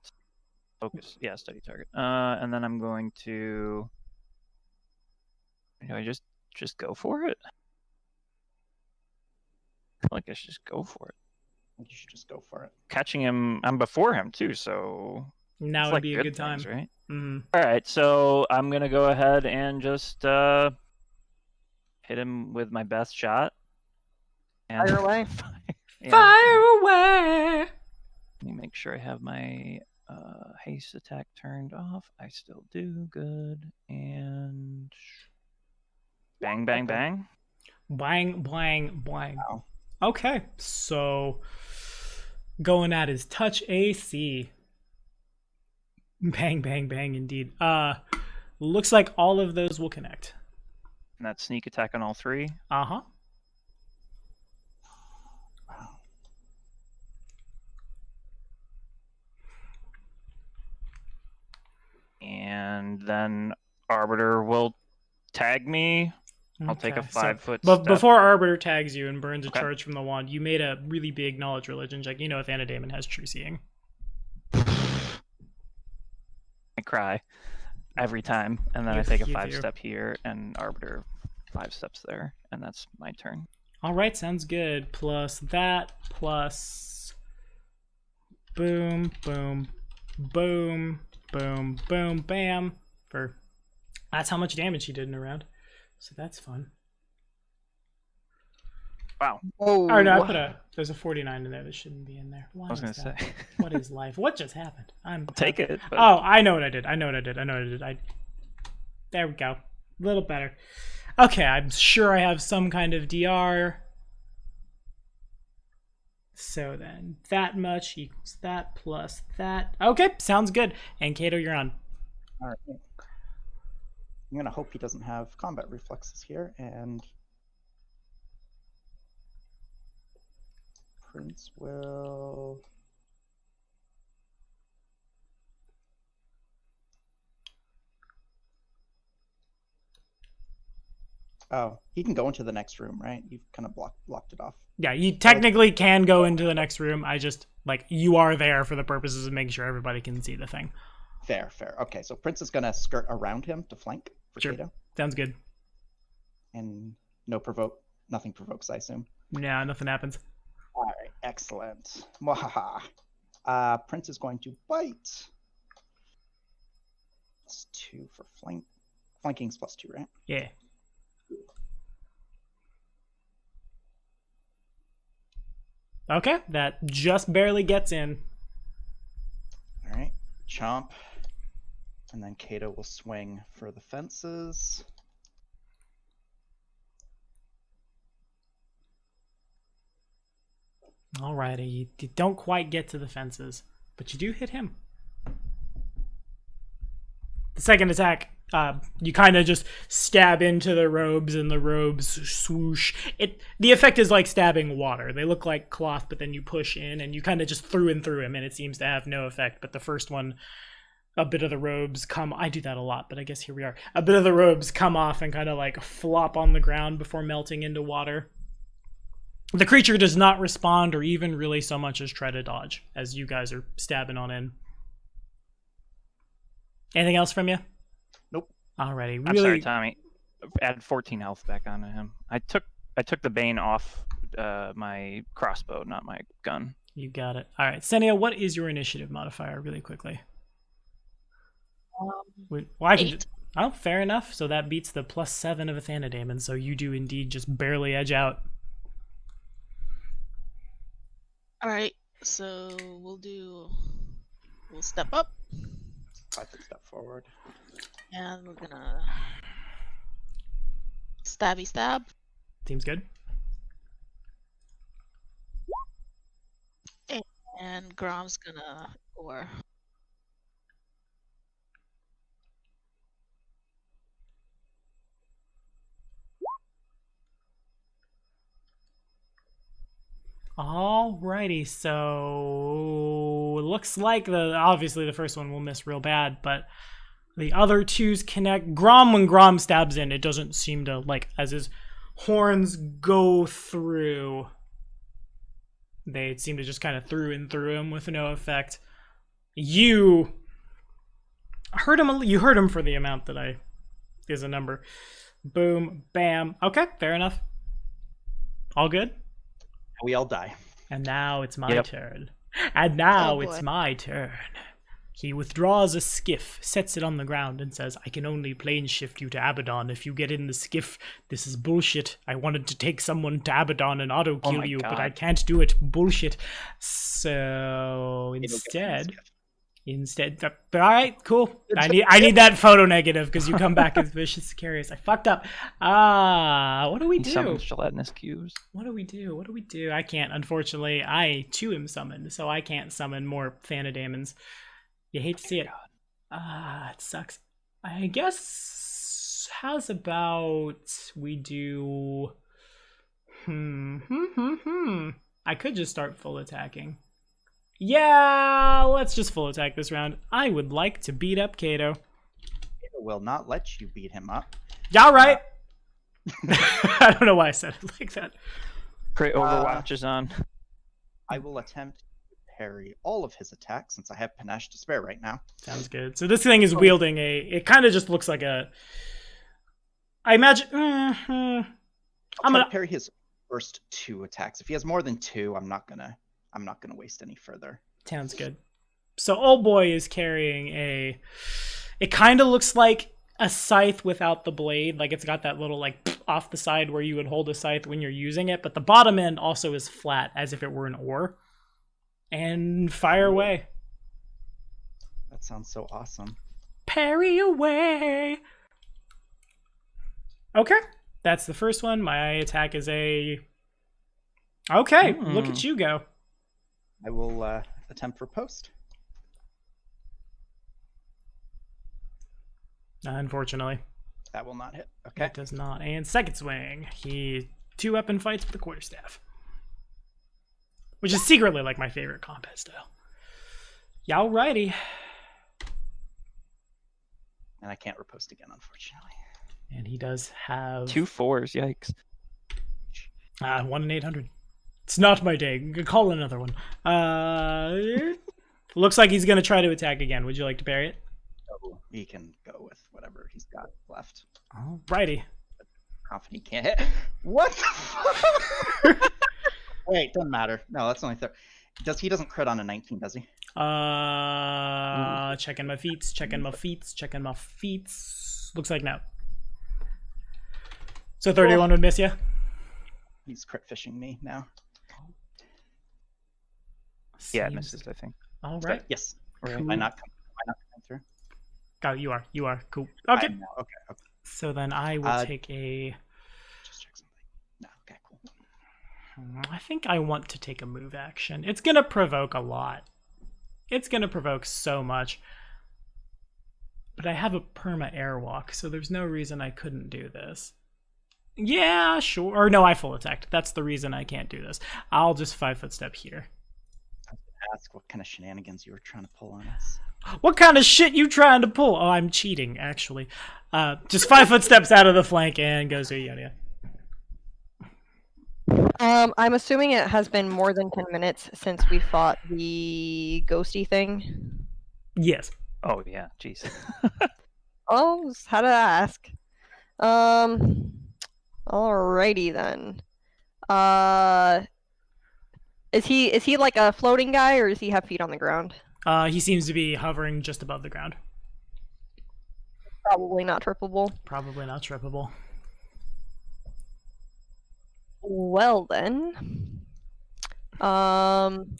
Focus. Yeah, study target. And then I'm going to. Do I just go for it? I feel like I should just go for it. You should just go for it. Catching him, I'm before him too, so Now it's would like be a good time. things, right? Mm-hmm. All right, so I'm gonna go ahead and just hit him with my best shot. And Fire away. Yeah. Fire away! Let me make sure I have my haste attack turned off. I still do. Good. And bang, bang, bang. Bang, bang, bang. Wow. Okay, so going at his touch AC. Bang, bang, bang, indeed. Looks like all of those will connect. And that's sneak attack on all 3. Uh-huh. Wow. And and then Arbiter will tag me. I'll take a Okay, so 5-foot But step. before Arbiter tags you and burns a Okay. charge from the wand, you made a really big knowledge religion check. You know if Anadamon has true seeing. I cry every time, and then I You- take a you 5-step here, and Arbiter 5 steps there, and that's my turn. All right, sounds good. Plus that, plus boom, boom, boom, boom, boom, bam. That's how much damage he did in a round. So that's fun. Wow. Oh, Oh no, there's a 49 in there that shouldn't be in there. Why I was is gonna that? say. What is life? What just happened? I'll take it. But... Oh, I know what I did. There we go. A little better. Okay, I'm sure I have some kind of DR. So then that much equals that plus that. Okay, sounds good. And Kato, you're on. All right. I'm gonna hope he doesn't have combat reflexes here, and Prince will. Oh, he can go into the next room, right? You've kind of blocked it off. Yeah, you technically can go into the next room. I just, like, you are there for the purposes of making sure everybody can see the thing. Fair. Okay, so Prince is gonna skirt around him to flank for Sure. Kato, Sounds good. and nothing provokes, I assume. Yeah, nothing happens. All right, excellent. Mwahaha. Prince is going to bite. +2 for flank. Flanking's +2, right? Yeah. Okay, that just barely gets in. All right, chomp. And then Kato will swing for the fences. Alrighty, you don't quite get to the fences, but you do hit him. The second attack, you kind of just stab into the robes, and the robes swoosh. The effect is like stabbing water. They look like cloth, but then you push in, and you kind of just through him, and it seems to have no effect. But the first one, a bit of the robes come. I do that a lot, but I guess here we are. A bit of the robes come off and kind of like flop on the ground before melting into water. The creature does not respond or even really so much as try to dodge as you guys are stabbing on in. Anything else from you? Nope. Alrighty. I'm Really. sorry, Tommy. Add 14 health back onto him. I took the bane off my crossbow, not my gun. You got it. All right, Senia, what is your initiative modifier, really quickly? Well, I can. 8. Oh, fair enough. So that beats the +7 of Athanadamon. So you do indeed just barely edge out. All right, so we'll step up, 5-foot step forward. and we're gonna stabby stab. Seems good. And Grom's gonna or Alrighty, so it looks like obviously the first one will miss real bad, but the other twos connect. Grom, when Grom stabs in, it doesn't seem to, like, as his horns go through, they seem to just kind of through him with no effect. You heard him. You heard him for the amount that is a number. Boom, bam. Okay, fair enough. All good. We all die. And now it's my Yep. turn. And now Oh, it's boy. my turn. He withdraws a skiff, sets it on the ground, and says, I can only plane shift you to Abaddon if you get in the skiff. This is bullshit. I wanted to take someone to Abaddon and auto-kill my you, but God. I can't do it. Bullshit. So Kato gets in the instead, skiff. all right, cool. It's I need that photo negative because you come back as vicious curious. I fucked up. What do we He do? summons gelatinous cubes. What do we do? I can't, unfortunately. I too am summoned, so I can't summon more Thanadamons. You hate to see it. It sucks. I guess how's about we do I could just start full attacking. Yeah, let's just full attack this round. I would like to beat up Kato. Kato will not let you beat him up. Y'all right. I don't know why I said it like that. Great Overwatch is on. I will attempt to parry all of his attacks since I have Panache to spare right now. Sounds good. So this thing is wielding a. It kind of just looks like a. I imagine. I'm gonna parry his first 2 attacks. If he has more than 2, I'm not gonna waste any further. Sounds good. So old boy is carrying a. It kind of looks like a scythe without the blade. Like it's got that little like off the side where you would hold a scythe when you're using it, but the bottom end also is flat as if it were an oar. And fire away. That sounds so awesome. Parry away. Okay, that's the first one. My attack is a. Okay, look at you go. I will attempt riposte. Unfortunately, that will not hit. Okay, it does not. And second swing, he 2-weapon fights with the quarterstaff, which is secretly like my favorite combat style. Y'alrighty. And I can't riposte again, unfortunately. And he does have 2 4s. Yikes. 1 in 800. It's not my day. Call another one. Looks like he's gonna try to attack again. Would you like to parry it? Oh, he can go with whatever he's got left. Alrighty. Confident he can't hit. What the fuck? Wait, doesn't matter. No, that's only third. He doesn't crit on a 19, does he? Checking my feats. Checking my feats. Looks like no. So 31 would miss you. He's crit fishing me now. Yeah, it misses, I think. All right. Yes. Right. Am I not coming through? Oh, you are. Cool. Okay. Okay. So then I will take a. Just check something. No. Okay. Cool. I think I want to take a move action. It's gonna provoke a lot. It's gonna provoke so much. But I have a perma airwalk, so there's no reason I couldn't do this. Yeah, sure. Or no, I full attacked. That's the reason I can't do this. I'll just 5-foot step here. I was gonna ask what kind of shenanigans you were trying to pull on us. What kind of shit you trying to pull? Oh, I'm cheating, actually. Just 5-foot steps out of the flank and goes to Ionia. I'm assuming it has been more than 10 minutes since we fought the ghosty thing. Yes. Oh, yeah. Jeez. Oh, just had to ask. Alrighty then. Is he like a floating guy, or does he have feet on the ground? He seems to be hovering just above the ground. Probably not trippable. Probably not trippable. Well then, I'm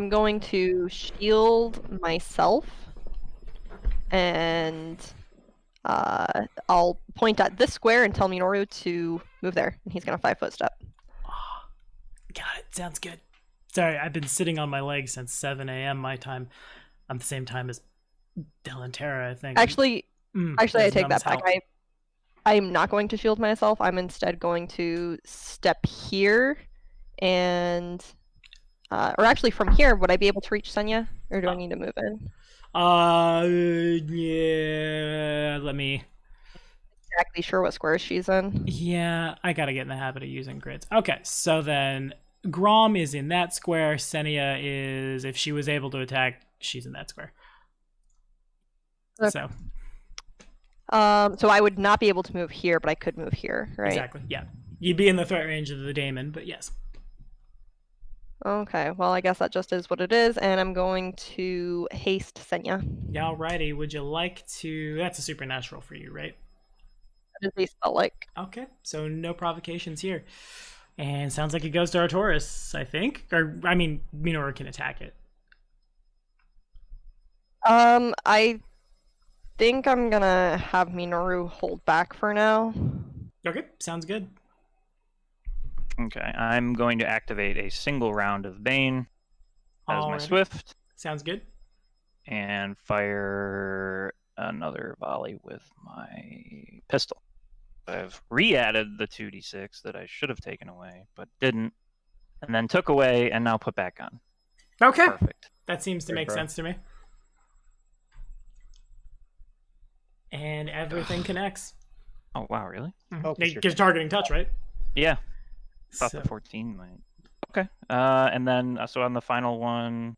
going to shield myself, and I'll point at this square and tell Minoru to move there, and he's gonna 5-foot step. Got it. Sounds good. Sorry, I've been sitting on my legs since 7 a.m. my time, on the same time as Delantera, I think. Actually, I take that back. I'm not going to shield myself. I'm instead going to step here, and or actually from here, would I be able to reach Senya, or do I need to move in? Yeah. Let me. Exactly sure what square she's in. Yeah, I gotta get in the habit of using grids. Okay, so then Grom is in that square. Senya is, if she was able to attack, she's in that square. Okay. So I would not be able to move here, but I could move here, right? Exactly, yeah. You'd be in the threat range of the daemon, but yes. Okay, well, I guess that just is what it is, and I'm going to haste Senya. Yeah, alrighty. Would you like to... That's a supernatural for you, right? That is a spell like. Okay, so no provocations here. And sounds like it goes to Artoris, I think. Or, I mean, Minoru can attack it. I think I'm gonna have Minoru hold back for now. Okay, sounds good. Okay, I'm going to activate a single round of Bane as my Alrighty. Swift, Sounds good. and fire another volley with my pistol. I've re-added the 2d6 that I should have taken away, but didn't, and then took away and now put back on. Okay, Perfect. that seems to make sense to me. And everything connects. Oh wow, really? Oh, 'cause You're targeting touch, right? Yeah. Thought So, the 14 might. Okay. And then so on the final one,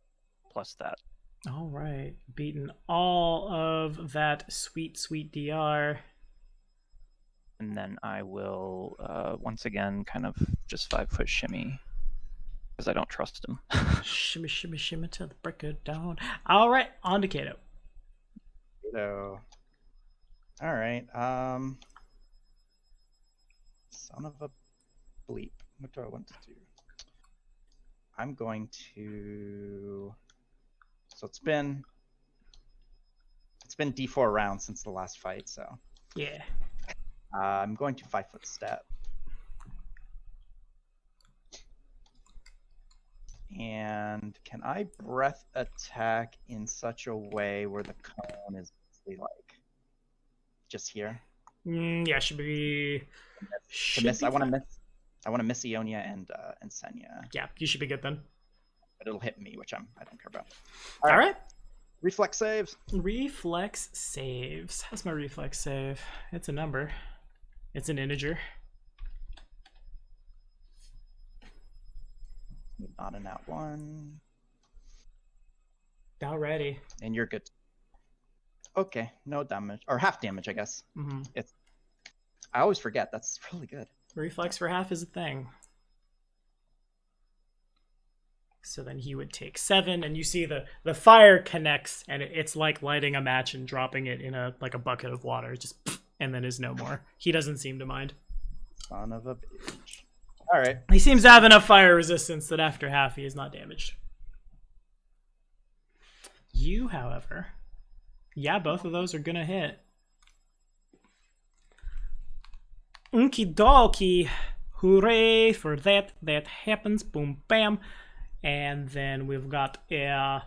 plus that. all right. Beaten all of that sweet DR. And then I will once again kind of just 5-foot shimmy because I don't trust him. Shimmy, shimmy, shimmy till the break of dawn. All right, on to Kato. So, all right. Son of a bleep. What do I want to do? I'm going to. So it's been D4 rounds since the last fight. So Yeah. I'm going to 5-foot step. And can I breath attack in such a way where the cone is like just here? Yeah, should be. To miss, I want to miss Ionia and Senya, Yeah, you should be good then. but it'll hit me, which I don't care about. All right. Reflex saves. Reflex saves. How's my reflex save? It's a number. It's an integer. Not a nat 1. Alrighty. And you're good. Okay, no damage or half damage, I guess. Mm-hmm. I always forget. That's really good. Reflex for half is a thing. So then he would take 7, and you see the fire connects, and it's like lighting a match and dropping it in a bucket of water, just and then is no more. He doesn't seem to mind. Son of a bitch. All right. He seems to have enough fire resistance that after half he is not damaged. You, however, yeah, both of those are gonna hit. Okie dokie. Hooray for that. That happens. Boom, bam. And then we've got a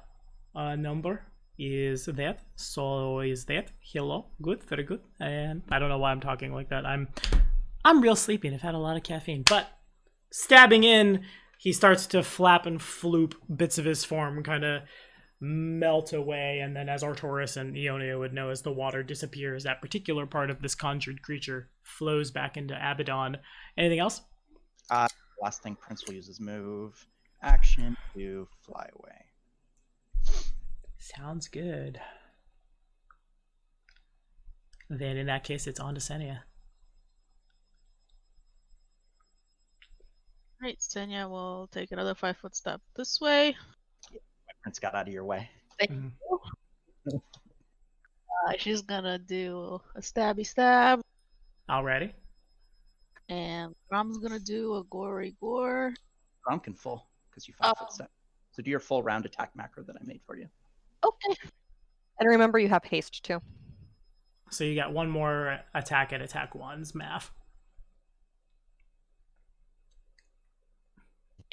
number. Is that. So is that. Hello. Good. Very good. And I don't know why I'm talking like that. I'm real sleepy and I've had a lot of caffeine. But stabbing in, he starts to flap and floop. Bits of his form kind of melt away, and then as Artoris and Ionia would know, as the water disappears, that particular part of this conjured creature flows back into Abaddon. Anything else? Last thing, Prince will use his move action to fly away. Sounds good. Then in that case, it's on to Senya. Right, Senya will take another 5-foot step this way. My Prince got out of your way. Mhm. She's gonna do a stabby stab, Alrighty. and Rom's gonna do a gory gore. Grom can full because you 5-foot step. So do your full round attack macro that I made for you. Okay. And remember, you have haste too. So you got one more attack at attack 1's math.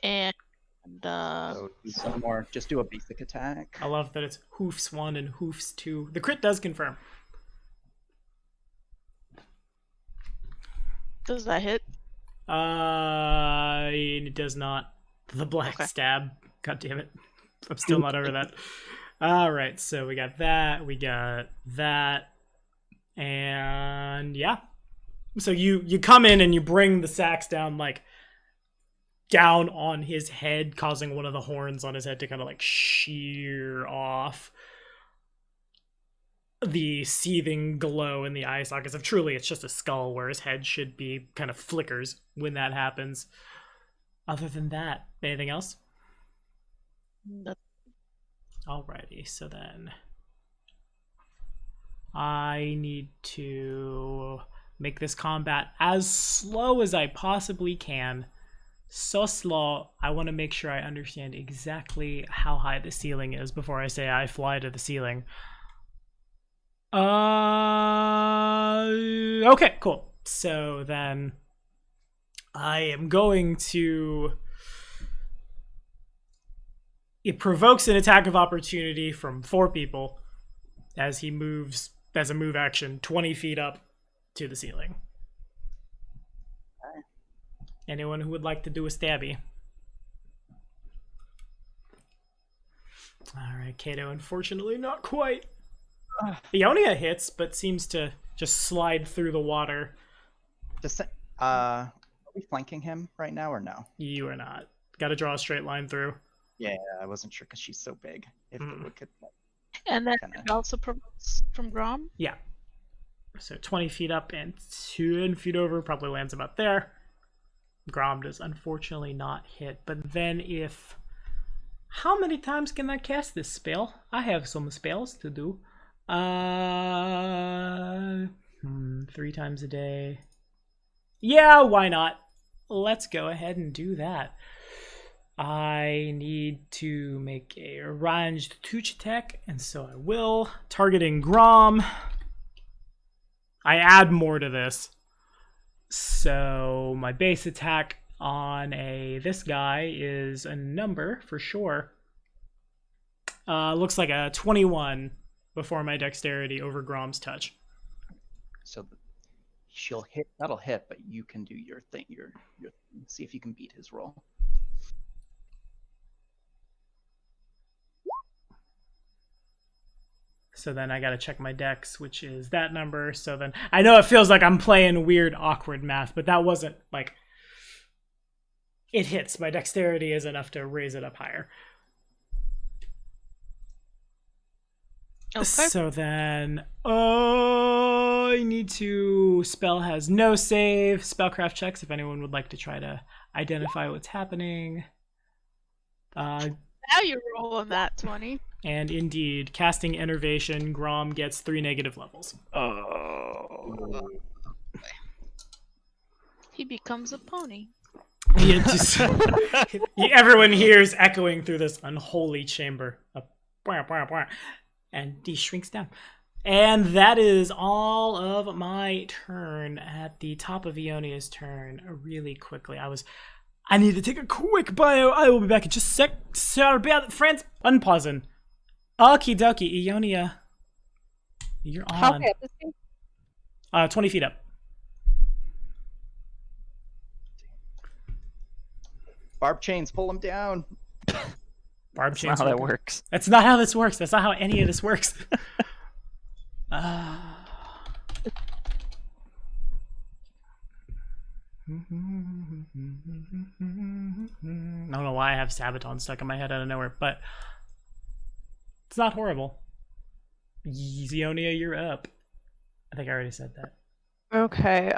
And So do some more. Just do a basic attack. I love that it's hoofs 1 and hoofs 2. The crit does confirm. does that hit? It does not. The black stab. God damn it. I'm still not over that. Alright, so we got that. We got that. And yeah. So you come in and you bring the sacks down, like, down on his head, causing one of the horns on his head to kind of like shear off. The seething glow in the eye sockets of truly it's just a skull where his head should be kind of flickers when that happens. Other than that, anything else? No. Alrighty, so then I need to make this combat as slow as I possibly can. So slow, I want to make sure I understand exactly how high the ceiling is before I say I fly to the ceiling. Okay, cool. So then I am going to... It provokes an attack of opportunity from 4 people as he moves, as a move action, 20 feet up to the ceiling. Anyone who would like to do a stabby? Alright, Kato, unfortunately not quite. Ionia hits, but seems to just slide through the water. Just are we flanking him right now or no? You are not. Got to draw a straight line through. Yeah, I wasn't sure because she's so big. If it could, And then Kinda. it also provokes from Grom. Yeah. So 20 feet up and 10 feet over, probably lands about there. Grom does unfortunately not hit. But then if... How many times can I cast this spell? I have some spells to do. 3 times a day. Yeah, why not? Let's go ahead and do that. I need to make a ranged touch attack, and so I will. Targeting Grom. I add more to this. So my base attack on this guy is a number for sure. Looks like a 21 before my dexterity over Grom's touch. so she'll hit. That'll hit, but you can do your thing. Your see if you can beat his roll. So then I gotta check my dex, which is that number. So then I know it feels like I'm playing weird, awkward math, but that wasn't like it hits. My dexterity is enough to raise it up higher. Okay. So then, I need to. Spell has no save. Spellcraft checks. If anyone would like to try to identify what's happening. Now you're rolling that 20. And indeed, casting Enervation, Grom gets 3 negative levels. Oh. He becomes a pony. He just, everyone hears echoing through this unholy chamber. And he shrinks down. And that is all of my turn. At the top of Ionia's turn, really quickly. I need to take a quick bio. I will be back in just a sec. Sorry about it, friends. Unpausing. Okie dokie, Ionia. You're How on. high up is he? 20 feet up. Barb chains, pull him down. Barb That's chains. not how that works. That's not how this works. That's not how any of this works. I don't know why I have Sabaton stuck in my head out of nowhere, but it's not horrible. Zionia, you're up. I think I already said that. Okay.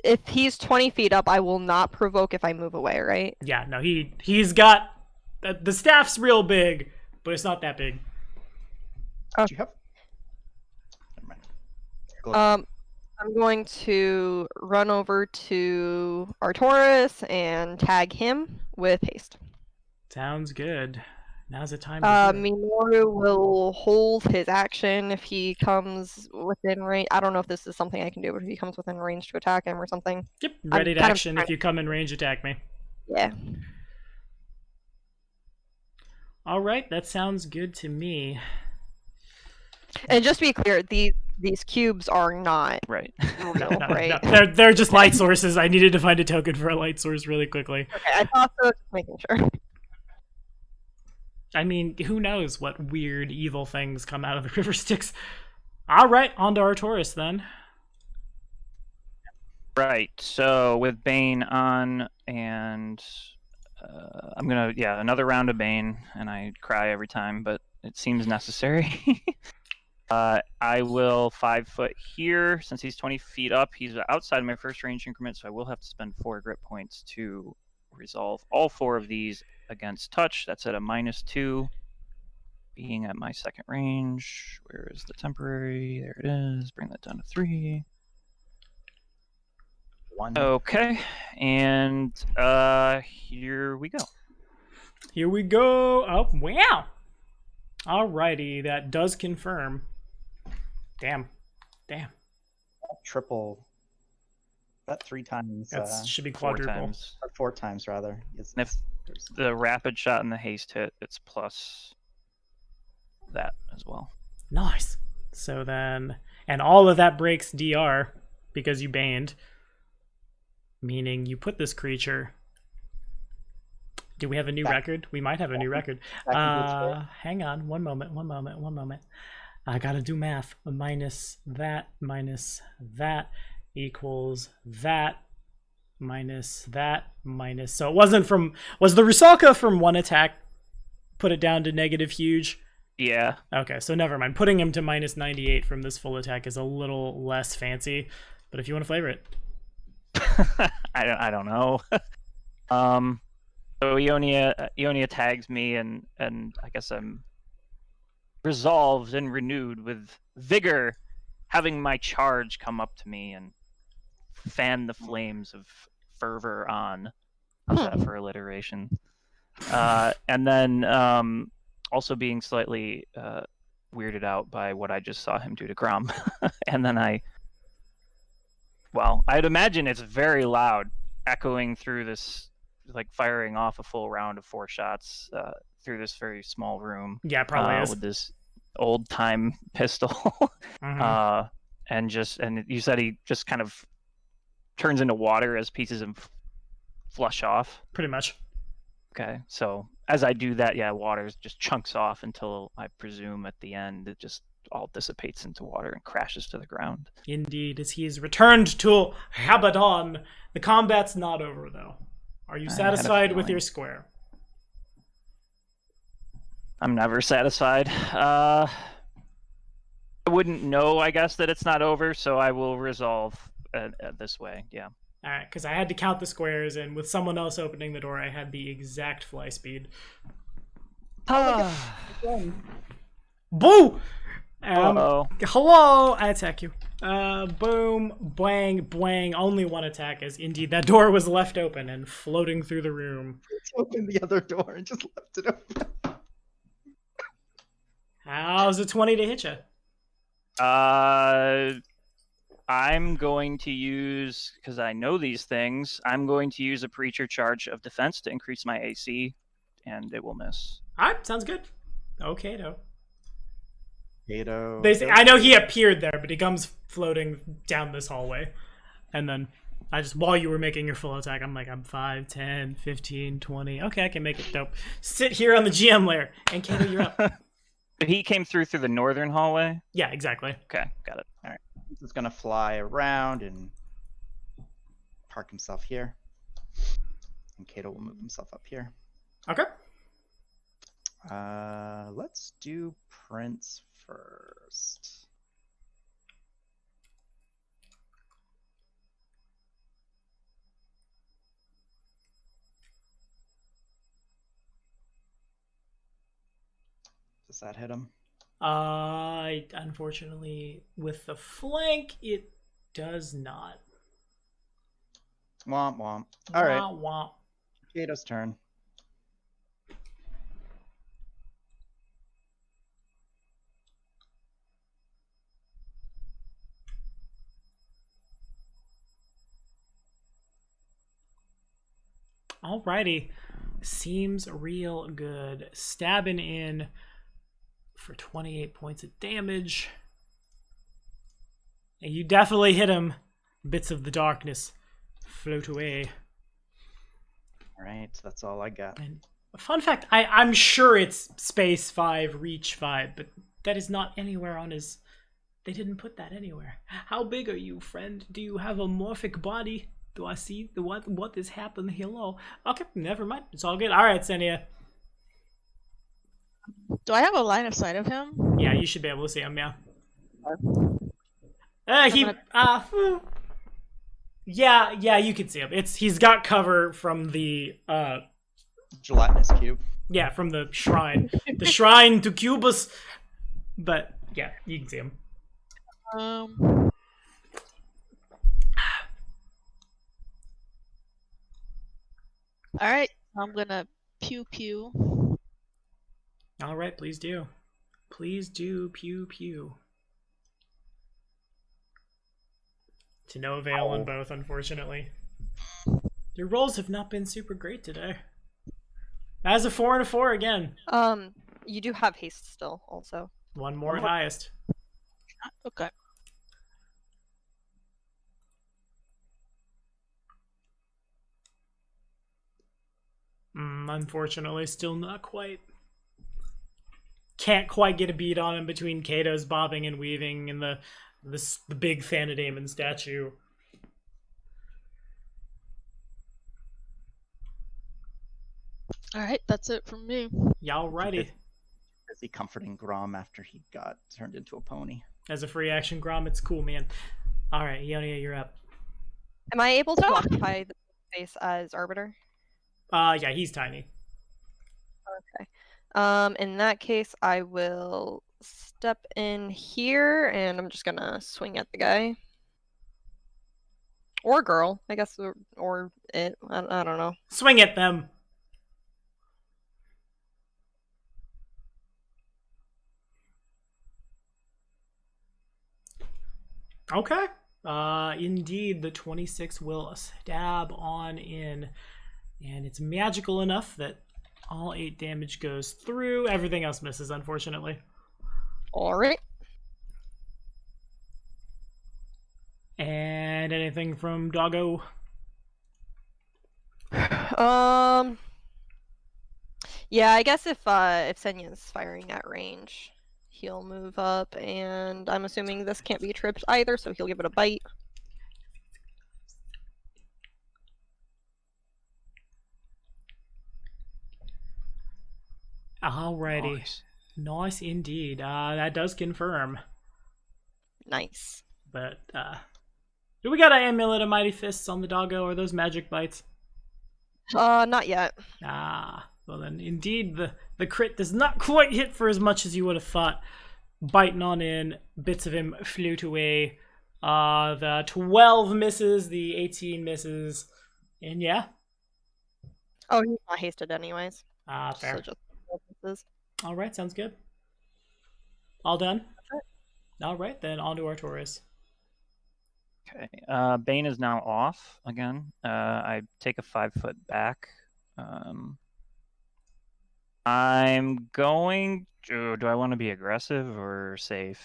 If he's 20 feet up, I will not provoke if I move away, right? Yeah, no, he's got the staff's real big, but it's not that big. Do you have? Never mind. Go ahead. I'm going to run over to Arcturus and tag him with haste. Sounds good. Now's the time. To do it. Minoru will hold his action if he comes within range. I don't know if this is something I can do, but if he comes within range to attack him or something. Yep, ready to kind of action. If you come in range, attack me. Yeah. All right, that sounds good to me. And just to be clear, these cubes are not Right. real, right? No. They're just light sources. I needed to find a token for a light source really quickly. Okay, I thought so, just making sure. I mean, who knows what weird, evil things come out of the river Styx. All right, on to Arcturus then. Right. So with Bane on, and I'm gonna another round of Bane, and I cry every time, but it seems necessary. I will 5 foot here since he's 20 feet up. He's outside my first range increment, so I will have to spend 4 grit points to resolve all 4 of these against touch. That's at a -2. Being at my second range. Where is the temporary? There it is. Bring that down to 3. 1. Okay, and here we go. Here we go. Oh, wow. Alrighty, that does confirm. Damn. Triple. That 3 times. That should be 4 quadruple. times. Or 4 times rather. It's, And if the rapid shot and the haste hit, it's plus that as well. Nice. So then, and all of that breaks DR because you banned, meaning you put this creature Do we have a new record? We might have a new record. Hang on, one moment. I gotta do math. Minus that equals that minus that minus. So it wasn't from. Was the Rusalka from one attack? Put it down to negative huge. Yeah. Okay, so never mind. Putting him to minus 98 from this full attack is a little less fancy. But if you want to flavor it, I don't know. So Ionia tags me, and I guess I'm resolved and renewed with vigor, having my charge come up to me and fan the flames of fervor on. How's that for alliteration? And then also being slightly weirded out by what I just saw him do to Grom. And then I'd imagine it's very loud, echoing through this, like firing off a full round of 4 shots through this very small room. Yeah, probably is. With this old time pistol. Mhm. And you said he just kind of turns into water as pieces of flush off. Pretty much. Okay, so as I do that, water just chunks off until I presume at the end it just all dissipates into water and crashes to the ground. Indeed, as he is returned to Abaddon. The combat's not over, though. Are you satisfied with your square? I'm never satisfied. I wouldn't know, I guess, that it's not over, so I will resolve this way, yeah. All right, because I had to count the squares, and with someone else opening the door, I had the exact fly speed. Boo! Hello, I attack you. Boom, bang, bang. Only one attack, as indeed that door was left open and floating through the room. Opened the other door and just left it open. How's a 20 to hit you? I'm going to use, because I know these things, I'm going to use a preacher charge of defense to increase my AC, and it will miss. All right, sounds good. Okay, though. Kato. I know he appeared there, but he comes floating down this hallway. And then while you were making your full attack, I'm like, I'm 5, 10, 15, 20. Okay, I can make it. Dope. Sit here on the GM layer. And Kato, you're up. He came through the northern hallway? Yeah, exactly. Okay, got it. All right. He's just going to fly around and park himself here. And Kato will move himself up here. Okay. Let's do Prince first. Does that hit him? Unfortunately, with the flank, it does not. Womp womp. All right. Womp womp. Kato's turn. Alrighty. Seems real good. Stabbing in for 28 points of damage. And you definitely hit him. Bits of the darkness float away. Alright, that's all I got. And fun fact, I'm sure it's space 5, reach 5, but that is not anywhere on his... They didn't put that anywhere. How big are you, friend? Do you have a morphic body? Do I see what is happening? Hello. Okay, never mind. It's all good. All right, Senia. Do I have a line of sight of him? Yeah, you should be able to see him. Yeah. Yeah, you can see him. He's got cover from the gelatinous cube. Yeah, from the shrine. The shrine to Cubus. But yeah, you can see him. Alright, I'm gonna pew pew. Alright, please do. Please do pew pew. To no avail on both, unfortunately. Your rolls have not been super great today. As a 4 and a 4 again. You do have haste still, also. One more at highest. Okay. Unfortunately, still not quite. Can't quite get a beat on him between Kato's bobbing and weaving and the big Thanadaemon statue. All right, that's it from me. Y'all righty. Busy comforting Grom after he got turned into a pony. As a free action Grom, it's cool, man. All right, Ionia, you're up. Am I able to occupy the space as Arbiter? Yeah, he's tiny. Okay. In that case, I will step in here, and I'm just gonna swing at the guy. Or girl, I guess, or it. I don't know. Swing at them. Okay. Indeed, the 26 will stab on in. And it's magical enough that all 8 damage goes through. Everything else misses, unfortunately. Alright. And anything from Doggo? Yeah, I guess if Senya's firing at range, he'll move up, and I'm assuming this can't be tripped either, so he'll give it a bite. Alrighty. Nice indeed. That does confirm. Nice. But, do we got an amulet of mighty fists on the Doggo? Are those magic bites? Not yet. Well then, indeed, the crit does not quite hit for as much as you would have thought. Biting on in, bits of him float away. The 12 misses, the 18 misses, and yeah. Oh, he's not hasted anyways. Fair. So just misses. All right, sounds good. All done? All right, then on to Artoris. Okay. Bane is now off again. I take a 5-foot back. I'm going. Do I want to be aggressive or safe?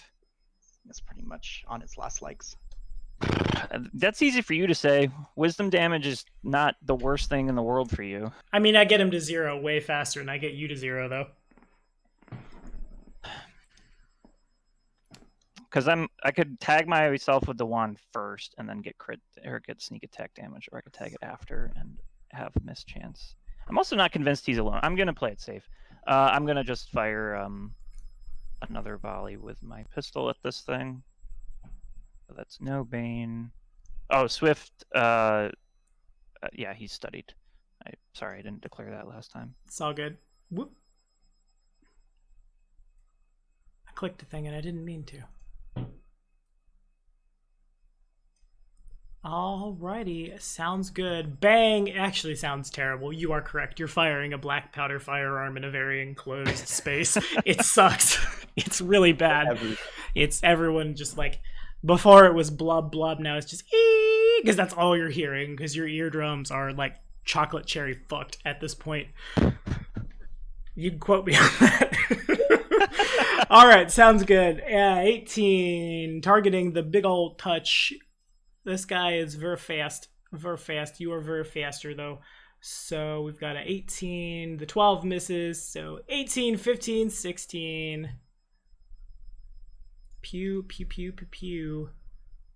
It's pretty much on its last legs. That's easy for you to say. Wisdom damage is not the worst thing in the world for you. I mean, I get him to 0 way faster than I get you to 0, though. Because I could tag myself with the wand first and then get crit or get sneak attack damage, or I could tag it after and have miss chance. I'm also not convinced he's alone. I'm gonna play it safe. I'm gonna just fire another volley with my pistol at this thing. So that's no Bane. Oh, Swift. Yeah, he's studied. Sorry, I didn't declare that last time. It's all good. Whoop. I clicked a thing and I didn't mean to. Alrighty, sounds good. Bang! Actually sounds terrible. You are correct. You're firing a black powder firearm in a very enclosed space. It sucks. It's really bad. It's everyone just like, before it was blub blub, now it's just ee, because that's all you're hearing, because your eardrums are like chocolate cherry fucked at this point. You can quote me on that. Alright, sounds good. 18, targeting the big old touch. This guy is very fast. Very fast. You are very faster, though. So we've got an 18. The 12 misses. So 18, 15, 16. Pew, pew, pew, pew, pew.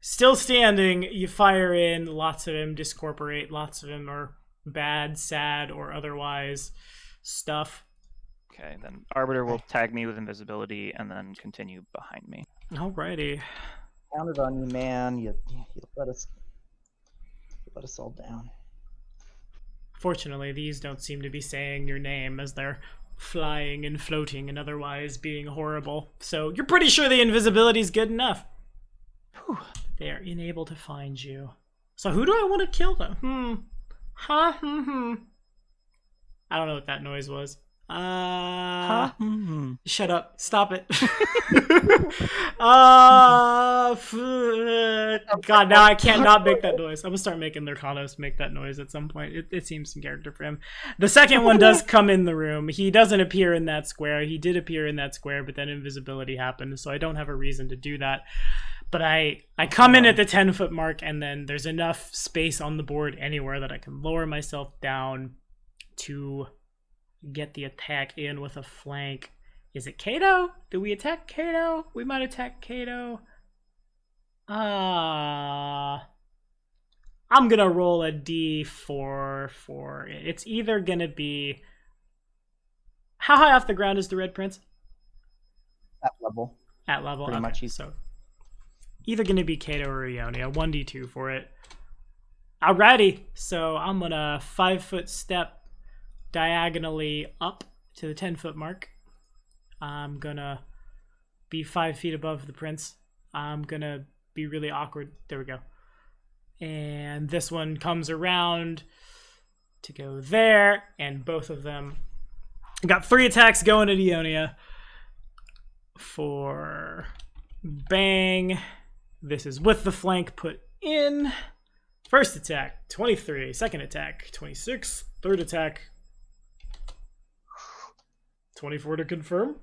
Still standing. You fire in. Lots of them discorporate. Lots of them are bad, sad, or otherwise stuff. Okay, then Arbiter will tag me with invisibility and then continue behind me. Alrighty. Counted on you, man. You let us all down. Fortunately, these don't seem to be saying your name as they're flying and floating and otherwise being horrible. So you're pretty sure the invisibility's good enough. Whew. They are unable to find you. So who do I want to kill though? I don't know what that noise was. Shut up. Stop it. God, now I can't not make that noise. I'm gonna start making Lurkanos make that noise at some point. It seems in character for him. The second one does come in the room. He doesn't appear in that square. He did appear in that square, but then invisibility happened, so I don't have a reason to do that. But I come in at the 10-foot mark, and then there's enough space on the board anywhere that I can lower myself down, to get the attack in with a flank. Is it Kato? Do we attack Kato? We might attack Kato. I'm gonna roll a d4 for it. It's either gonna be... How high off the ground is the Red Prince? At level. At level, Pretty okay. much easy. So either gonna be Kato or Ionia. 1d2 for it. Alrighty, so I'm gonna 5-foot step diagonally up to the 10-foot mark. I'm gonna be 5 feet above the prince. I'm gonna be really awkward. There we go. And this one comes around to go there, and both of them got 3 attacks going at Ionia for bang. This is with the flank put in. First attack, 23. Second attack, 26. Third attack, 24 to confirm.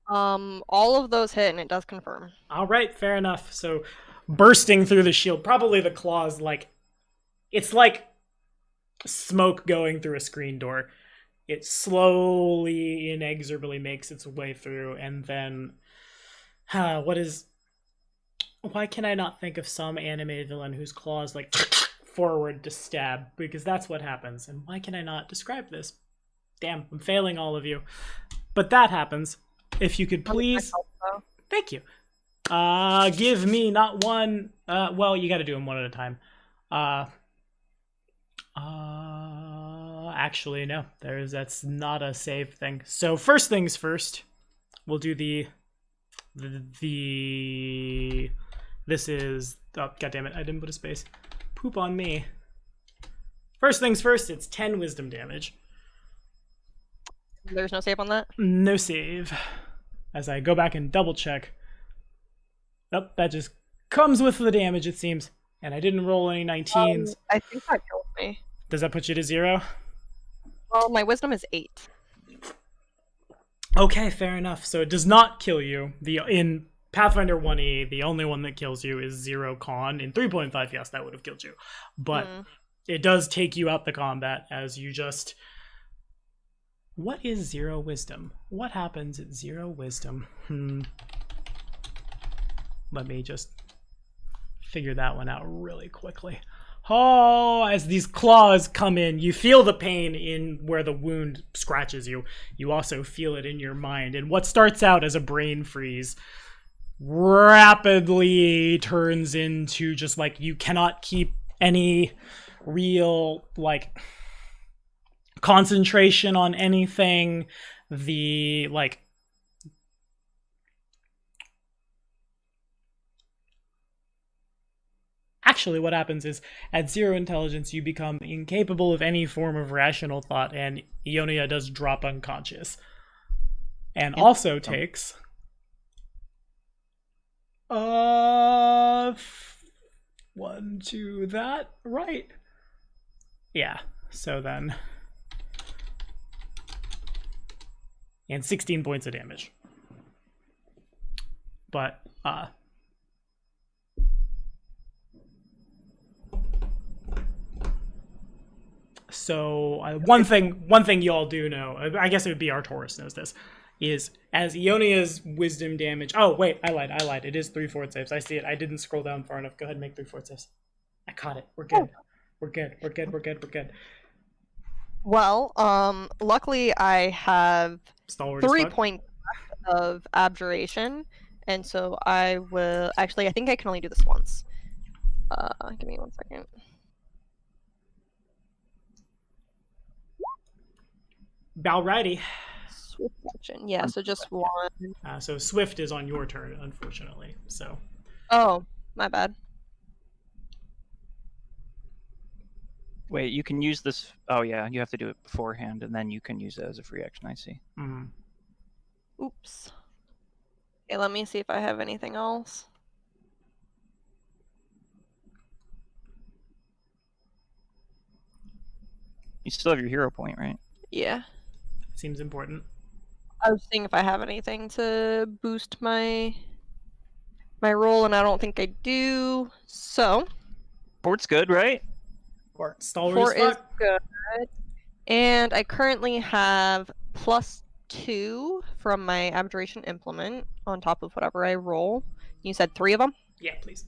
All of those hit, and it does confirm. All right, fair enough. So, bursting through the shield, probably the claws, it's like smoke going through a screen door. It slowly, inexorably makes its way through, and then, why can I not think of some anime villain whose claws forward to stab? Because that's what happens. And why can I not describe this? Damn, I'm failing all of you. But that happens. If you could please... Thank you. Give me not one... well, you gotta do them one at a time. Actually, no. That's not a save thing. So first things first, we'll do the this is... Oh, goddammit, I didn't put a space. Poop on me. First things first, it's 10 wisdom damage. There's no save on that? No save. As I go back and double check. Nope, that just comes with the damage, it seems. And I didn't roll any 19s. I think that killed me. Does that put you to 0? Well, my wisdom is 8. Okay, fair enough. So it does not kill you. In Pathfinder 1E, the only one that kills you is 0 con. In 3.5, yes, that would have killed you. But it does take you out the combat as you just... What is 0 wisdom? What happens at 0 wisdom? Let me just figure that one out really quickly. Oh, as these claws come in, you feel the pain in where the wound scratches you. You also feel it in your mind. And what starts out as a brain freeze rapidly turns into just you cannot keep any real concentration on anything. Actually, what happens is, at 0 intelligence, you become incapable of any form of rational thought, and Ionia does drop unconscious. And also takes... 1, 2, that, right. Yeah, so then... And 16 points of damage. But, so one thing you all do know, I guess it would be Arcturus knows this, is as Ionia's wisdom damage... Oh, wait, I lied. It is 3 fort saves. I see it. I didn't scroll down far enough. Go ahead and make 3 fort saves. I caught it. We're good. We're good. Well, luckily I have Stalwart 3 points of abjuration, and so I will... Actually, I think I can only do this once. Give me 1 second. Alrighty. Swift action. Yeah, so just 1. So Swift is on your turn, unfortunately. So. Oh, my bad. Wait, you can use this... Oh, yeah, you have to do it beforehand, and then you can use it as a free action, I see. Oops. Okay, let me see if I have anything else. You still have your hero point, right? Yeah. Seems important. I was seeing if I have anything to boost my roll, and I don't think I do. So... Port's good, right? Stalwart Fort as is fuck. good. And I currently have +2 from my Abjuration Implement on top of whatever I roll. You said 3 of them? Yeah, please.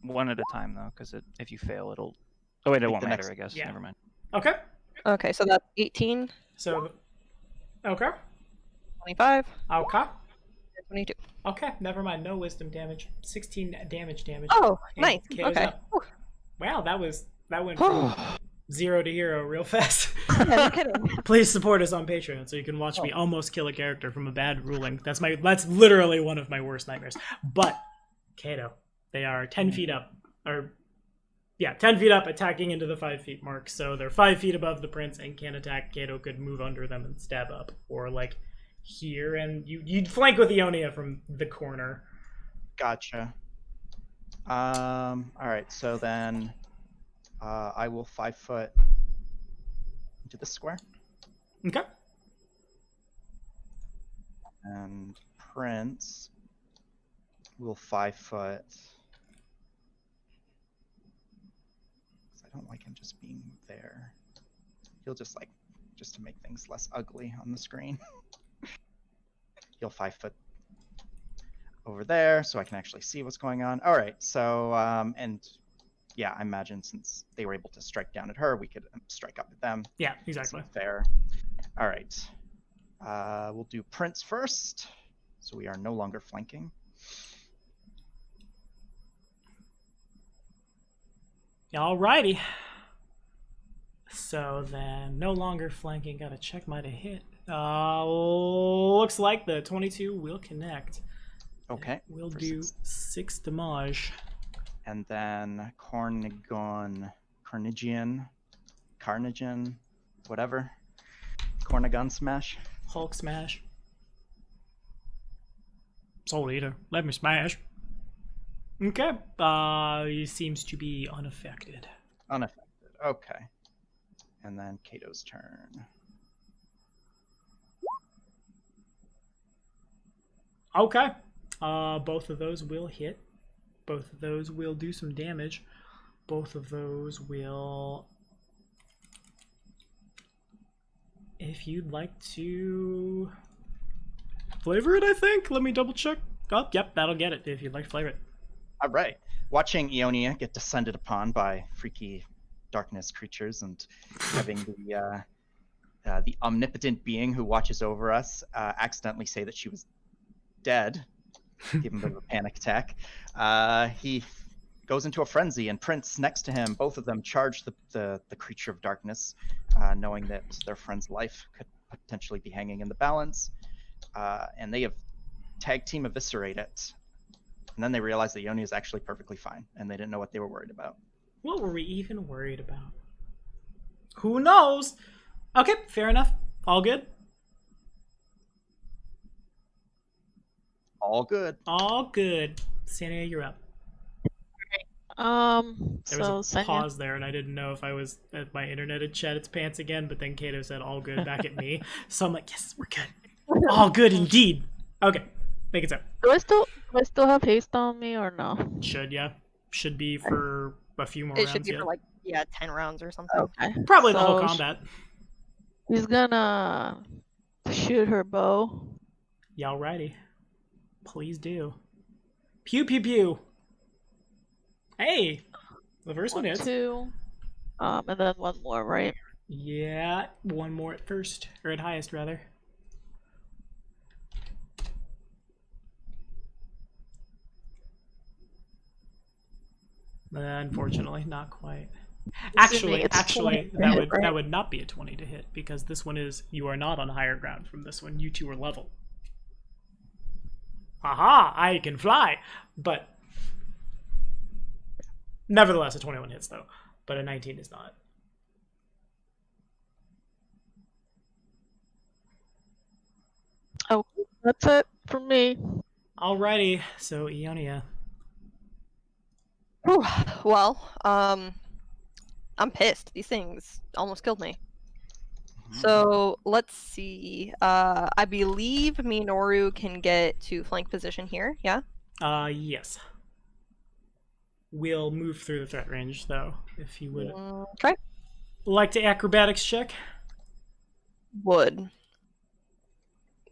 One at a time though, because if you fail, it'll. Oh wait, it won't the matter. next- I guess. Yeah. Never mind. Okay. Okay, so that's 18, So, okay. 25, Okay. and 22. Okay, never mind. No wisdom damage. 16 damage. Oh, And nice. KO's Okay. up. Wow, that went from 0 to hero real fast. Yeah, no kidding. Please support us on Patreon so you can watch me almost kill a character from a bad ruling. That's literally one of my worst nightmares. But Kato, they are 10 feet up, 10 feet up, attacking into the 5 feet mark. So they're 5 feet above the prince and can attack. Kato could move under them and stab up, or like here, and you'd flank with Ionia from the corner. Gotcha. All right. So then, I will 5 foot into the square, Okay. and Prince will 5 foot. 'Cause I don't like him just being there. He'll just to make things less ugly on the screen. He'll 5 foot over there so I can actually see what's going on. All right. So, and yeah, I imagine since they were able to strike down at her, we could strike up at them. Yeah, exactly. Seems fair. All right. We'll do Prince first. So we are no longer flanking. Alrighty. So then, no longer flanking. Gotta check my to hit. Looks like the 22 will connect. Okay. We'll for do 6 damage. And then Carnigan, whatever. Cornigan smash. Hulk smash. Soul Eater, let me smash. Okay. He seems to be unaffected. Unaffected. Okay. And then Kato's turn. Okay. Both of those will hit. Both of those will do some damage. Both of those will... If you'd like to... flavor it, I think? Let me double check. Oh, yep, that'll get it if you'd like to flavor it. All right. Watching Ionia get descended upon by freaky darkness creatures and having the omnipotent being who watches over us accidentally say that she was dead, give him a bit of a panic attack. He goes into a frenzy, and Prince next to him, both of them charge the creature of darkness, knowing that their friend's life could potentially be hanging in the balance. And they have tag team eviscerate it. And then they realize that Ionia is actually perfectly fine, and they didn't know what they were worried about. What were we even worried about? Who knows? Okay, fair enough. All good? All good. All good. Sania, you're up. There was a So Senya, pause there, and I didn't know if my internet had shed its pants again, but then Kato said all good back at me. So I'm like, yes, we're good. All good indeed. Okay, make it so. do I still have haste on me or no? Should be for a few more It rounds should be yet. for 10 rounds or something. Okay. Probably the whole So combat. He's gonna shoot her bow. Y'all righty. Please do. Pew pew pew. Hey, the first one hits. 2, and then one more, right? Yeah, one more at first, or at highest rather. Unfortunately, not quite. Assuming Actually, it's 20 to hit, right? that would not be a 20 to hit because this one is you are not on higher ground from this one. You two are level. Haha! I can fly, but nevertheless, a 21 hits though, but a 19 is not. Oh, that's it for me. Alrighty, so Ionia. Whew. Well, I'm pissed. These things almost killed me. So let's see. I believe Minoru can get to flank position here. Yeah. Yes. We'll move through the threat range though, if you would Okay. like to acrobatics check. wood.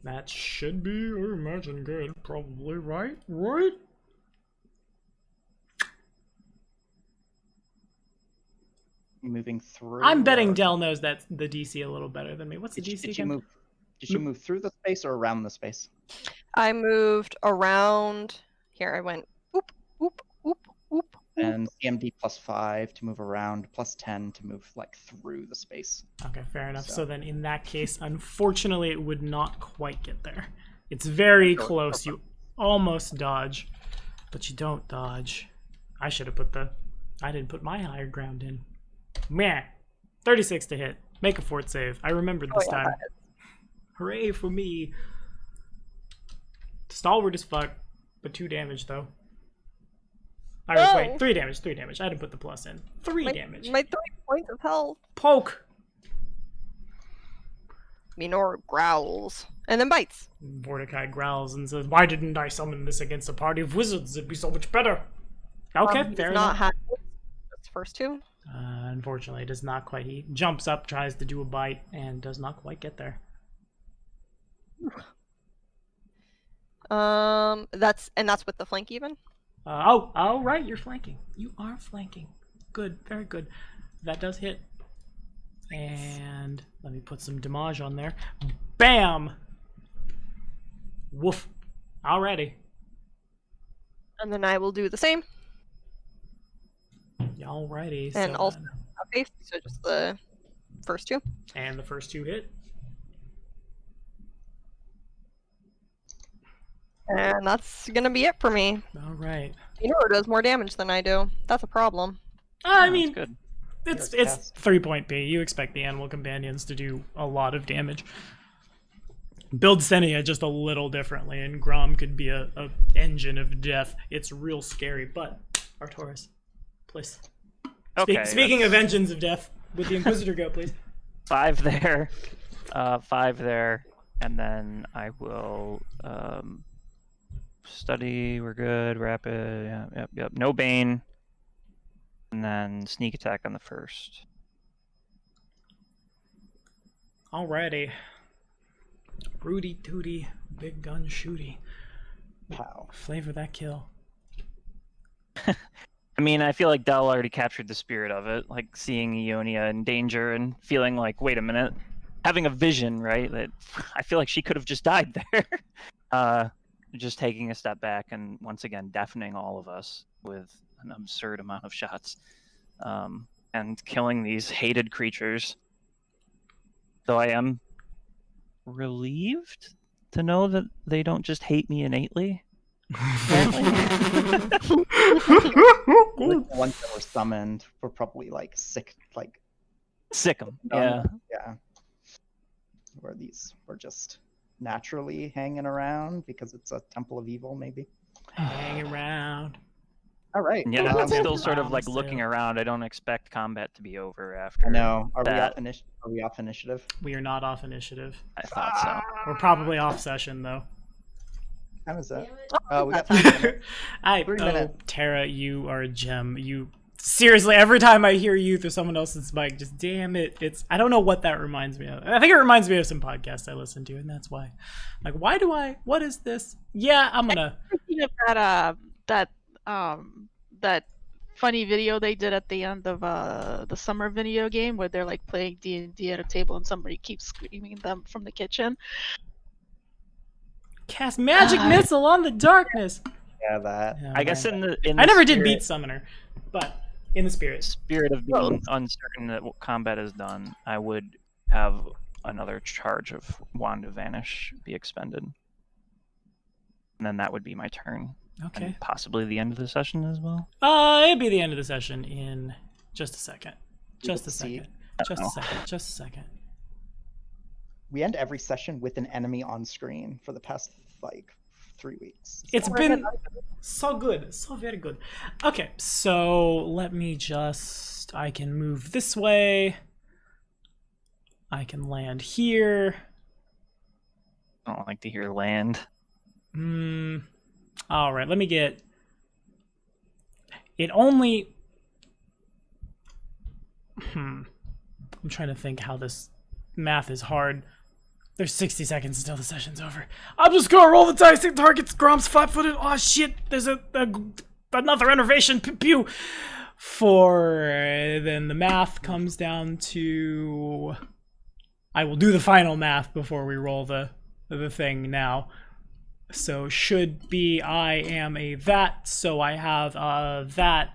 That should be, I imagine, good. Probably, right? Right? Moving through. I'm betting or- Dell knows that the DC a little better than me. What's the Did, DC did you again? move? Did you move through the space or around the space? I moved around. Here, I went whoop, whoop, whoop, whoop. And CMD +5 to move around, +10 to move like through the space. Okay, fair enough. So So- then in that case, unfortunately, it would not quite get there. It's very close. You almost dodge, but you don't dodge. I should have put I didn't put my higher ground in. Meh. 36 to hit. Make a fort save. I remembered this yeah, time. that Hooray for me. Stalwart as fuck, but 2 damage though. No. Wait, 3 damage, 3 damage. I didn't put the plus in. 3 damage. My 3 points of health. Poke. Minor growls and then bites. Vordakai growls and says, "Why didn't I summon this against a party of wizards? It'd be so much better." Okay, He fair does not enough. have the first 2. Unfortunately, it does not quite. He jumps up, tries to do a bite, and does not quite get there. That's with the flank even. Oh, right, you're flanking. You are flanking. Good, very good. That does hit. And let me put some damage on there. Bam! Woof. Alrighty. And then I will do the same. Alrighty. And so also then- face, so just the first 2. And the first 2 hit. And that's gonna be it for me. Alright. Minor does more damage than I do. That's a problem. I That's mean, good. it's You're a it's cast. 3-point B. You expect the animal companions to do a lot of damage. Build Senia just a little differently, and Grom could be a engine of death. It's real scary, but Artoris, please. Okay. Speaking of that's engines of death, with the Inquisitor go, please. 5 there, 5 there, and then I will study. We're good. Rapid. Yeah, yep. No bane. And then sneak attack on the first. Alrighty. Rudy Tooty, big gun shooty. Pow. Flavor that kill. I mean, I feel like Dell already captured the spirit of it, like seeing Ionia in danger and feeling like, wait a minute, having a vision, right? That I feel like she could have just died there. Just taking a step back and once again deafening all of us with an absurd amount of shots, and killing these hated creatures. Though I am relieved to know that they don't just hate me innately. The ones that were summoned were probably like sick, like Sick 'em, done. yeah. Yeah. Where these were just naturally hanging around because it's a temple of evil, maybe. Hang around. All right. Yeah, I'm Yeah. still sort of like Still. looking around. I don't expect combat to be over after. I know. Are that. we off initiative? We are not off initiative. I thought so. We're probably off session though. How is that? Damn it. Oh, we got 3 minutes. 3 minutes. Tara, you are a gem. You seriously, every time I hear you through someone else's mic, just damn it. I don't know what that reminds me of. I think it reminds me of some podcasts I listen to, and that's why. Like, what is this? Yeah, I'm gonna. Thinking of that funny video they did at the end of the summer video game where they're like playing D&D at a table and somebody keeps screaming at them from the kitchen. Cast magic missile on the darkness. Yeah, that. Yeah, I guess man. in I the never did spirit- beat Summoner, but in the spirit. spirit of being uncertain that combat is done, I would have another charge of Wand of Vanish be expended. And then that would be my turn. Okay. And possibly the end of the session as well. It'd be the end of the session in just a second. Just a See, second. Just a second. Just a second. we end every session with an enemy on screen for the past like 3 weeks. It's been so good. So very good. Okay, so let me just... I can move this way. I can land here. I don't like to hear land. All right, let me get... It only... I'm trying to think how this math is hard. There's 60 seconds until the session's over. I'm just gonna roll the dice. It targets Grom's flat-footed. Oh shit! There's another innervation. Pew. 4. Then the math comes down to. I will do the final math before we roll the thing now. So should be I am a that. So I have that.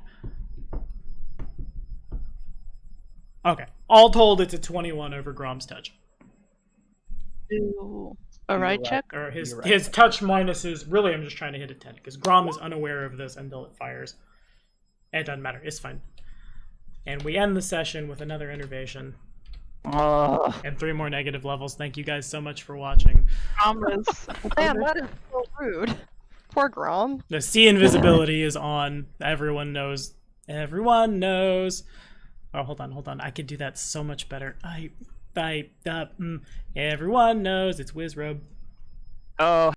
Okay. All told, it's a 21 over Grom's touch. Do a right check. Or his touch minuses. Really, I'm just trying to hit a 10 because Grom is unaware of this until it fires. It doesn't matter. It's fine. And we end the session with another innervation. And 3 more negative levels. Thank you guys so much for watching. Man, that is so rude. Poor Grom. The sea invisibility is on. Everyone knows. Everyone knows. Oh, hold on. I could do that so much better. Everyone knows it's Wizrobe. Oh.